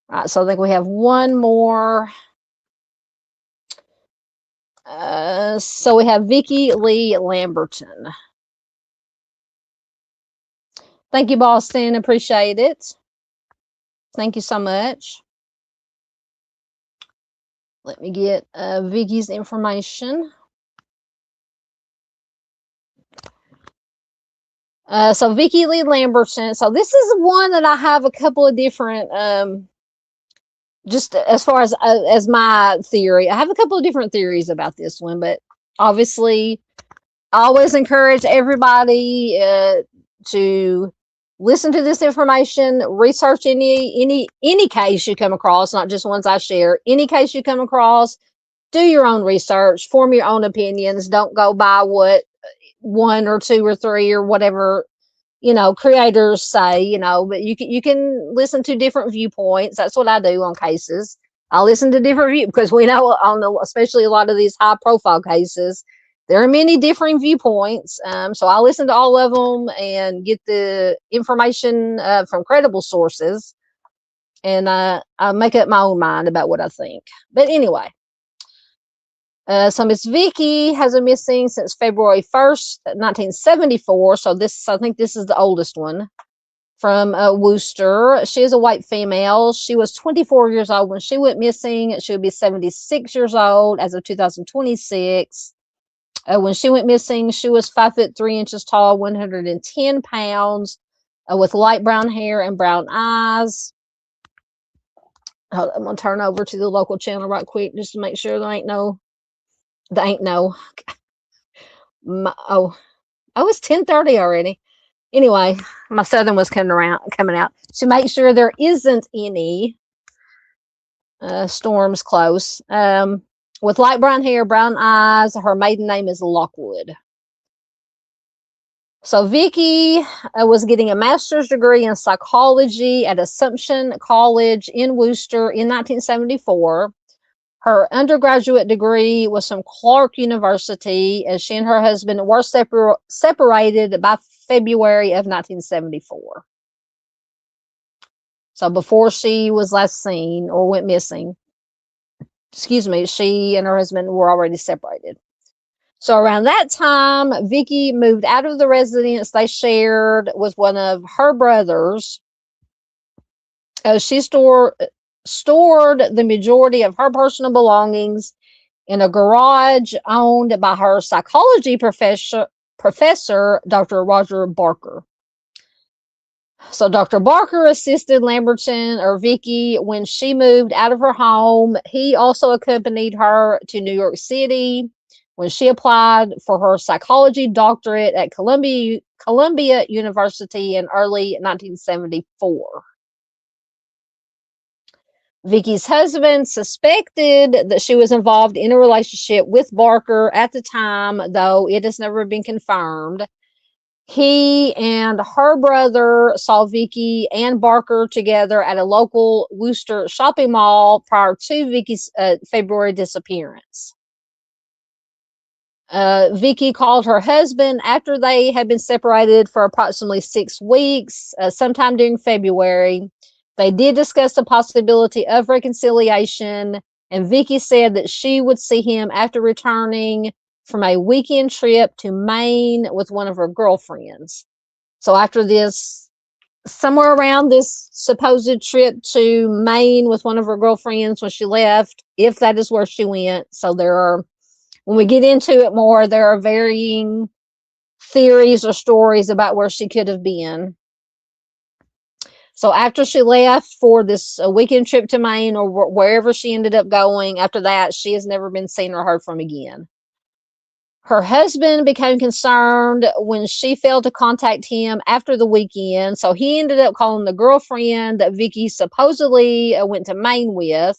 All right, so I think we have one more. So we have Vicke Lamberton. Thank you, Boston. Appreciate it. Thank you so much. Let me get Vicky's information. So Vicke Lamberton. So this is one that I have a couple of different, just as far as my theory, I have a couple of different theories about this one, but obviously I always encourage everybody to listen to this information, research any case you come across, not just ones I share. Any case you come across, do your own research, form your own opinions. Don't go by what one or two or three or whatever creators say. But you can listen to different viewpoints. That's what I do on cases. I listen to different views because we know especially a lot of these high profile cases, there are many differing viewpoints. So I listen to all of them and get the information from credible sources, and I make up my own mind about what I think. But anyway, so Miss Vicke has been missing since February 1st, 1974. So I think this is the oldest one, from Worcester. She is a white female. She was 24 years old when she went missing. She would be 76 years old as of 2026. When she went missing, she was 5'3" tall, 110 pounds, with light brown hair and brown eyes. I'm gonna turn over to the local channel right quick just to make sure there ain't no. It's 10:30 already. Anyway, my southern was coming out to make sure there isn't any storms close. With light brown hair, brown eyes. Her maiden name is Lockwood. So Vicke was getting a master's degree in psychology at Assumption College in Worcester in 1974. Her undergraduate degree was from Clark University, as she and her husband were separated by February of 1974. So before she was last seen or went missing, she and her husband were already separated. So around that time, Vicke moved out of the residence they shared with one of her brothers. She stored the majority of her personal belongings in a garage owned by her psychology professor, Dr. Roger Barker. So Dr. Barker assisted Lamberton, or Vicke, when she moved out of her home. He also accompanied her to New York City when she applied for her psychology doctorate at Columbia University in early 1974. Vicky's husband suspected that she was involved in a relationship with Barker at the time, though it has never been confirmed. He and her brother saw Vicke and Barker together at a local Worcester shopping mall prior to Vicky's February disappearance. Vicke called her husband after they had been separated for approximately 6 weeks, sometime during February. They did discuss the possibility of reconciliation, and Vicke said that she would see him after returning from a weekend trip to Maine with one of her girlfriends. So after this, somewhere around this supposed trip to Maine with one of her girlfriends when she left, if that is where she went. So when we get into it more, there are varying theories or stories about where she could have been. So after she left for this weekend trip to Maine or wherever she ended up going, after that, she has never been seen or heard from again. Her husband became concerned when she failed to contact him after the weekend. So he ended up calling the girlfriend that Vicke supposedly went to Maine with.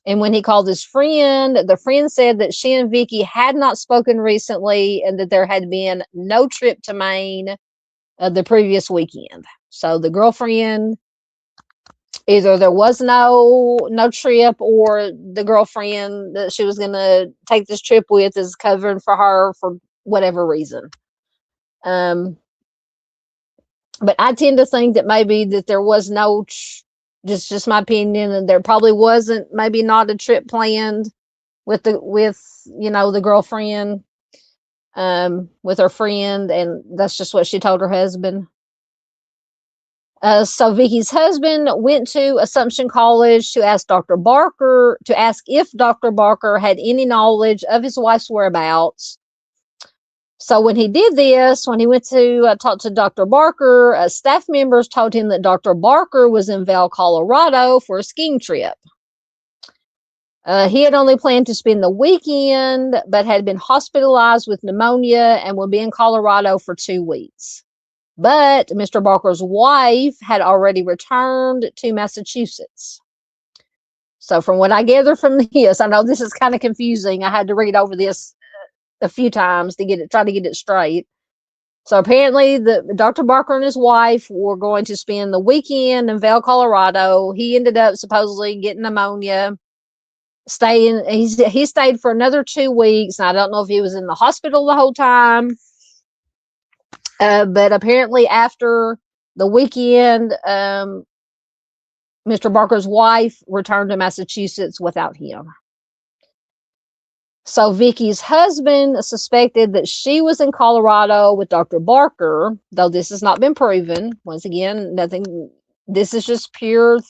And when he called his friend, the friend said that she and Vicke had not spoken recently and that there had been no trip to Maine the previous weekend. So the girlfriend, either there was no trip, or the girlfriend that she was going to take this trip with is covering for her for whatever reason. But I tend to think that maybe that there was no, just my opinion, and there probably wasn't, maybe not a trip planned with the girlfriend, with her friend, and that's just what she told her husband. So Vicke's husband went to Assumption College to ask if Dr. Barker had any knowledge of his wife's whereabouts. So when he did this, when he went to talk to Dr. Barker, staff members told him that Dr. Barker was in Vail, Colorado for a skiing trip. He had only planned to spend the weekend, but had been hospitalized with pneumonia and will be in Colorado for 2 weeks. But Mr. Barker's wife had already returned to Massachussetts. So from what I gather from this, I know this is kind of confusing. I had to read over this a few times to try to get it straight. So apparently Dr. Barker and his wife were going to spend the weekend in Vail, Colorado. He ended up supposedly getting pneumonia, he stayed for another 2 weeks. And I don't know if he was in the hospital the whole time. But apparently after the weekend, Mr. Barker's wife returned to Massachusetts without him. So Vicke's husband suspected that she was in Colorado with Dr. Barker, though this has not been proven. Once again, nothing. This is just pure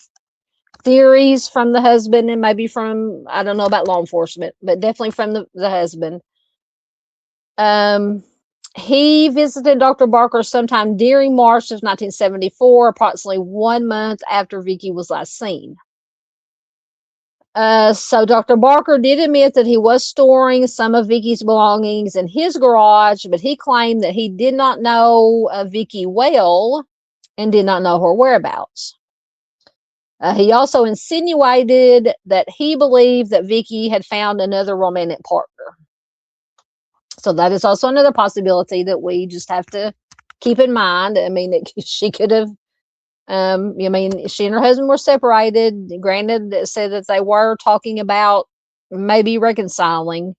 theories from the husband, and maybe from, I don't know about law enforcement, but definitely from the husband. He visited Dr. Barker sometime during March of 1974, approximately 1 month after Vicke was last seen. So Dr. Barker did admit that he was storing some of Vicke's belongings in his garage, but he claimed that he did not know Vicke well and did not know her whereabouts. He also insinuated that he believed that Vicke had found another romantic partner. So that is also another possibility that we just have to keep in mind. I mean, she could have, she and her husband were separated. Granted, it said that they were talking about maybe reconciling.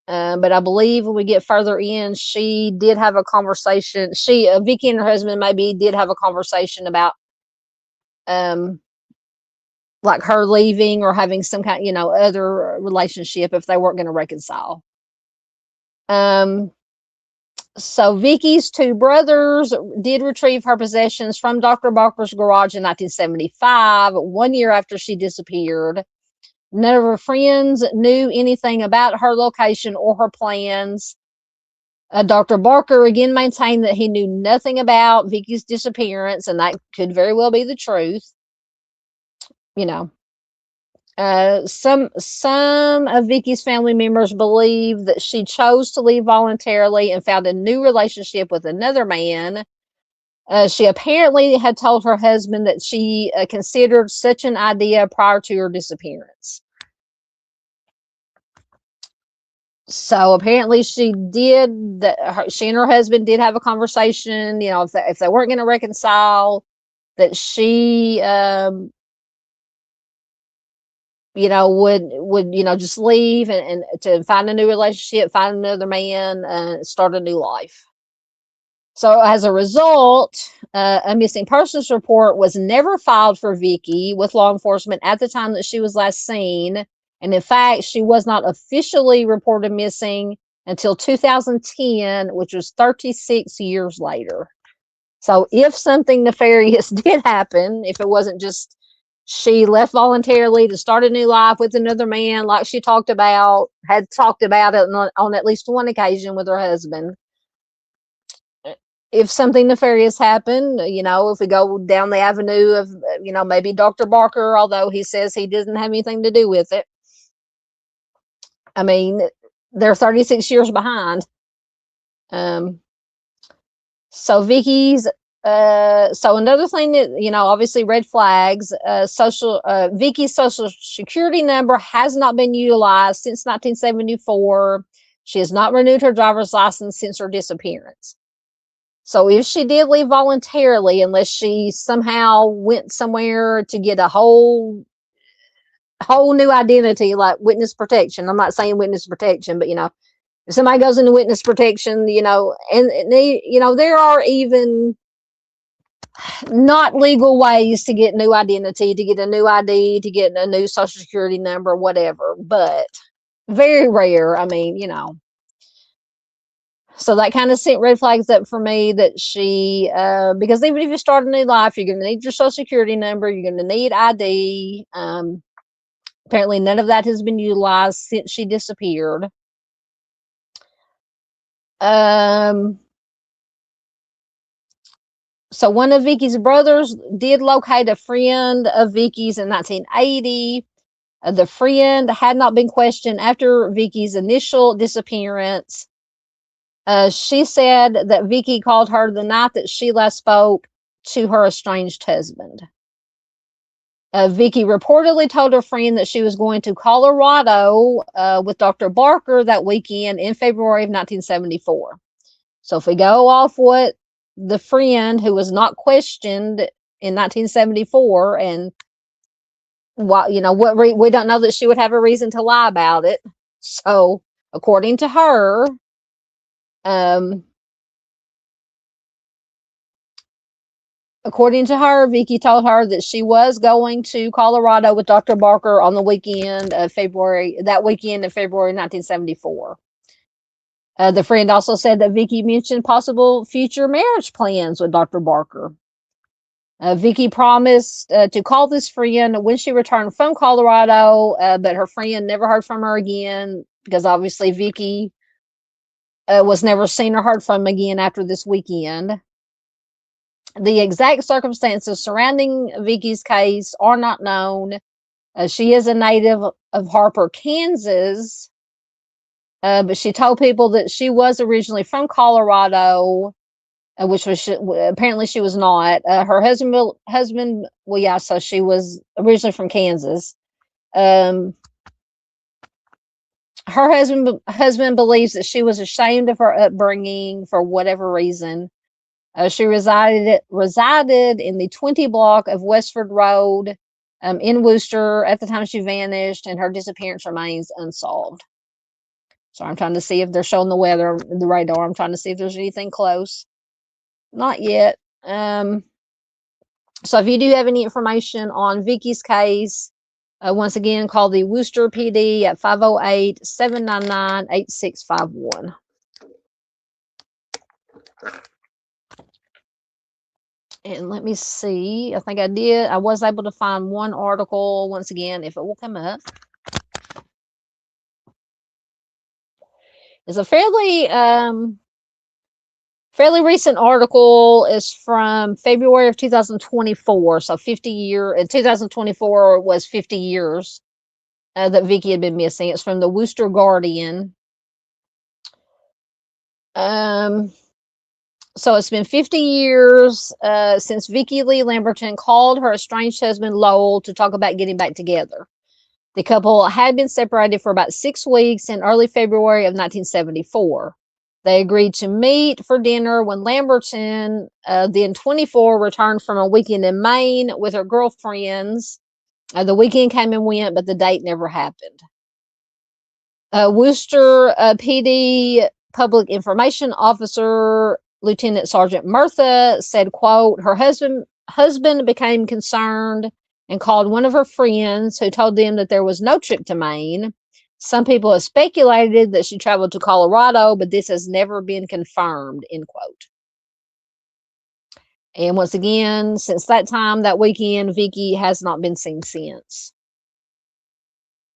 But I believe when we get further in, she did have a conversation. Vicke and her husband maybe did have a conversation about, like her leaving or having some kind, other relationship if they weren't going to reconcile. So Vicke's 2 brothers did retrieve her possessions from Dr. Barker's garage in 1975, 1 year after she disappeared. None of her friends knew anything about her location or her plans. Dr. Barker again maintained that he knew nothing about Vicke's disappearance, and that could very well be the truth. Some of Vicke's family members believe that she chose to leave voluntarily and found a new relationship with another man. She apparently had told her husband that she considered such an idea prior to her disappearance. So apparently she and her husband did have a conversation, if they weren't going to reconcile, that she would just leave and to find a new relationship, find another man, start a new life. So as a result, a missing persons report was never filed for Vicke with law enforcement at the time that she was last seen. And in fact, she was not officially reported missing until 2010, which was 36 years later. So if something nefarious did happen, if it wasn't just she left voluntarily to start a new life with another man, like she had talked about it on at least one occasion with her husband, if something nefarious happened, if we go down the avenue of, maybe Dr. Barker, although he says he doesn't have anything to do with it. I mean, they're 36 years behind. So Vicky's, so another thing that, obviously red flags, Vicky's social security number has not been utilized since 1974. She has not renewed her driver's license since her disappearance. So if she did leave voluntarily, unless she somehow went somewhere to get a whole new identity, like witness protection. I'm not saying witness protection, but if somebody goes into witness protection, and they, there are even not legal ways to get new identity, to get a new ID, to get a new social security number, whatever, but very rare. I mean, so that kind of sent red flags up for me that she, because even if you start a new life, you're going to need your social security number, you're going to need ID. Apparently none of that has been utilized since she disappeared. So one of Vicky's brothers did locate a friend of Vicky's in 1980. The friend had not been questioned after Vicky's initial disappearance. She said that Vicke called her the night that she last spoke to her estranged husband. Vicke reportedly told her friend that she was going to Colorado with Dr. Barker that weekend in February of 1974. So if we go off what the friend who was not questioned in 1974, and what we don't know that she would have a reason to lie about it. So according to her, Vicke told her that she was going to Colorado with Dr. Barker on the weekend of February 1974. The friend also said that Vicke mentioned possible future marriage plans with Dr. Barker. Vicke promised to call this friend when she returned from Colorado, but her friend never heard from her again, because obviously Vicke was never seen or heard from again after this weekend. The exact circumstances surrounding Vicky's case are not known. She is a native of Harper, Kansas, but she told people that she was originally from Colorado, which was apparently she was not. Her husband, well, yeah, so she was originally from Kansas. Her husband believes that she was ashamed of her upbringing for whatever reason. She resided in the 20 block of Westford Road in Worcester at the time she vanished, and her disappearance remains unsolved. So I'm trying to see if they're showing the weather, the radar. I'm trying to see if there's anything close. Not yet. So if you do have any information on Vicky's case, once again, call the Worcester PD at 508-799-8651. And let me see. I think I was able to find one article, once again, if it will come up. It's a fairly recent article. Is from February of 2024. So 2024 was 50 years that Vicke had been missing. It's from the Worcester Guardian. So it's been 50 years since Vicke Lamberton called her estranged husband Lowell to talk about getting back together. The couple had been separated for about 6 weeks in early February of 1974. They agreed to meet for dinner when Lamberton, then 24, returned from a weekend in Maine with her girlfriends. The weekend came and went, but the date never happened. Worcester PD Public Information Officer Lieutenant Sergeant Murtha said, quote, her husband became concerned and called one of her friends, who told them that there was no trip to Maine. Some people have speculated that she traveled to Colorado, but this has never been confirmed, end quote. And once again, since that time, that weekend, Vicke has not been seen since.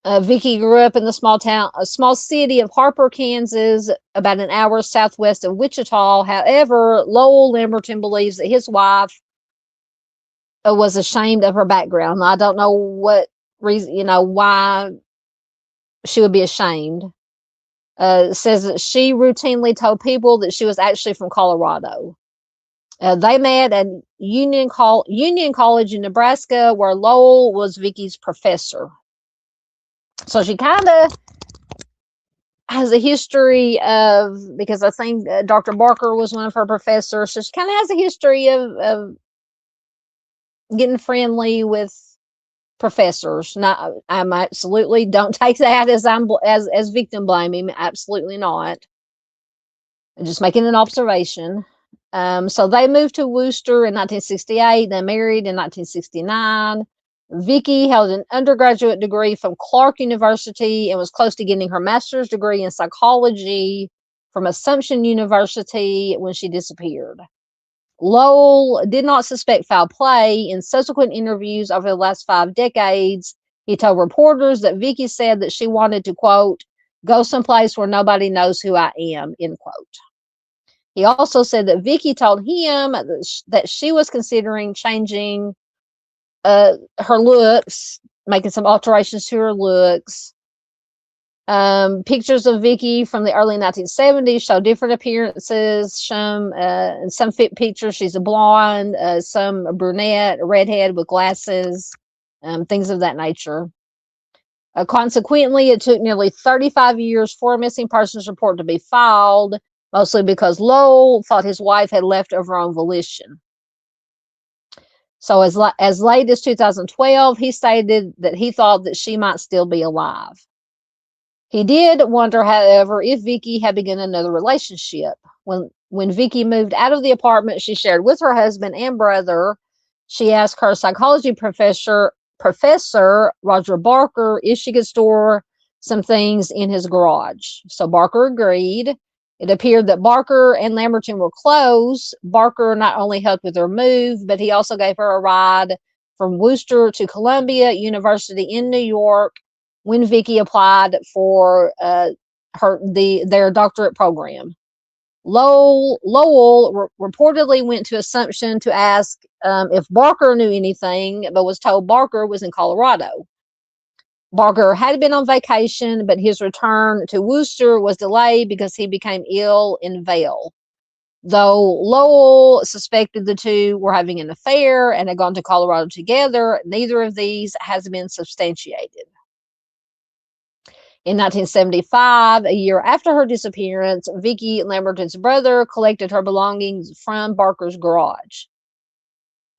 Vicke grew up in a small city of Harper, Kansas, about an hour southwest of Wichita. However, Lowell Lamberton believes that his wife was ashamed of her background. I don't know what reason, why she would be ashamed. Says that she routinely told people that she was actually from Colorado. They met at Union College in Nebraska, where Lowell was Vicke's professor. So she kind of has a history of, because I think Dr. Barker was one of her professors, so she kind of has a history of getting friendly with professors. Not, I'm absolutely don't take that as victim blaming. Absolutely not. I'm just making an observation. So they moved to Worcester in 1968. They married in 1969. Vicke held an undergraduate degree from Clark University and was close to getting her master's degree in psychology from Assumption University when she disappeared. Lowell did not suspect foul play. In subsequent interviews over the last 5 decades, he told reporters that Vicke said that she wanted to, quote, go someplace where nobody knows who I am, end quote. He also said that Vicke told him that she was considering changing her looks, making some alterations to her looks. Pictures of Vicke from the early 1970s show different appearances. In some fit pictures, she's a blonde, some a brunette, a redhead with glasses, things of that nature. Consequently, it took nearly 35 years for a missing persons report to be filed, mostly because Lowell thought his wife had left of her own volition. So as late as 2012, he stated that he thought that she might still be alive. He did wonder, however, if Vicke had begun another relationship. When Vicke moved out of the apartment she shared with her husband and brother, she asked her psychology professor Roger Barker if she could store some things in his garage. So Barker agreed. It appeared that Barker and Lamberton were close. Barker not only helped with her move, but he also gave her a ride from Worcester to Columbia University in New York when Vicke applied for their doctorate program. Lowell reportedly went to Assumption to ask if Barker knew anything, but was told Barker was in Colorado. Barker had been on vacation, but his return to Worcester was delayed because he became ill in Vaudrieul. Though Lowell suspected the two were having an affair and had gone to Colorado together, neither of these has been substantiated. In 1975, a year after her disappearance, Vicke Lamberton's brother collected her belongings from Barker's garage.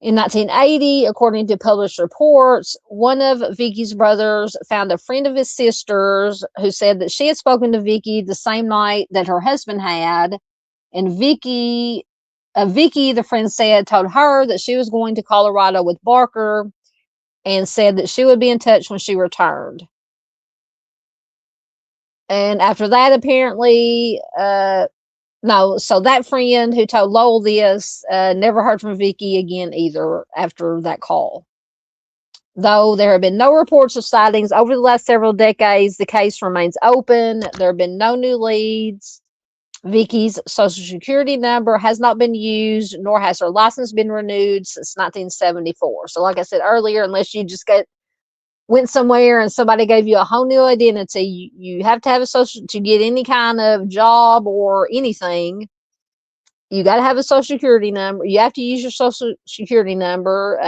In 1980, according to published reports, one of Vicke's brothers found a friend of his sister's who said that she had spoken to Vicke the same night that her husband had, and Vicke, the friend said, told her that she was going to Colorado with Barker and said that she would be in touch when she returned. And after that, apparently, so that friend who told Lowell this never heard from Vicke again either after that call. Though there have been no reports of sightings over the last several decades, the case remains open. There have been no new leads. Vicke's Social Security number has not been used, nor has her license been renewed since 1974. So like I said earlier, unless you just went somewhere and somebody gave you a whole new identity, you have to have a social to get any kind of job or anything. You got to have a social security number. You have to use your social security number.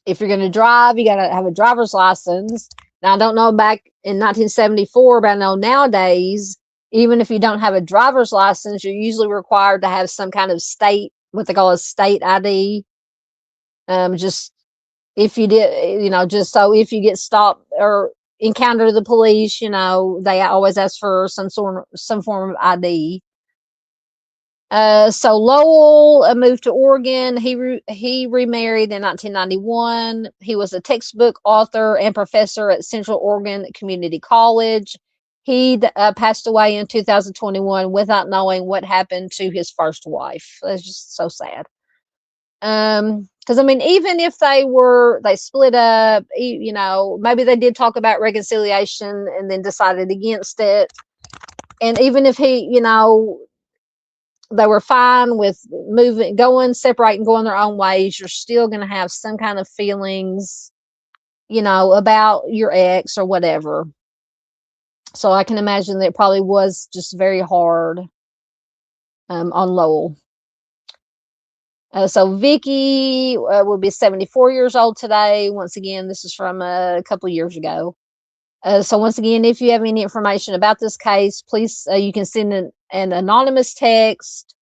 If you're going to drive, you got to have a driver's license. Now, I don't know back in 1974, but I know nowadays, even if you don't have a driver's license, you're usually required to have some kind of what they call a state ID. Just if you did, just so if you get stopped or encounter the police, they always ask for some form of ID. So Lowell moved to Oregon. He remarried in 1991. He was a textbook author and professor at Central Oregon Community College. He passed away in 2021 without knowing what happened to his first wife. That's just so sad. Because I mean, even if they split up, you know, maybe they did talk about reconciliation and then decided against it. And even if he, you know, they were fine with separating, going their own ways, you're still going to have some kind of feelings, you know, about your ex or whatever. So I can imagine that it probably was just very hard on Lowell. So Vicke will be 74 years old today. Once again, this is from a couple of years ago. So once again, if you have any information about this case, please, you can send an anonymous text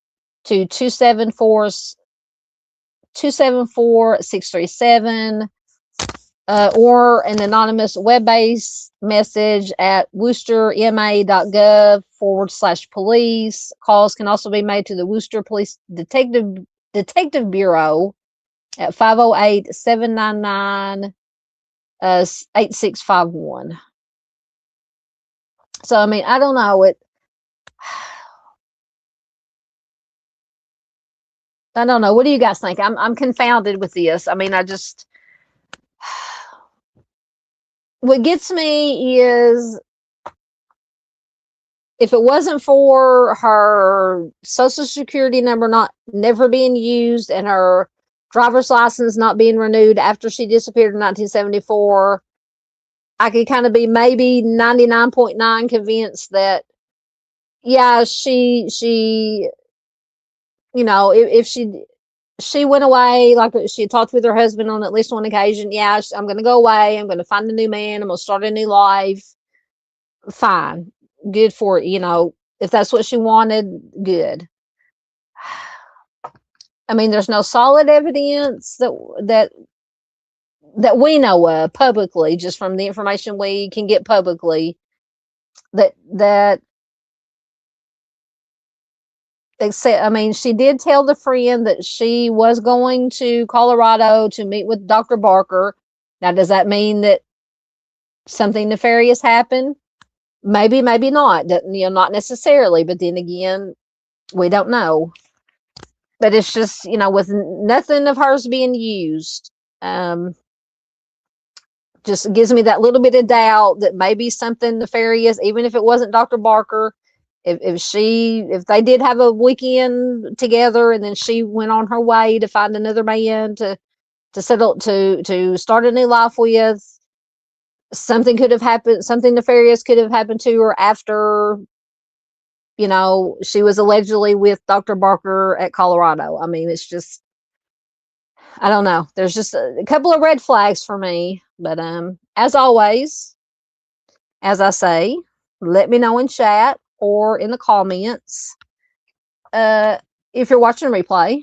to 274-637, or an anonymous web-based message at worcesterma.gov/police. Calls can also be made to the Worcester Police Detective Bureau at 508-799-8651. So, I mean, I don't know. I don't know. What do you guys think? I'm confounded with this. I mean, what gets me is, if it wasn't for her social security number never being used and her driver's license not being renewed after she disappeared in 1974, I could kind of be maybe 99.9 convinced that, yeah, she, you know, if she went away, like she had talked with her husband on at least one occasion, yeah, I'm going to go away, I'm going to find a new man, I'm going to start a new life. Fine, good for it, you know, if that's what she wanted, good. I mean, there's no solid evidence that we know of publicly, just from the information we can get publicly, that except, I mean, she did tell the friend that she was going to Colorado to meet with Dr. Barker. Now, does that mean that something nefarious happened? Maybe, maybe not. You know, not necessarily. But then again, we don't know. But it's just, you know, with nothing of hers being used, just gives me that little bit of doubt that maybe something nefarious, even if it wasn't Dr. Barker, if they did have a weekend together and then she went on her way to find another man to settle, to start a new life with, something could have happened, something nefarious could have happened to her after, you know, she was allegedly with Dr. Barker at Colorado. I mean, it's just, I don't know. There's just a couple of red flags for me. But as always, as I say, let me know in chat or in the comments if you're watching replay.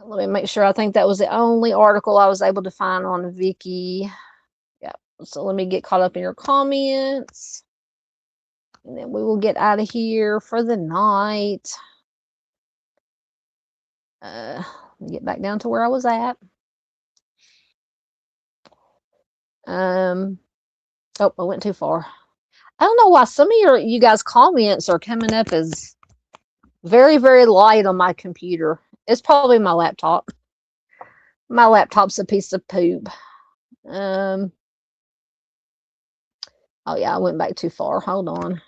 Let me make sure. I think that was the only article I was able to find on Vicke. Yeah. So let me get caught up in your comments. And then we will get out of here for the night. Get back down to where I was at. Oh, I went too far. I don't know why some of you guys' comments are coming up as very, very light on my computer. It's probably my laptop. My laptop's a piece of poop. Oh yeah, I went back too far. Hold on.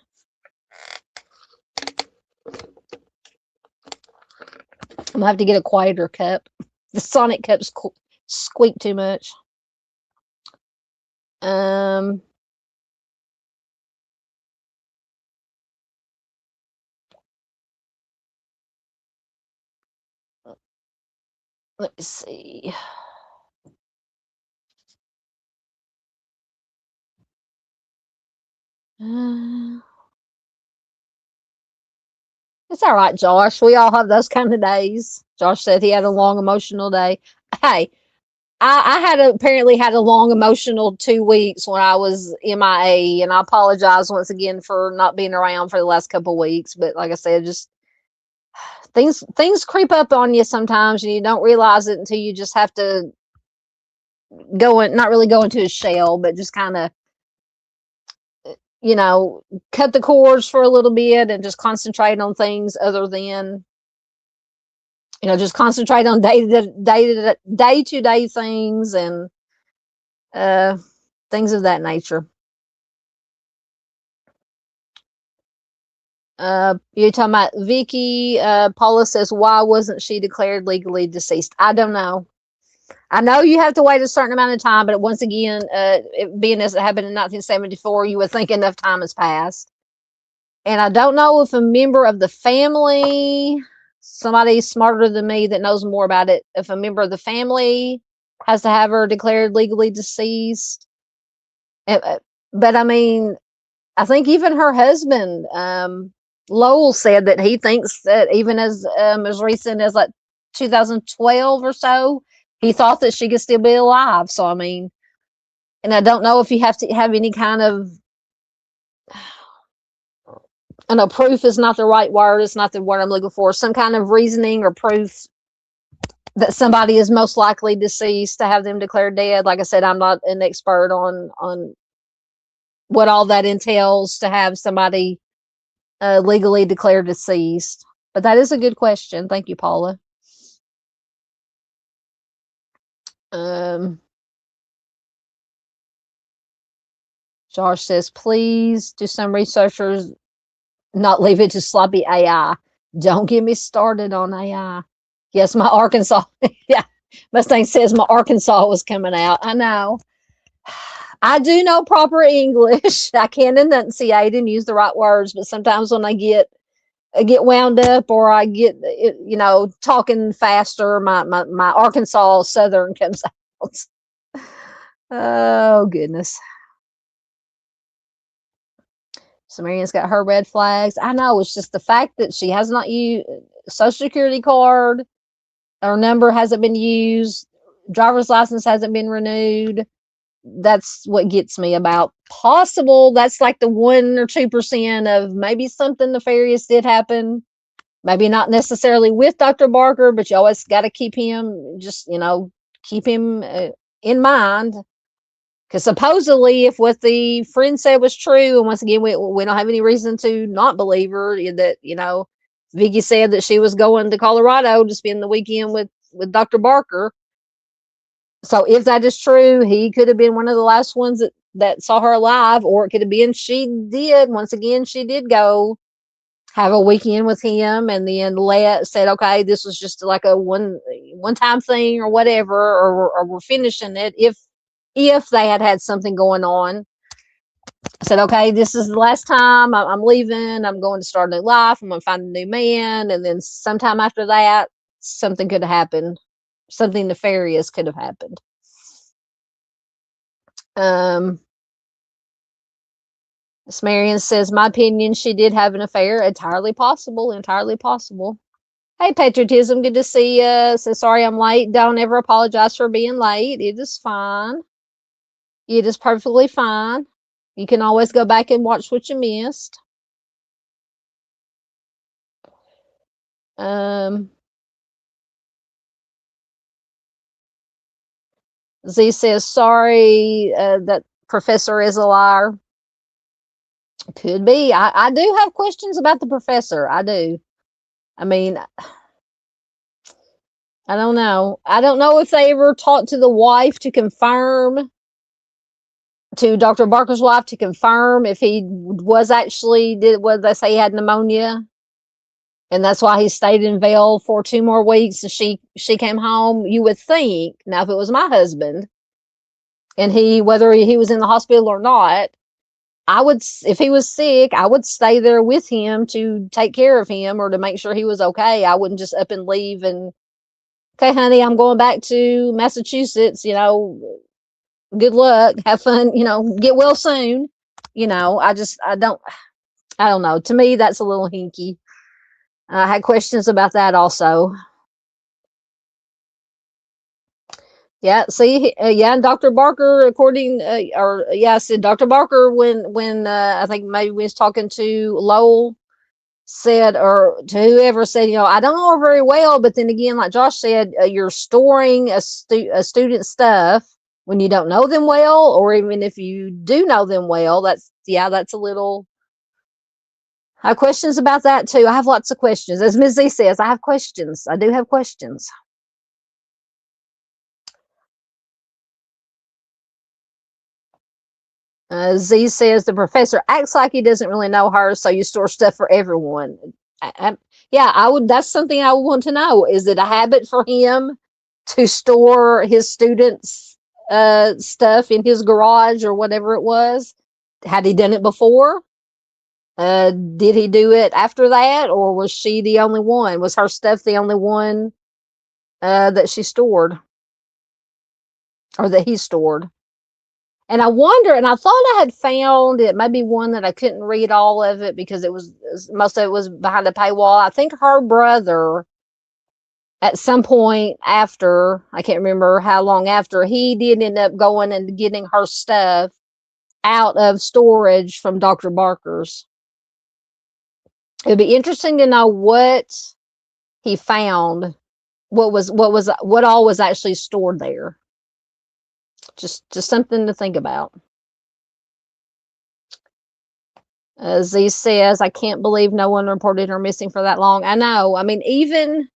I'm gonna have to get a quieter cup. The Sonic cups squeak too much. Let me see. It's all right, Josh. We all have those kind of days. Josh said he had a long emotional day. Hey, I apparently had a long emotional 2 weeks when I was MIA, and I apologize once again for not being around for the last couple of weeks. But like I said, just things creep up on you sometimes, and you don't realize it until you just have to not really go into a shell, but just kind of, you know, cut the cords for a little bit and just concentrate on things other than just concentrate on day-to-day things and things of that nature. You're talking about Vicke. Paula says, why wasn't she declared legally deceased? I don't know. I know you have to wait a certain amount of time, but once again, being as it happened in 1974, you would think enough time has passed. And I don't know if a member of the family, somebody smarter than me that knows more about it, if a member of the family has to have her declared legally deceased. But I mean, I think even her husband, Lowell, said that he thinks that even as recent as like 2012 or so, he thought that she could still be alive. So, I mean, and I don't know if you have to have any kind of, I know proof is not the right word. It's not the word I'm looking for. Some kind of reasoning or proof that somebody is most likely deceased to have them declared dead. Like I said, I'm not an expert on what all that entails to have somebody legally declared deceased. But that is a good question. Thank you, Paula. Josh says, please do some researchers not leave it to sloppy AI. Don't get me started on AI. Yes, my Arkansas. Yeah, Mustang says my Arkansas was coming out. I know. I do know proper English. I can enunciate and use the right words, but sometimes when I get wound up or I get, talking faster, my Arkansas Southern comes out. Oh, goodness. So Marian's got her red flags. I know, it's just the fact that she has not used Social Security card, her number hasn't been used, driver's license hasn't been renewed. That's what gets me about possible. That's like the 1 or 2% of maybe something nefarious did happen. Maybe not necessarily with Dr. Barker, but you always got to keep him, keep him in mind. Because supposedly, if what the friend said was true, and once again, we don't have any reason to not believe her, that, Vicke said that she was going to Colorado to spend the weekend with Dr. Barker. So if that is true, he could have been one of the last ones that saw her alive, or it could have been she did go have a weekend with him, and then said, okay, this was just like a one-time thing or whatever, or we're finishing it. If they had something going on, I said, okay, this is the last time. I'm leaving. I'm going to start a new life. I'm going to find a new man. And then sometime after that, something could have happened. Something nefarious could have happened. Miss Marion says, my opinion, she did have an affair. Entirely possible. Entirely possible. Hey, Patriotism, good to see you. So sorry I'm late. Don't ever apologize for being late. It is fine. It is perfectly fine. You can always go back and watch what you missed. Z says, sorry, that professor is a liar. Could be. I do have questions about the professor. I do. I mean, I don't know. I don't know if they ever talked to the wife to confirm, to Dr. Barker's wife to confirm if he was actually, what they say he had pneumonia. And that's why he stayed in Vail for 2 more weeks. And she came home. You would think, now if it was my husband, and whether he was in the hospital or not, if he was sick, I would stay there with him to take care of him or to make sure he was okay. I wouldn't just up and leave and, okay, honey, I'm going back to Massachussetts, good luck, have fun, get well soon. I don't know. To me, that's a little hinky. I had questions about that also. Yeah, see, and Dr. Barker, I said Dr. Barker, when I think maybe we was talking to Lowell, said, or to whoever said, I don't know her very well, but then again, like Josh said, you're storing a student's stuff when you don't know them well, or even if you do know them well, that's a little, I have questions about that too. I have lots of questions. As Ms. Z says, I have questions. I do have questions. Z says the professor acts like he doesn't really know her, so you store stuff for everyone. Yeah, I would. That's something I would want to know. Is it a habit for him to store his students' stuff in his garage or whatever it was? Had he done it before? Did he do it after that, or was she the only one? Was her stuff the only one that she stored, or that he stored? And I wonder, and I thought I had found it, maybe one that I couldn't read all of it because it was most of it was behind a paywall. I think her brother, at some point after, I can't remember how long after, he did end up going and getting her stuff out of storage from Dr. Barker's. It'd be interesting to know what he found, what all was actually stored there. Just something to think about. Z says, I can't believe no one reported her missing for that long. I know. I mean, even,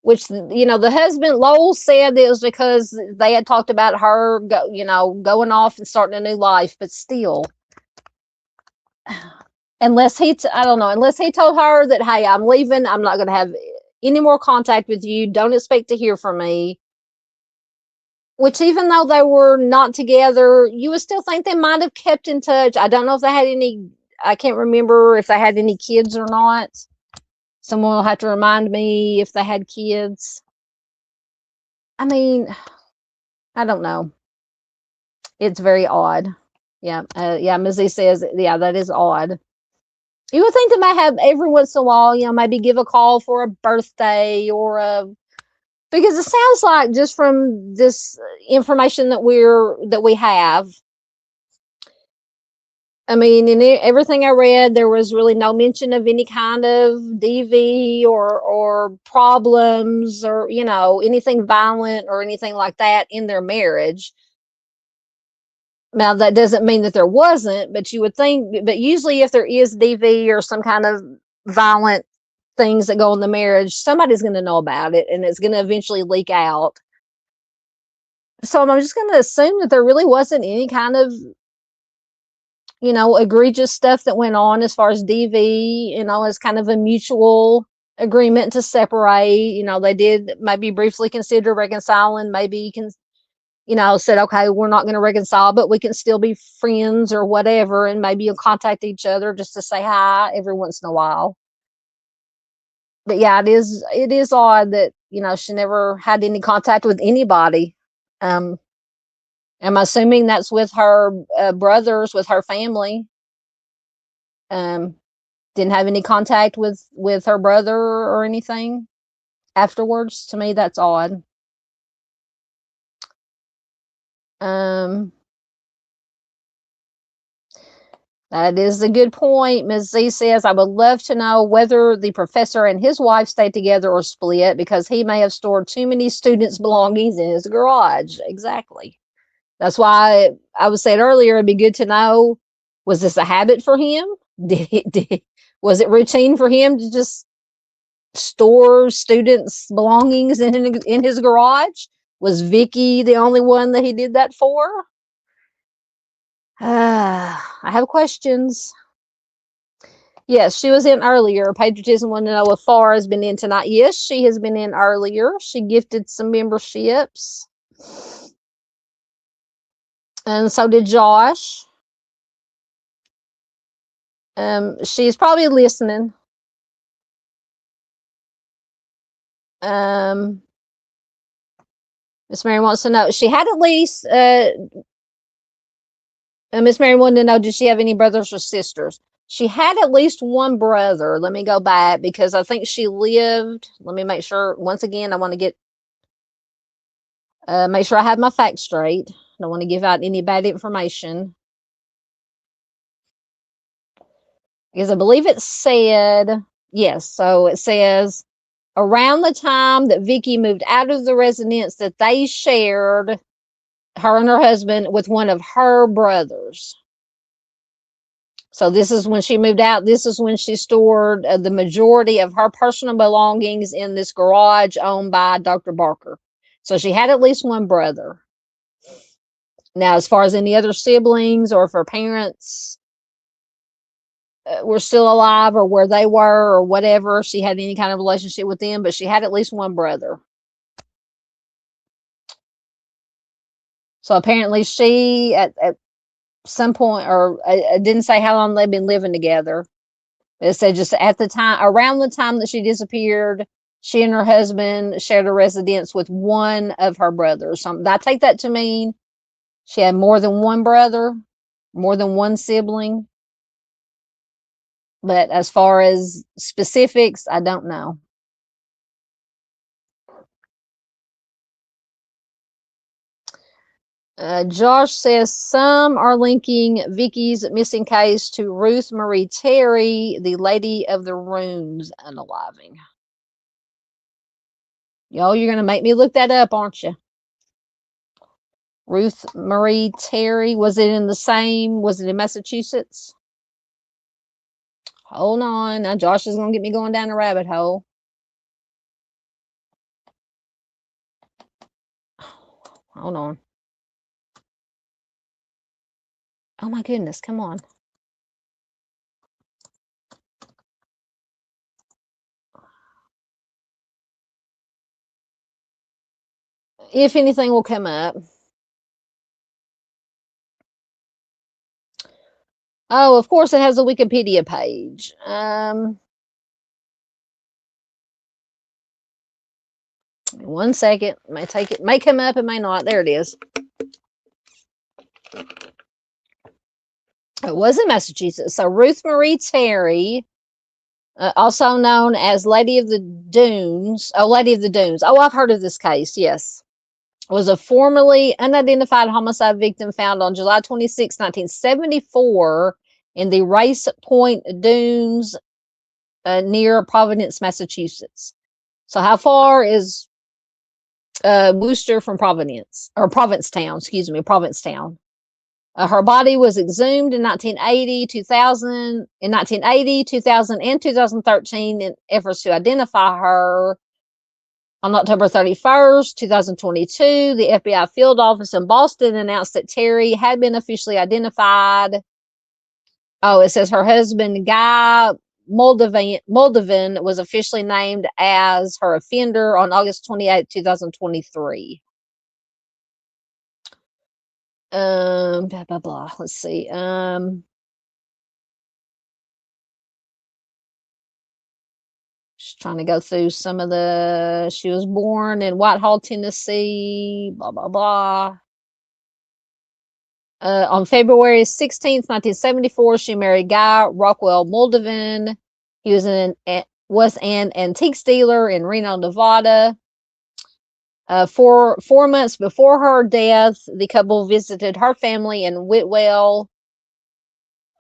which, the husband, Lowell, said it was because they had talked about her, going off and starting a new life, but still, unless he told her that, hey, I'm leaving, I'm not going to have any more contact with you, don't expect to hear from me. Which, even though they were not together, you would still think they might have kept in touch. I don't know if they had any, I can't remember if they had any kids or not. Someone will have to remind me if they had kids. I mean, I don't know. It's very odd. Yeah. Mizzy says, yeah, that is odd. You would think they might have every once in a while, maybe give a call for a birthday or because it sounds like, just from this information that we have, I mean, in everything I read, there was really no mention of any kind of DV or problems or, anything violent or anything like that in their marriage. Now, that doesn't mean that there wasn't, but you would think, but usually if there is DV or some kind of violent things that go in the marriage, somebody's going to know about it and it's going to eventually leak out. So I'm just going to assume that there really wasn't any kind of, egregious stuff that went on as far as DV, as kind of a mutual agreement to separate. They did maybe briefly consider reconciling, maybe you can, said, okay, we're not going to reconcile, but we can still be friends or whatever. And maybe you'll contact each other just to say hi every once in a while. But yeah, it is odd that, she never had any contact with anybody. I'm assuming that's with her brothers, with her family. Didn't have any contact with her brother or anything afterwards. To me, that's odd. That is a good point. Ms. Z says, I would love to know whether the professor and his wife stayed together or split, because he may have stored too many students' belongings in his garage. Exactly. That's why I was saying earlier, it'd be good to know, was this a habit for him? Was it routine for him to just store students' belongings in his garage? Was Vicke the only one that he did that for? I have questions. Yes, she was in earlier. Patriotism wanted to know if Farr has been in tonight. Yes, she has been in earlier. She gifted some memberships. And so did Josh. She's probably listening. Miss Mary wants to know, she had at least, Miss Mary wanted to know, did she have any brothers or sisters? She had at least one brother. Let me go back, because I think she lived, let me make sure, once again, I want to get, make sure I have my facts straight. I don't want to give out any bad information. Because I believe it said, yes, so it says, around the time that Vicke moved out of the residence that they shared, her and her husband, with one of her brothers. So this is when she moved out. This is when she stored the majority of her personal belongings in this garage owned by Dr. Barker. So she had at least one brother. Now, as far as any other siblings or if her parents were still alive or where they were or whatever, she had any kind of relationship with them, but she had at least one brother. So apparently she, at some point, or I didn't say how long they've been living together. It said just at the time, around the time that she disappeared, she and her husband shared a residence with one of her brothers. I take that to mean she had more than one brother, more than one sibling. But as far as specifics, I don't know. Josh says some are linking Vicky's missing case to Ruth Marie Terry, the Lady of the Runes unaliving. Y'all, you're going to make me look that up, aren't you? Ruth Marie Terry, was it in Massachusetts? Hold on. Now Josh is going to get me going down a rabbit hole. Hold on. Oh my goodness, come on. If anything will come up. Oh, of course it has a Wikipedia page. One second. May come up, it may not. There it is. It was in Massachusetts. So Ruth Marie Terry, also known as Lady of the Dunes. Oh, Lady of the Dunes. Oh, I've heard of this case. Yes. Was a formerly unidentified homicide victim found on July 26, 1974 in the Race Point Dunes near Providence, Massachusetts. So how far is Worcester from Providence? Or Provincetown, excuse me, Provincetown. Her body was exhumed in 1980, 2000, and 2013 in efforts to identify her. On October 31st, 2022, the FBI field office in Boston announced that Terry had been officially identified. Oh, it says her husband, Guy Moldovan, was officially named as her offender on August 28, 2023. Blah, blah, blah. Let's see. Just trying to go through some of she was born in Whitehall, Tennessee, blah, blah, blah. On February 16th, 1974, she married Guy Rockwell Moldovan. He was an antiques dealer in Reno, Nevada. 4 months before her death, the couple visited her family in Whitwell.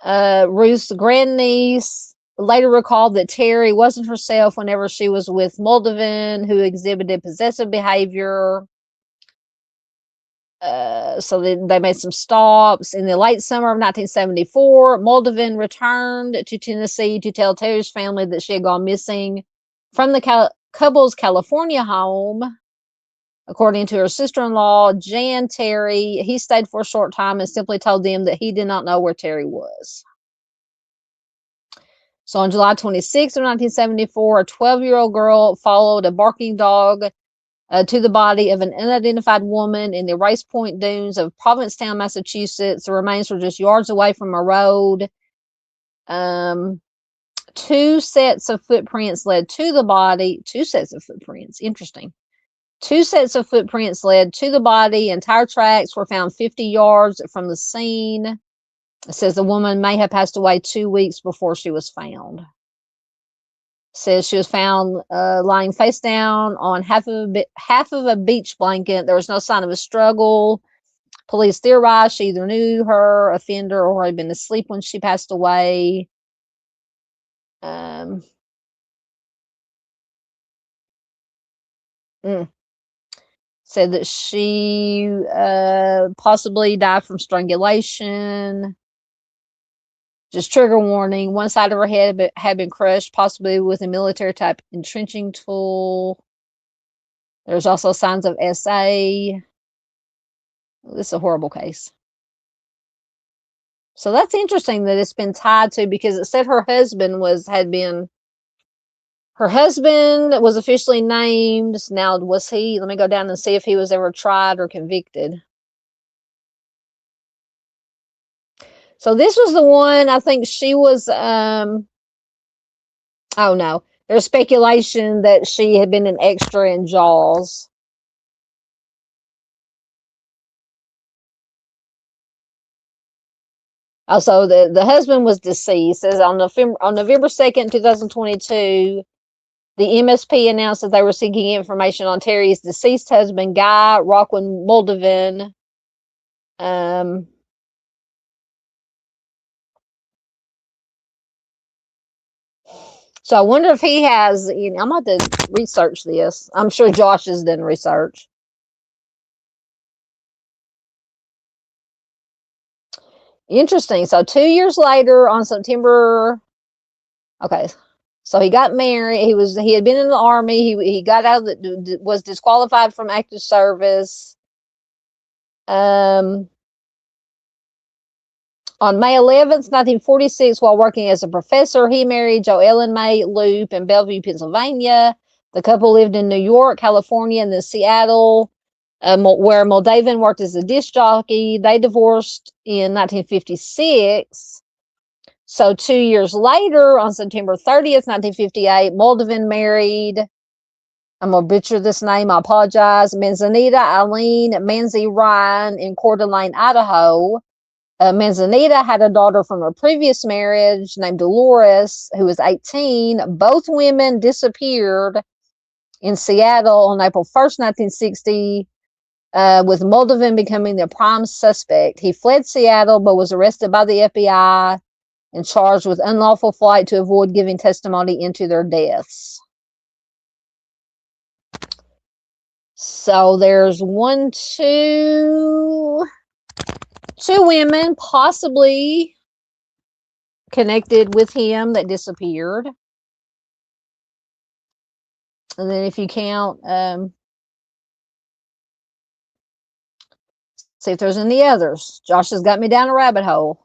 Ruth's grandniece later recalled that Terry wasn't herself whenever she was with Moldovan, who exhibited possessive behavior. So they made some stops. In the late summer of 1974, Moldovan returned to Tennessee to tell Terry's family that she had gone missing from the couple's California home. According to her sister-in-law, Jan Terry, he stayed for a short time and simply told them that he did not know where Terry was. So on July 26th of 1974, a 12-year-old girl followed a barking dog to the body of an unidentified woman in the Race Point Dunes of Provincetown, Massachusetts. The remains were just yards away from a road. 2 sets of footprints led to the body. 2 sets of footprints. Interesting. 2 sets of footprints led to the body, and tire tracks were found 50 yards from the scene. It says the woman may have passed away 2 weeks before she was found. It says she was found lying face down on half of a beach blanket. There was no sign of a struggle. Police theorized she either knew her offender or had been asleep when she passed away. Said that she possibly died from strangulation. Just trigger warning. One side of her head had been crushed, possibly with a military type entrenching tool. There's also signs of SA. This is a horrible case. So that's interesting that it's been tied to, because it said her husband was officially named. Now, was he? Let me go down and see if he was ever tried or convicted. So this was the one, I think she was, oh no, there's speculation that she had been an extra in Jaws. Also, the husband was deceased. As on November 2nd, 2022, the MSP announced that they were seeking information on Terry's deceased husband, Guy Rockland Moldovan. So I wonder if he has, I'm going to have to research this. I'm sure Josh has done research. Interesting. So 2 years later, on September, okay, so he got married. He had been in the Army. He got out of was disqualified from active service. On May 11th, 1946, while working as a professor, he married Joellen May Loop in Bellevue, Pennsylvania. The couple lived in New York, California, and then Seattle, where Moldovan worked as a disc jockey. They divorced in 1956. So 2 years later, on September 30th, 1958, Moldovan married, I'm going to butcher this name, I apologize, Manzanita Eileen Manzi Ryan in Coeur d'Alene, Idaho. Manzanita had a daughter from a previous marriage named Dolores, who was 18. Both women disappeared in Seattle on April 1st, 1960, with Moldovan becoming the prime suspect. He fled Seattle, but was arrested by the FBI and charged with unlawful flight to avoid giving testimony into their deaths. So there's two women possibly connected with him that disappeared. And then if you count, see if there's any others. Josh has got me down a rabbit hole.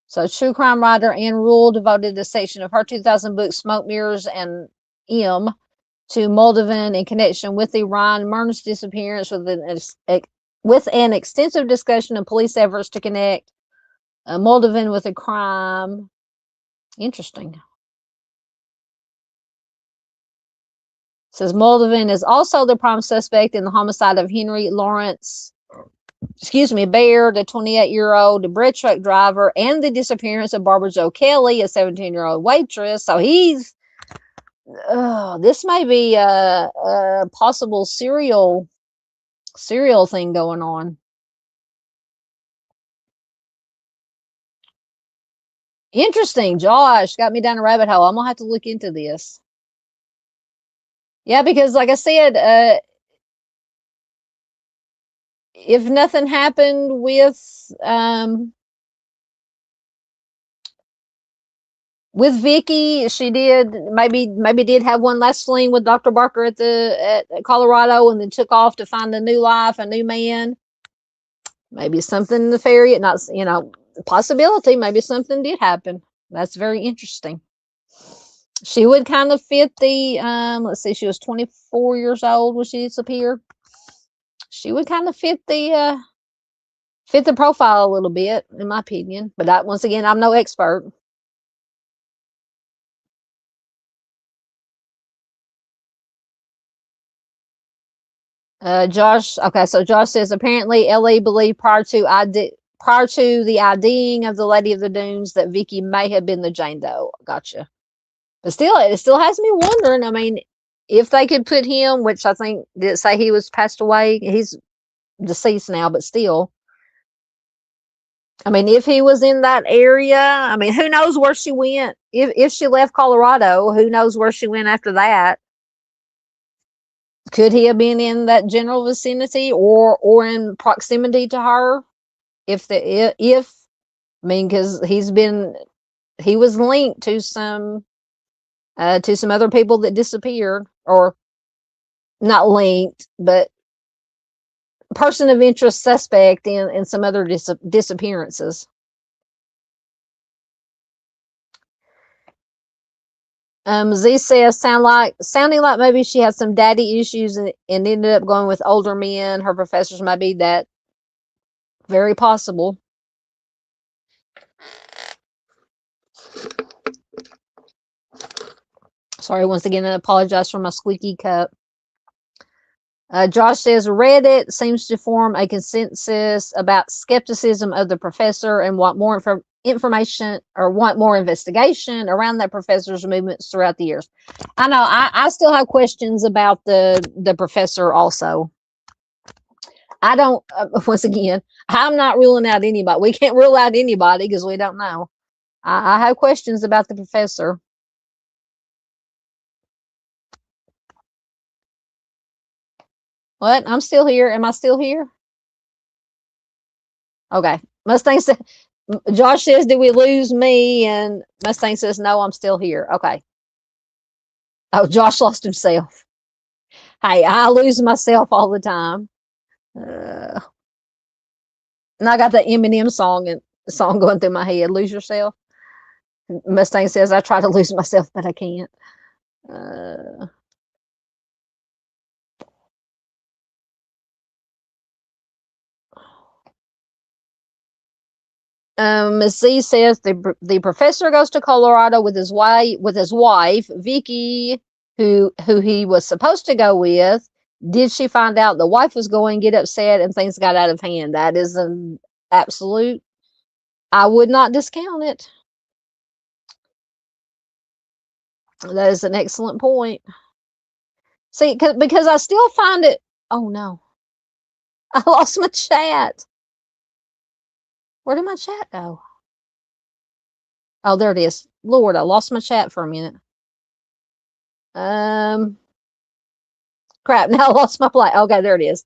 So true crime writer Ann Rule devoted a section of her 2000 book, Smoke, Mirrors, and M, to Moldovan in connection with the Ryan Mern's disappearance, with an extensive discussion of police efforts to connect Moldovan with a crime. Interesting. It says Moldovan is also the prime suspect in the homicide of Henry Lawrence Baird, a 28-year-old bread truck driver, and the disappearance of Barbara Jo Kelly, a 17-year-old waitress. So this may be a possible serial thing going on. Interesting. Josh got me down a rabbit hole. I'm gonna have to look into this. Yeah, because like I said, if nothing happened with Vicke, she did maybe did have one last fling with Dr. Barker at Colorado, and then took off to find a new life, a new man. Maybe something nefarious, not possibility. Maybe something did happen. That's very interesting. She would kind of fit the let's see, she was 24 years old when she disappeared. She would kind of fit the profile a little bit, in my opinion. But once again, I'm no expert. Josh. Okay, so Josh says apparently Ellie believed prior to the IDing of the Lady of the Dunes that Vicke may have been the Jane Doe. Gotcha. But still, it still has me wondering. I mean, if they could put him, which I think did it say he was passed away. He's deceased now, but still. I mean, if he was in that area, I mean, who knows where she went? If she left Colorado, who knows where she went after that? Could he have been in that general vicinity or in proximity to her? If I mean, because he was linked to some other people that disappeared, or not linked, but person of interest, suspect in some other disappearances. Z says sounding like maybe she had some daddy issues and ended up going with older men. Her professors might be that. Very possible. Sorry, once again, I apologize for my squeaky cup. Josh says Reddit seems to form a consensus about skepticism of the professor and want more information or want more investigation around that professor's movements throughout the years. I know I still have questions about the professor also. I don't, once again, I'm not ruling out anybody. We can't rule out anybody because we don't know. I have questions about the professor. What? I'm still here. Am I still here? Okay. Mustang says, Josh says, did we lose me? And Mustang says, no, I'm still here. Okay. Oh, Josh lost himself. Hey, I lose myself all the time. And I got the Eminem song going through my head. Lose yourself. Mustang says, I try to lose myself, but I can't. Ms. Z says the professor goes to Colorado with his wife Vicke, who he was supposed to go with. Did she find out the wife was going, get upset, and things got out of hand? That is an absolute. I would not discount it. That is an excellent point. See, because I still find it. Oh no, I lost my chat. Where did my chat go? Oh, there it is. Lord, I lost my chat for a minute. Crap, now I lost my play. Okay, there it is.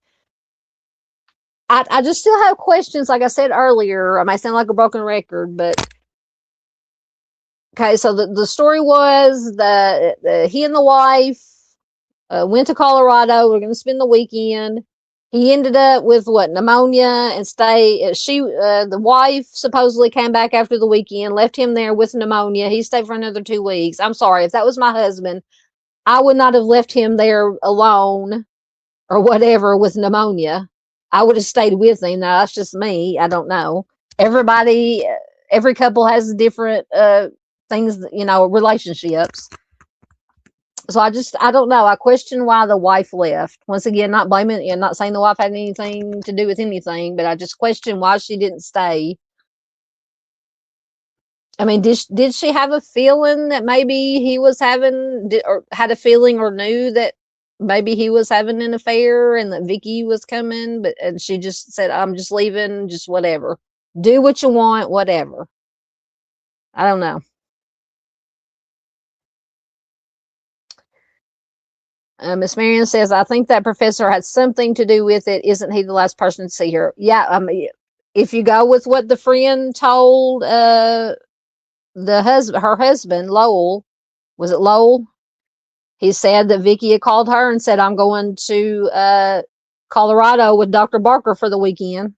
I just still have questions. Like I said earlier, I might sound like a broken record, but okay. So the story was that he and the wife went to Colorado. We're going to spend the weekend. He ended up with what, pneumonia, and the wife supposedly came back after the weekend, left him there with pneumonia. He stayed for another 2 weeks. I'm sorry, if that was my husband, I would not have left him there alone or whatever with pneumonia. I would have stayed with him. Now that's just me. I don't know. Every couple has different things, relationships. So I don't know. I question why the wife left. Once again, not blaming and not saying the wife had anything to do with anything, but I just question why she didn't stay. I mean, did she have a feeling that maybe he was or had a feeling or knew that maybe he was having an affair and that Vicke was coming, and she just said, I'm just leaving, just whatever. Do what you want, whatever. I don't know. Miss Marion says, I think that professor had something to do with it. Isn't he the last person to see her? Yeah, I mean, if you go with what the friend told her husband, Lowell, was it Lowell? He said that Vicke had called her and said, I'm going to Colorado with Dr. Barker for the weekend.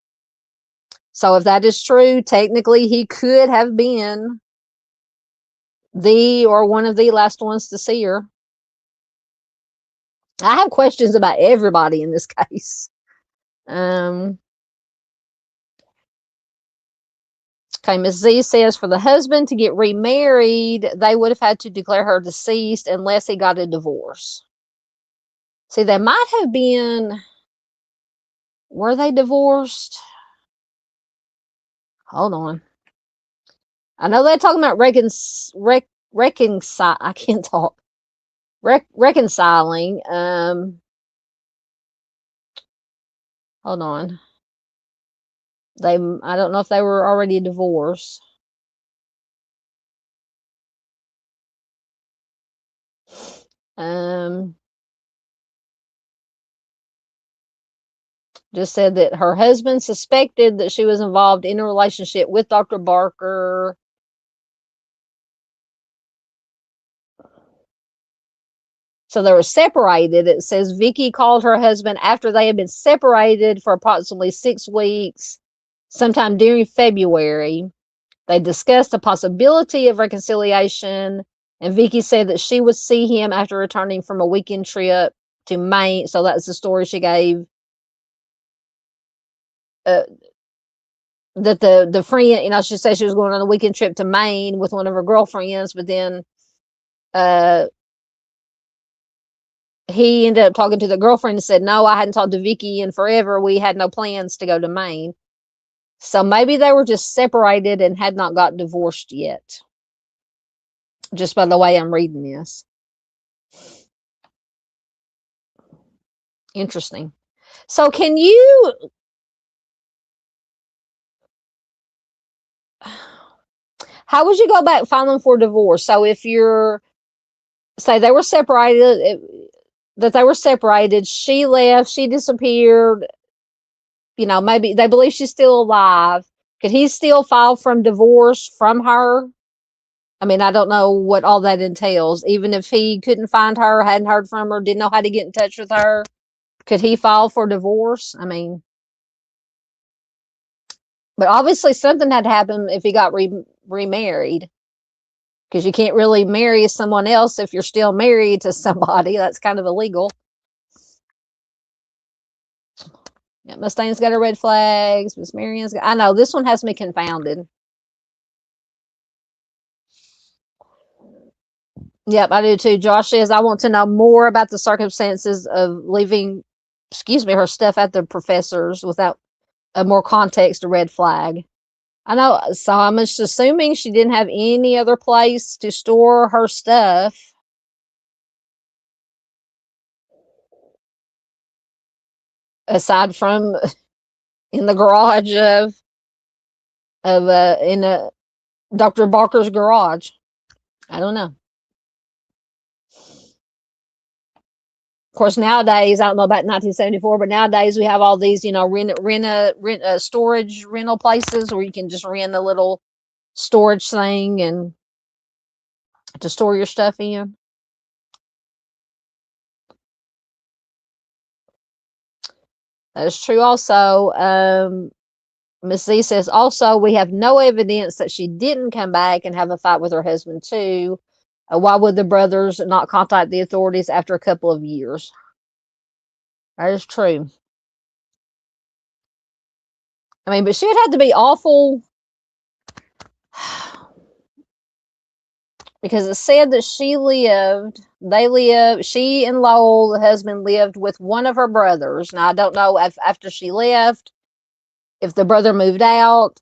So if that is true, technically he could have been one of the last ones to see her. I have questions about everybody in this case. Okay, Ms. Z says for the husband to get remarried, they would have had to declare her deceased unless he got a divorce. See, they might have been. Were they divorced? Hold on. I know they're talking about reconcile. I can't talk. Reconciling. Hold on. I don't know if they were already divorced. Just said that her husband suspected that she was involved in a relationship with Dr. Barker. So they were separated. It says Vicke called her husband after they had been separated for approximately 6 weeks, sometime during February. They discussed the possibility of reconciliation, and Vicke said that she would see him after returning from a weekend trip to Maine. So that's the story she gave. That the friend, she said she was going on a weekend trip to Maine with one of her girlfriends, but then he ended up talking to the girlfriend and said, no, I hadn't talked to Vicke in forever. We had no plans to go to Maine. So maybe they were just separated and had not got divorced yet. Just by the way I'm reading this. Interesting. So can you, how would you go back filing for divorce? So if you're, say they were separated, she left, she disappeared, maybe they believe she's still alive. Could he still file from divorce from her? I mean, I don't know what all that entails. Even if he couldn't find her, hadn't heard from her, didn't know how to get in touch with her, could he file for divorce? I mean, but obviously something had to happen if he got remarried, because you can't really marry someone else if you're still married to somebody. That's kind of illegal. Yeah, Mustang's got her red flags. Miss Marion's got, I know this one has me confounded. Yep, I do too. Josh says, I want to know more about the circumstances of leaving, her stuff at the professor's without more context, a red flag. I know. So I'm just assuming she didn't have any other place to store her stuff. Aside from in the garage in Dr. Barker's garage. I don't know. Of course, nowadays, I don't know about 1974, but nowadays we have all these, storage rental places where you can just rent a little storage thing and to store your stuff in. That's true. Also, Miss Z says, also, we have no evidence that she didn't come back and have a fight with her husband too. Why would the brothers not contact the authorities after a couple of years? That is true. I mean, but she would have to be awful, because it said that she and Lowell, the husband, lived with one of her brothers. Now, I don't know if after she left, if the brother moved out.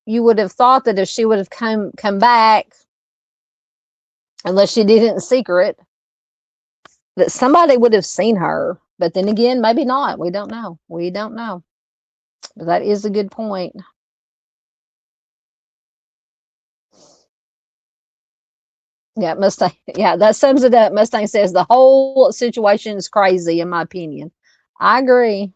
You would have thought that if she would have come back, unless she did it in secret, that somebody would have seen her. But then again, maybe not. We don't know. But that is a good point. Yeah, Mustang. Yeah, that sums it up. Mustang says the whole situation is crazy, in my opinion. I agree.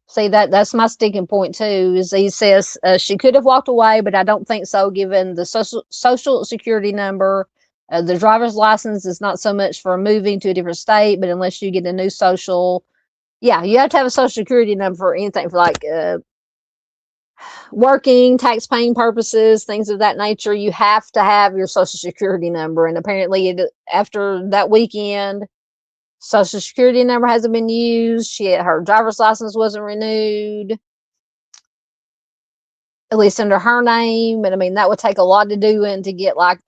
See, that's my sticking point too. Is he says she could have walked away, but I don't think so, given the social security number. The driver's license is not so much for moving to a different state, but unless you get a new social, yeah, you have to have a social security number for anything, for like working, tax paying purposes, things of that nature. You have to have your social security number. And apparently, after that weekend, social security number hasn't been used. Her driver's license wasn't renewed, at least under her name. And I mean, that would take a lot to do and to get, like,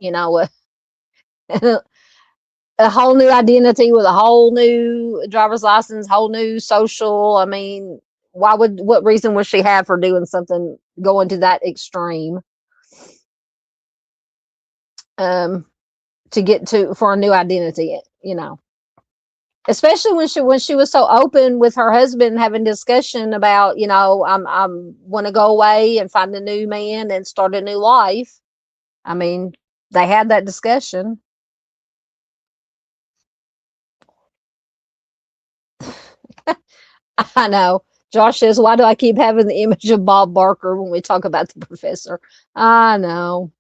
a whole new identity with a whole new driver's license, whole new social. I mean, what reason would she have for doing something going to that extreme? To get for a new identity, especially when she was so open with her husband, having discussion about, I'm want to go away and find a new man and start a new life. I mean, they had that discussion. I know. Josh says, why do I keep having the image of Bob Barker when we talk about the professor? I know.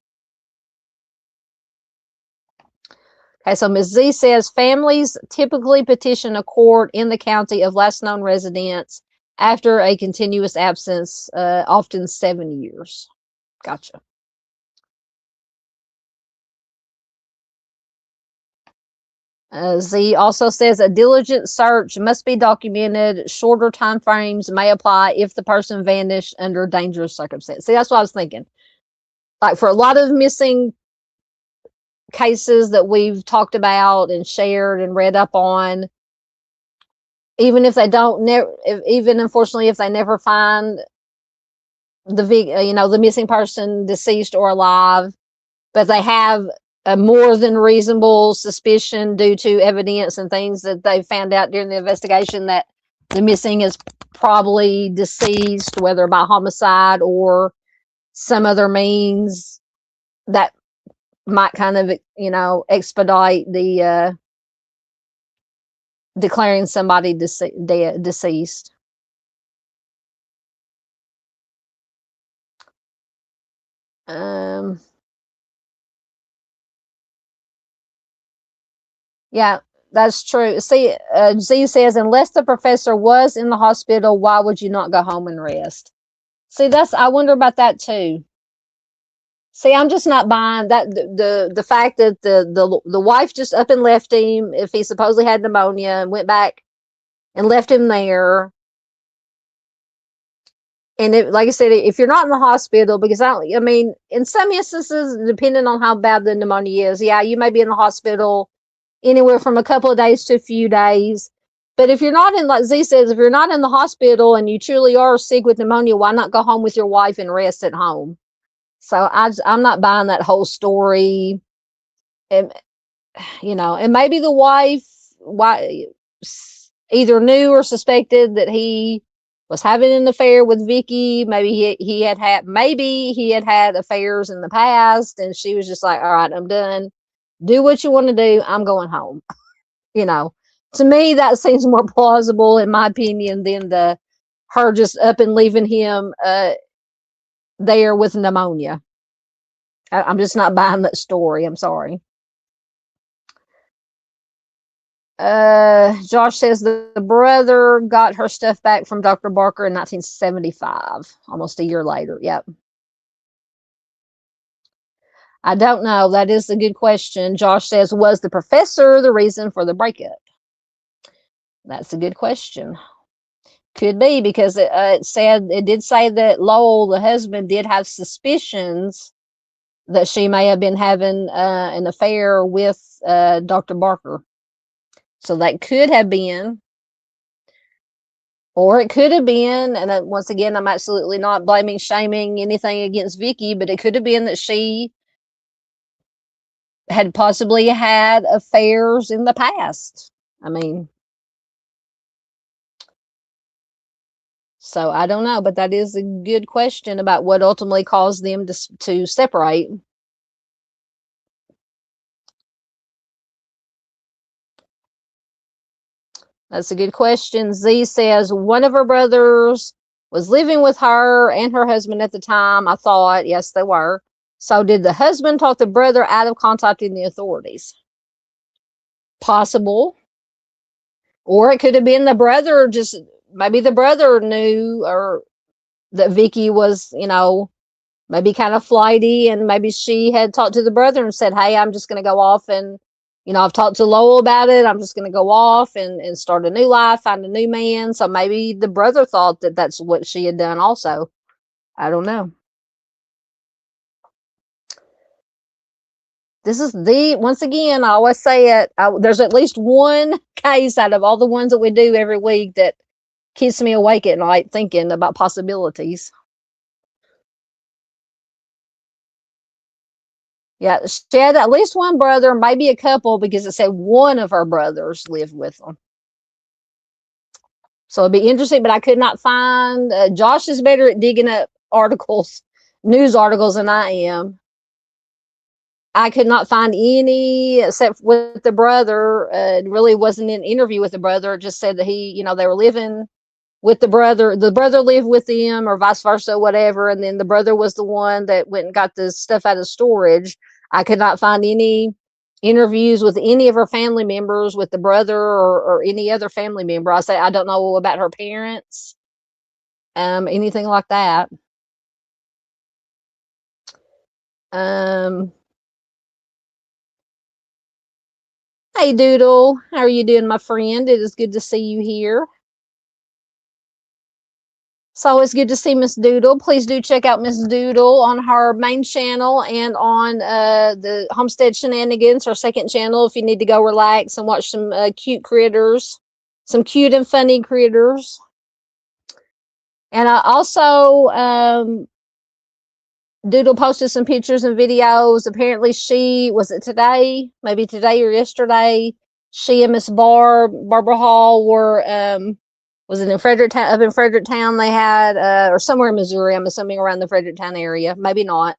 Okay, so Ms. Z says families typically petition a court in the county of last known residence after a continuous absence, often 7 years. Gotcha. Z also says a diligent search must be documented. Shorter time frames may apply if the person vanished under dangerous circumstances. See, that's what I was thinking. Like for a lot of missing cases that we've talked about and shared and read up on, even if they don't, even unfortunately, if they never find the missing person, deceased or alive, but they have a more than reasonable suspicion due to evidence and things that they found out during the investigation that the missing is probably deceased, whether by homicide or some other means, that might kind of, expedite the declaring somebody deceased. Yeah, that's true. See, Z says, unless the professor was in the hospital, why would you not go home and rest? See, I wonder about that too. See, I'm just not buying that the fact that the wife just up and left him if he supposedly had pneumonia and went back and left him there. And like I said, if you're not in the hospital, because I mean, in some instances, depending on how bad the pneumonia is, yeah, you may be in the hospital anywhere from a couple of days to a few days. But if you're not in, like Z says, if you're not in the hospital and you truly are sick with pneumonia, why not go home with your wife and rest at home? So I'm not buying that whole story. And, and maybe the wife either knew or suspected that he was having an affair with Vicke. Maybe he had affairs in the past, and she was just like, all right, I'm done. Do what you want to do. I'm going home. To me, that seems more plausible, in my opinion, than her just up and leaving him there with pneumonia. I'm just not buying that story. I'm sorry. Josh says the brother got her stuff back from Dr. Barker in 1975, almost a year later. Yep. I don't know. That is a good question. Josh says, was the professor the reason for the breakup? That's a good question. Could be, because it did say that Lowell, the husband, did have suspicions that she may have been having an affair with Dr. Barker. So that could have been, or it could have been, and once again, I'm absolutely not blaming, shaming anything against Vicke, but it could have been that she had possibly had affairs in the past. I mean, so I don't know, but that is a good question about what ultimately caused them to separate. That's a good question. Z says one of her brothers was living with her and her husband at the time. I thought, yes, they were. So did the husband talk the brother out of contacting the authorities? Possible. Or it could have been the brother, maybe the brother knew, or that Vicke was, maybe kind of flighty, and maybe she had talked to the brother and said, hey, I'm just going to go off and, I've talked to Lowell about it. I'm just going to go off and start a new life, find a new man. So maybe the brother thought that that's what she had done also. I don't know. This is once again, I always say it, there's at least one case out of all the ones that we do every week that keeps me awake at night thinking about possibilities. Yeah, she had at least one brother, maybe a couple, because it said one of her brothers lived with them. So it'd be interesting, but I could not find. Josh is better at digging up articles, news articles, than I am. I could not find any except with the brother. It really wasn't an interview with the brother. It just said that they were living with the brother. The brother lived with them, or vice versa, whatever. And then the brother was the one that went and got the stuff out of storage. I could not find any interviews with any of her family members, with the brother or any other family member. I don't know about her parents, anything like that. Hey Doodle, how are you doing, my friend? It is good to see you here. It's always good to see Miss Doodle. Please do check out Miss Doodle on her main channel and on the Homestead Shenanigans, her second channel, if you need to go relax and watch some cute critters, some cute and funny critters. And I also, Doodle posted some pictures and videos. Apparently was it today? Maybe today or yesterday? She and Miss Barbara Hall were, was it in Fredericktown? Up in Fredericktown, they had, or somewhere in Missouri, I'm assuming around the Fredericktown area, maybe not.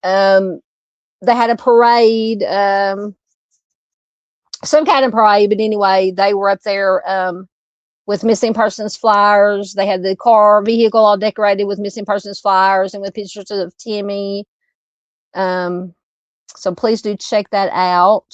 They had a parade, some kind of parade, but anyway, they were up there with missing persons flyers. They had the vehicle all decorated with missing persons flyers and with pictures of Timmy. So please do check that out.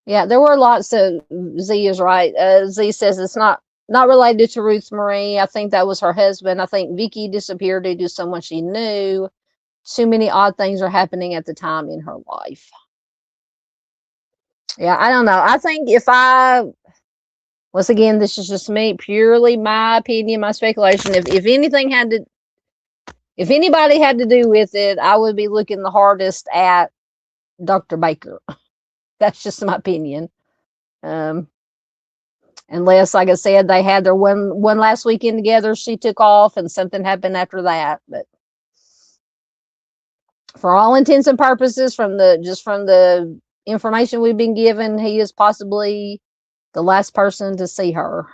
Yeah, there were lots of. Z is right. Z says it's not related to Ruth Marie. I think that was her husband. I think Vicke disappeared due to someone she knew. Too many odd things are happening at the time in her life. Yeah, I don't know. I think once again, this is just me, purely my opinion, my speculation. If anybody had to do with it, I would be looking the hardest at Dr. Baker. That's just my opinion. Unless, like I said, they had their one last weekend together, she took off and something happened after that. But for all intents and purposes, from the information we've been given, he is possibly the last person to see her.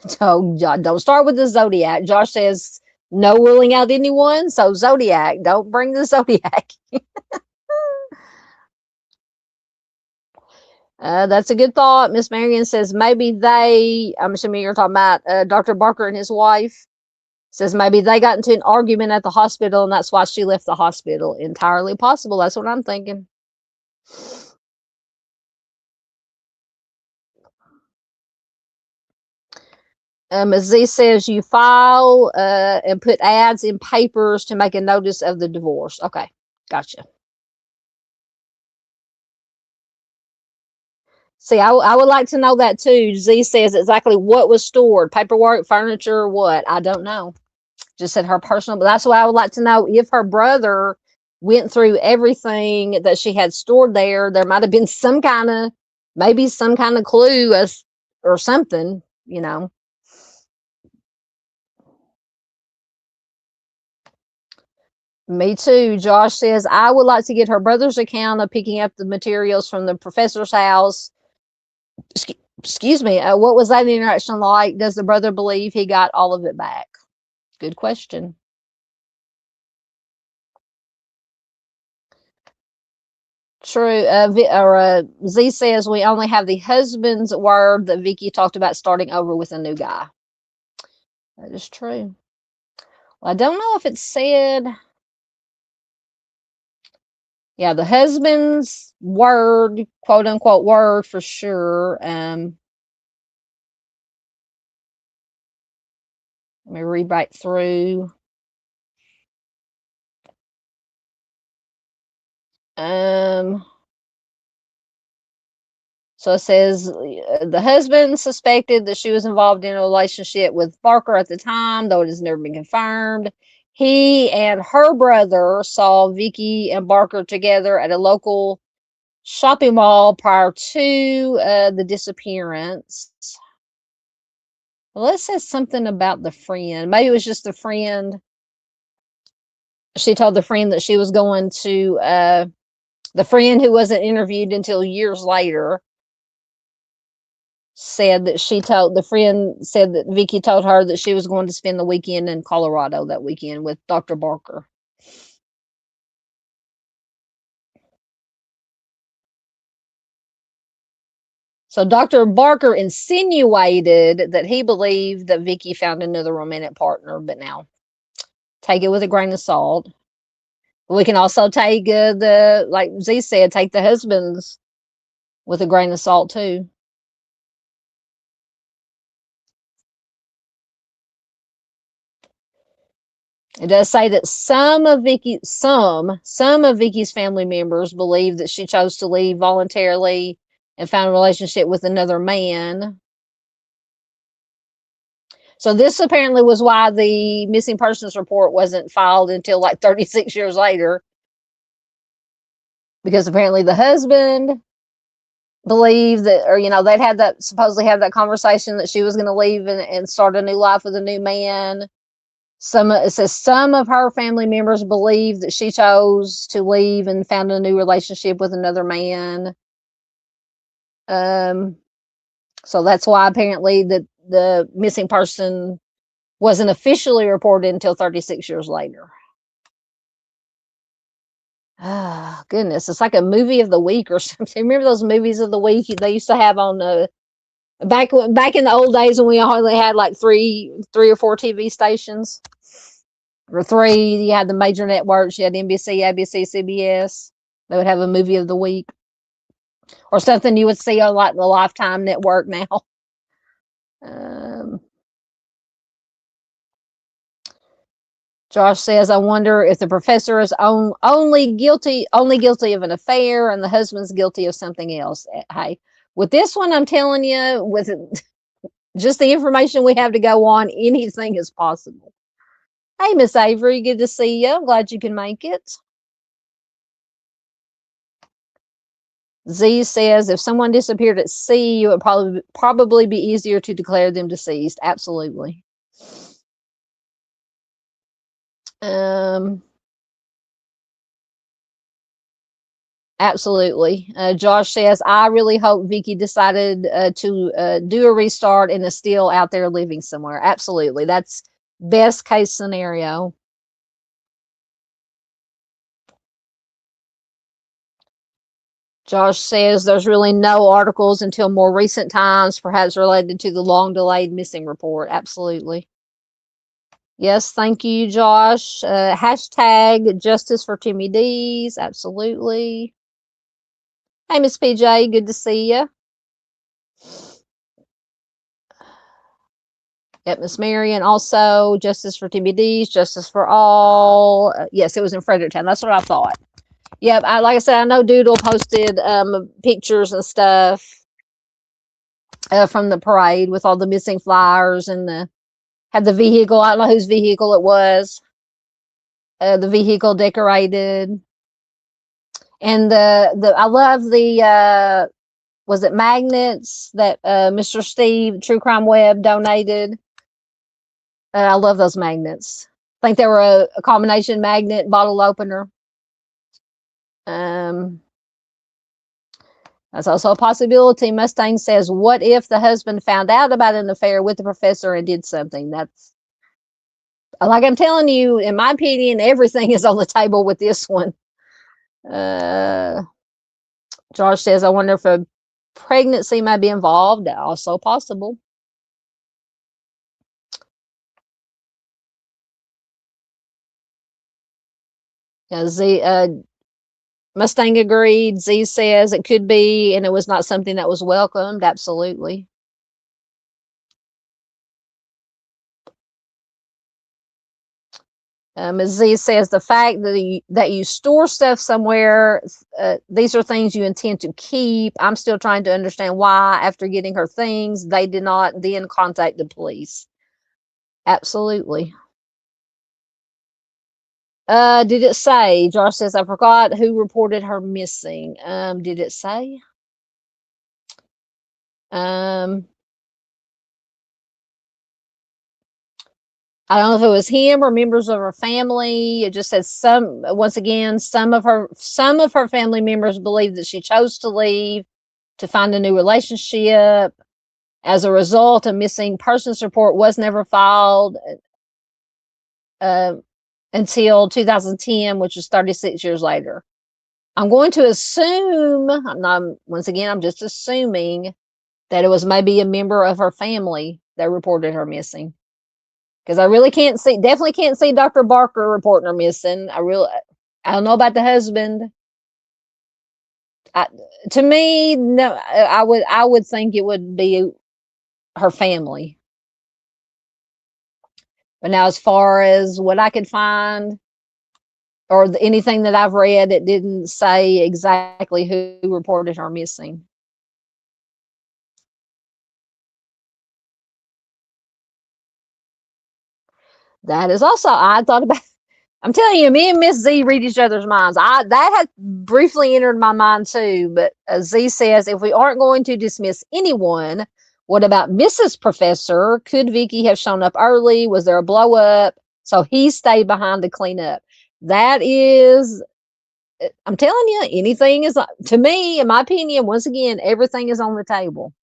So don't start with the Zodiac. Josh says no ruling out anyone, so Zodiac, don't bring the Zodiac. That's a good thought. Miss Marion says maybe I'm assuming you're talking about Dr. Barker and his wife. Says maybe they got into an argument at the hospital and that's why she left the hospital. Entirely possible. That's what I'm thinking. As Z says, you file and put ads in papers to make a notice of the divorce. Okay, gotcha. See, I would like to know that too. Z says exactly what was stored, paperwork, furniture, what? I don't know. Just said her personal, but that's why I would like to know if her brother went through everything that she had stored there. There might have been maybe some kind of clue or something, Me too. Josh says, I would like to get her brother's account of picking up the materials from the professor's house. Excuse me. What was that interaction like? Does the brother believe he got all of it back? Good question. True. Z says we only have the husband's word that Vicke talked about starting over with a new guy. That is true. Well, I don't know if it said. Yeah, the husband's word, quote unquote word for sure. Let me read right through. So it says the husband suspected that she was involved in a relationship with Barker at the time, though it has never been confirmed. He and her brother saw Vicke and Barker together at a local shopping mall prior to the disappearance. Well, it says something about the friend. Maybe it was just the friend. She told the friend that she was going to, the friend who wasn't interviewed until years later said that the friend said that Vicke told her that she was going to spend the weekend in Colorado that weekend with Dr. Barker. So Dr. Barker insinuated that he believed that Vicke found another romantic partner, but now take it with a grain of salt. We can also take like Z said, take the husbands with a grain of salt too. It does say that some of Vicke's family members believe that she chose to leave voluntarily and found a relationship with another man. So this apparently was why the missing persons report wasn't filed until like 36 years later, because apparently the husband believed that, or they'd had that supposedly had that conversation that she was going to leave and start a new life with a new man. It says some of her family members believe that she chose to leave and found a new relationship with another man. So that's why apparently the missing person wasn't officially reported until 36 years later. Ah, goodness, it's like a movie of the week or something. Remember those movies of the week they used to have on back in the old days when we only had like three or four TV stations? Or three, you had the major networks, you had NBC, ABC, CBS. They would have a movie of the week. Or something you would see on like the Lifetime network now. Josh says, I wonder if the professor is only guilty of an affair and the husband's guilty of something else. Hey, with this one, I'm telling you, with just the information we have to go on, anything is possible. Hey, Miss Avery, good to see you. I'm glad you can make it. Z says, if someone disappeared at sea, it would probably be easier to declare them deceased. Absolutely. Absolutely. Josh says, I really hope Vicke decided to do a restart and is still out there living somewhere. Absolutely. That's best case scenario. Josh says there's really no articles until more recent times, perhaps related to the long delayed missing report. Absolutely. Yes, thank you, Josh. Hashtag justice for Timmy D's. Absolutely. Hey, Miss PJ, good to see you. Yep, Miss Marion, also justice for Timmy D's, justice for all. Yes, it was in Fredericktown. That's what I thought. Yep, like I said, I know Doodle posted pictures and stuff from the parade with all the missing flyers and had the vehicle. I don't know whose vehicle it was. The vehicle decorated, and I love the was it magnets that Mr. Steve True Crime Web donated. I love those magnets. I think they were a combination magnet bottle opener. That's also a possibility. Mustang says, what if the husband found out about an affair with the professor and did something? That's like I'm telling you, in my opinion, everything is on the table with this one. Josh says, I wonder if a pregnancy might be involved. Also possible. Yeah, Mustang agreed. Z says it could be, and it was not something that was welcomed. Absolutely. As Z says, the fact that you store stuff somewhere, these are things you intend to keep. I'm still trying to understand why, after getting her things, they did not then contact the police. Absolutely. Did it say? Josh says, I forgot who reported her missing. Did it say? I don't know if it was him or members of her family. It just says once again, some of her family members believe that she chose to leave to find a new relationship. As a result, a missing persons report was never filed until 2010, which was 36 years later. I'm going to assume, once again, I'm just assuming that it was maybe a member of her family that reported her missing. Because I really definitely can't see Dr. Barker reporting her missing. I don't know about the husband. To me, no, I would think it would be her family. But now, as far as what I could find or anything that I've read, it didn't say exactly who reported her missing. That is also, I thought about, I'm telling you, me and Miss Z read each other's minds. That had briefly entered my mind too, but Z says, if we aren't going to dismiss anyone, what about Mrs. Professor? Could Vicke have shown up early? Was there a blow up? So he stayed behind to clean up. That is, I'm telling you, anything is, to me, in my opinion, once again, everything is on the table.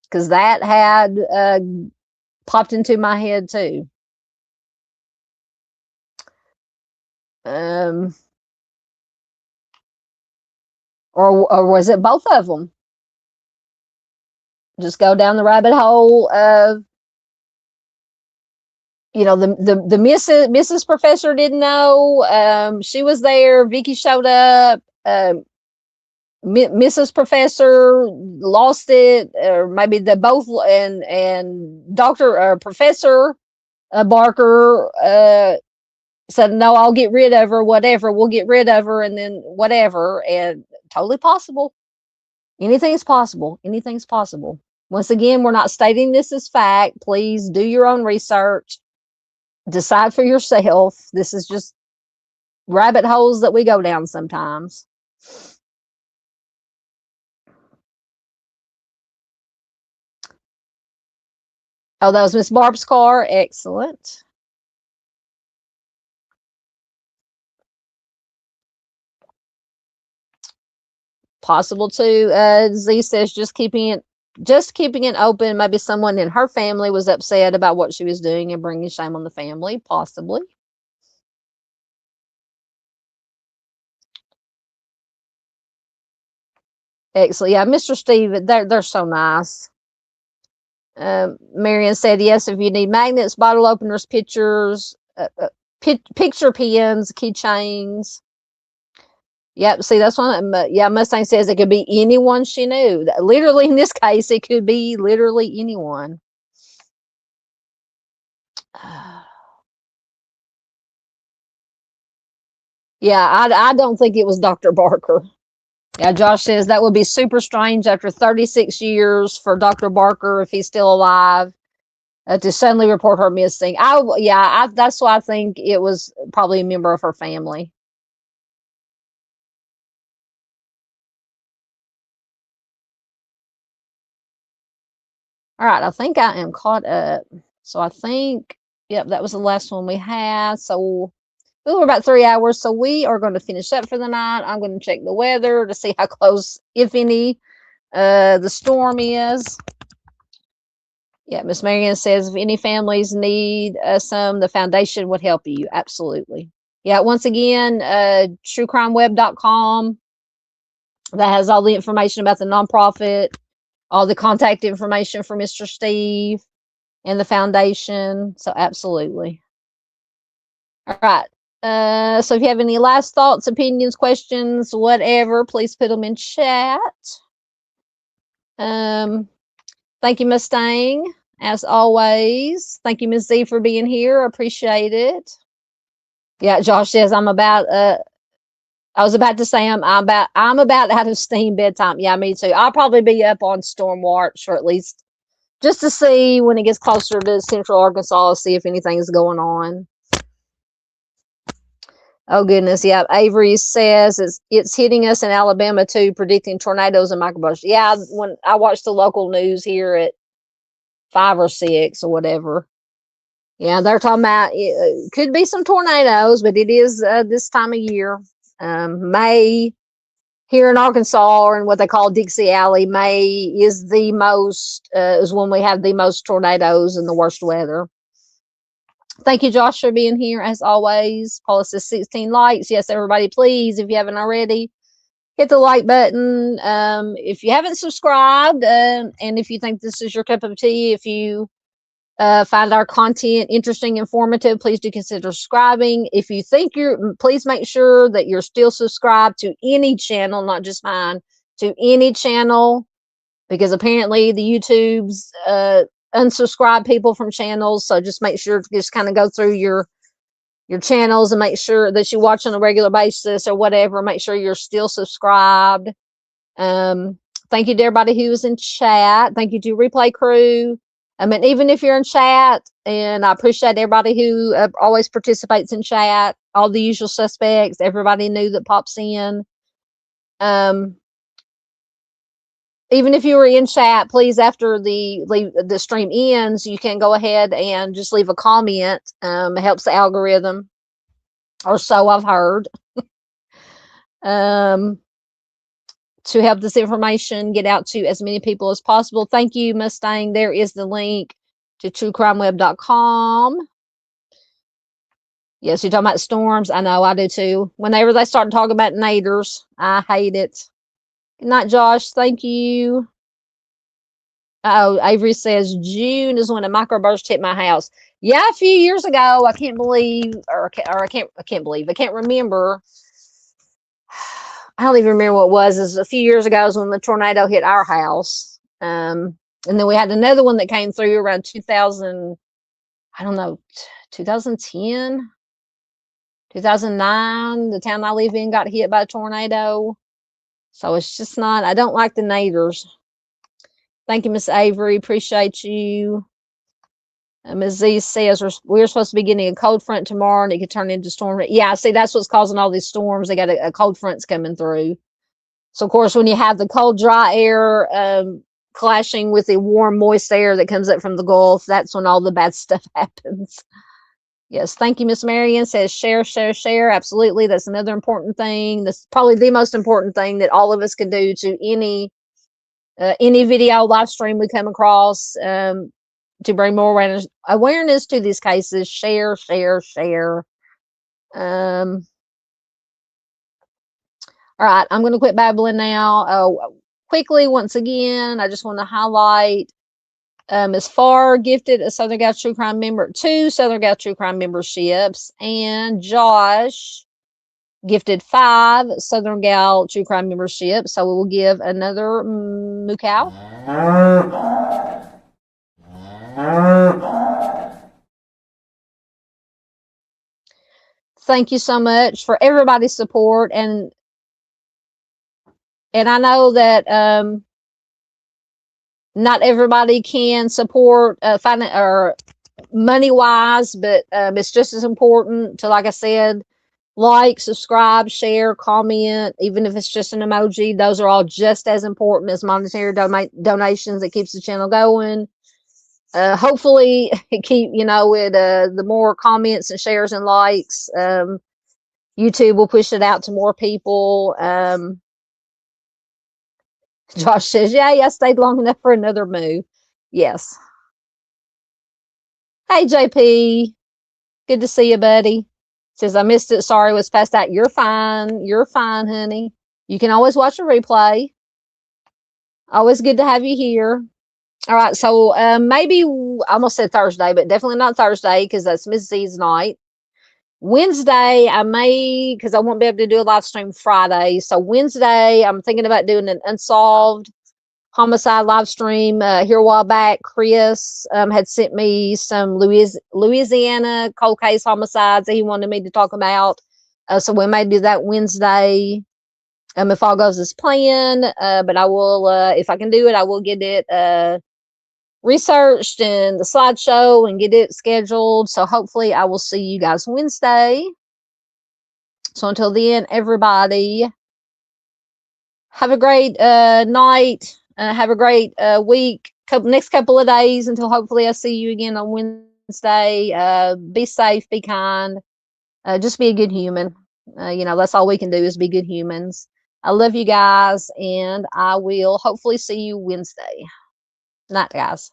Because that had popped into my head too. Or was it both of them? Just go down the rabbit hole of, the Mrs. Professor didn't know. She was there. Vicke showed up. Mrs. Professor lost it, or maybe they both, and Dr. Professor Barker said, no, I'll get rid of her, whatever, we'll get rid of her, and then whatever. And totally possible. Anything's possible. Anything's possible. Once again, we're not stating this as fact. Please do your own research. Decide for yourself. This is just rabbit holes that we go down sometimes. Oh, that was Miss Barb's car. Excellent. Possible too. Z says just keeping it open. Maybe someone in her family was upset about what she was doing and bringing shame on the family. Possibly. Excellent. Yeah, Mr. Steve, they're so nice. Marion said, yes, if you need magnets, bottle openers, pictures, picture pins, keychains. Yep, see, that's one. Yeah, Mustang says it could be anyone she knew. Literally, in this case, it could be literally anyone. Yeah, I don't think it was Dr. Barker. Yeah, Josh says that would be super strange after 36 years for Dr. Barker, if he's still alive, to suddenly report her missing. That's why I think it was probably a member of her family. All right, I think I am caught up. So I think, yep, that was the last one we had. So we're about 3 hours. So we are going to finish up for the night. I'm going to check the weather to see how close, if any, the storm is. Yeah, Miss Marion says if any families need some, the foundation would help you. Absolutely. Yeah, once again, truecrimeweb.com. That has all the information about the nonprofit, all the contact information for Mr. Steve and the foundation. So absolutely. All right. So if you have any last thoughts, opinions, questions, whatever, please put them in chat. Thank you, Mustang, as always. Thank you, Ms. Z, for being here. Appreciate it. Yeah, Josh says I was about to say I'm about out of steam bedtime. Yeah, me too. I'll probably be up on storm watch for at least just to see when it gets closer to central Arkansas, see if anything's going on. Oh goodness, yeah. Avery says it's hitting us in Alabama too, predicting tornadoes and microbursts. Yeah, when I watch the local news here at 5 or 6 or whatever, yeah, they're talking about it could be some tornadoes, but it is this time of year. May here in Arkansas, or in what they call Dixie Alley, May is the most is when we have the most tornadoes and the worst weather. Thank you, Josh, for being here as always. Paula says 16 likes. Yes, everybody, please, if you haven't already, hit the like button. If you haven't subscribed, and if you think this is your cup of tea, if you find our content interesting, informative, please do consider subscribing. If you think please make sure that you're still subscribed to any channel, not just mine, to any channel, because apparently the YouTube's unsubscribe people from channels. So just make sure to just kind of go through your channels and make sure that you watch on a regular basis or whatever. Make sure you're still subscribed. Thank you to everybody who was in chat. Thank you to Replay Crew. I mean, even if you're in chat, and I appreciate everybody who always participates in chat, all the usual suspects, everybody new that pops in. Even if you were in chat, please, after the stream ends, you can go ahead and just leave a comment. It helps the algorithm, or so I've heard. To help this information get out to as many people as possible. Thank you, Mustang. There is the link to truecrimeweb.com. Yes, you're talking about storms. I know, I do too. Whenever they start talking about naders, I hate it. Good night, Josh. Thank you. Oh, Avery says June is when a microburst hit my house. Yeah, a few years ago. I can't believe, or I can't believe. I can't remember. I don't even remember what it was. It was a few years ago was when the tornado hit our house. And then we had another one that came through around 2000, I don't know, 2010, 2009. The town I live in got hit by a tornado. So it's just not, I don't like the naders. Thank you, Miss Avery. Appreciate you. Ms. Z says we're supposed to be getting a cold front tomorrow and it could turn into storm. Yeah, see, that's what's causing all these storms. They got a cold front's coming through. So, of course, when you have the cold, dry air clashing with the warm, moist air that comes up from the Gulf, that's when all the bad stuff happens. Yes, thank you, Miss Marion. Says share, share, share. Absolutely. That's another important thing. That's probably the most important thing that all of us can do to any video live stream we come across to bring more awareness to these cases. Share, share, share. All right, I'm going to quit babbling now. Quickly, once again, I just want to highlight Ms. Farr gifted a Southern Gal True Crime member, 2 Southern Gal True Crime memberships, and Josh gifted 5 Southern Gal True Crime memberships. So we will give another moo cow. Thank you so much for everybody's support, and I know that not everybody can support or money wise, but it's just as important to, like I said, like, subscribe, share, comment, even if it's just an emoji. Those are all just as important as monetary donations that keeps the channel going. Hopefully keep, with the more comments and shares and likes, YouTube will push it out to more people. Josh says, yeah, I stayed long enough for another moo. Yes. Hey, JP. Good to see you, buddy. Says, I missed it. Sorry, was past that. You're fine. You're fine, honey. You can always watch a replay. Always good to have you here. All right. So maybe, I almost said Thursday, but definitely not Thursday because that's Miss Z's night. Wednesday, I may, because I won't be able to do a live stream Friday. So Wednesday, I'm thinking about doing an unsolved homicide live stream. Here a while back, Chris had sent me some Louisiana cold case homicides that he wanted me to talk about. So we may do that Wednesday if all goes as planned. But I will, if I can do it, I will get it researched and the slideshow and get it scheduled. So hopefully I will see you guys Wednesday. So until then, everybody, have a great night. Have a great week. Next couple of days until hopefully I see you again on Wednesday. Be safe. Be kind. Just be a good human. That's all we can do is be good humans. I love you guys, and I will hopefully see you Wednesday. Night, guys.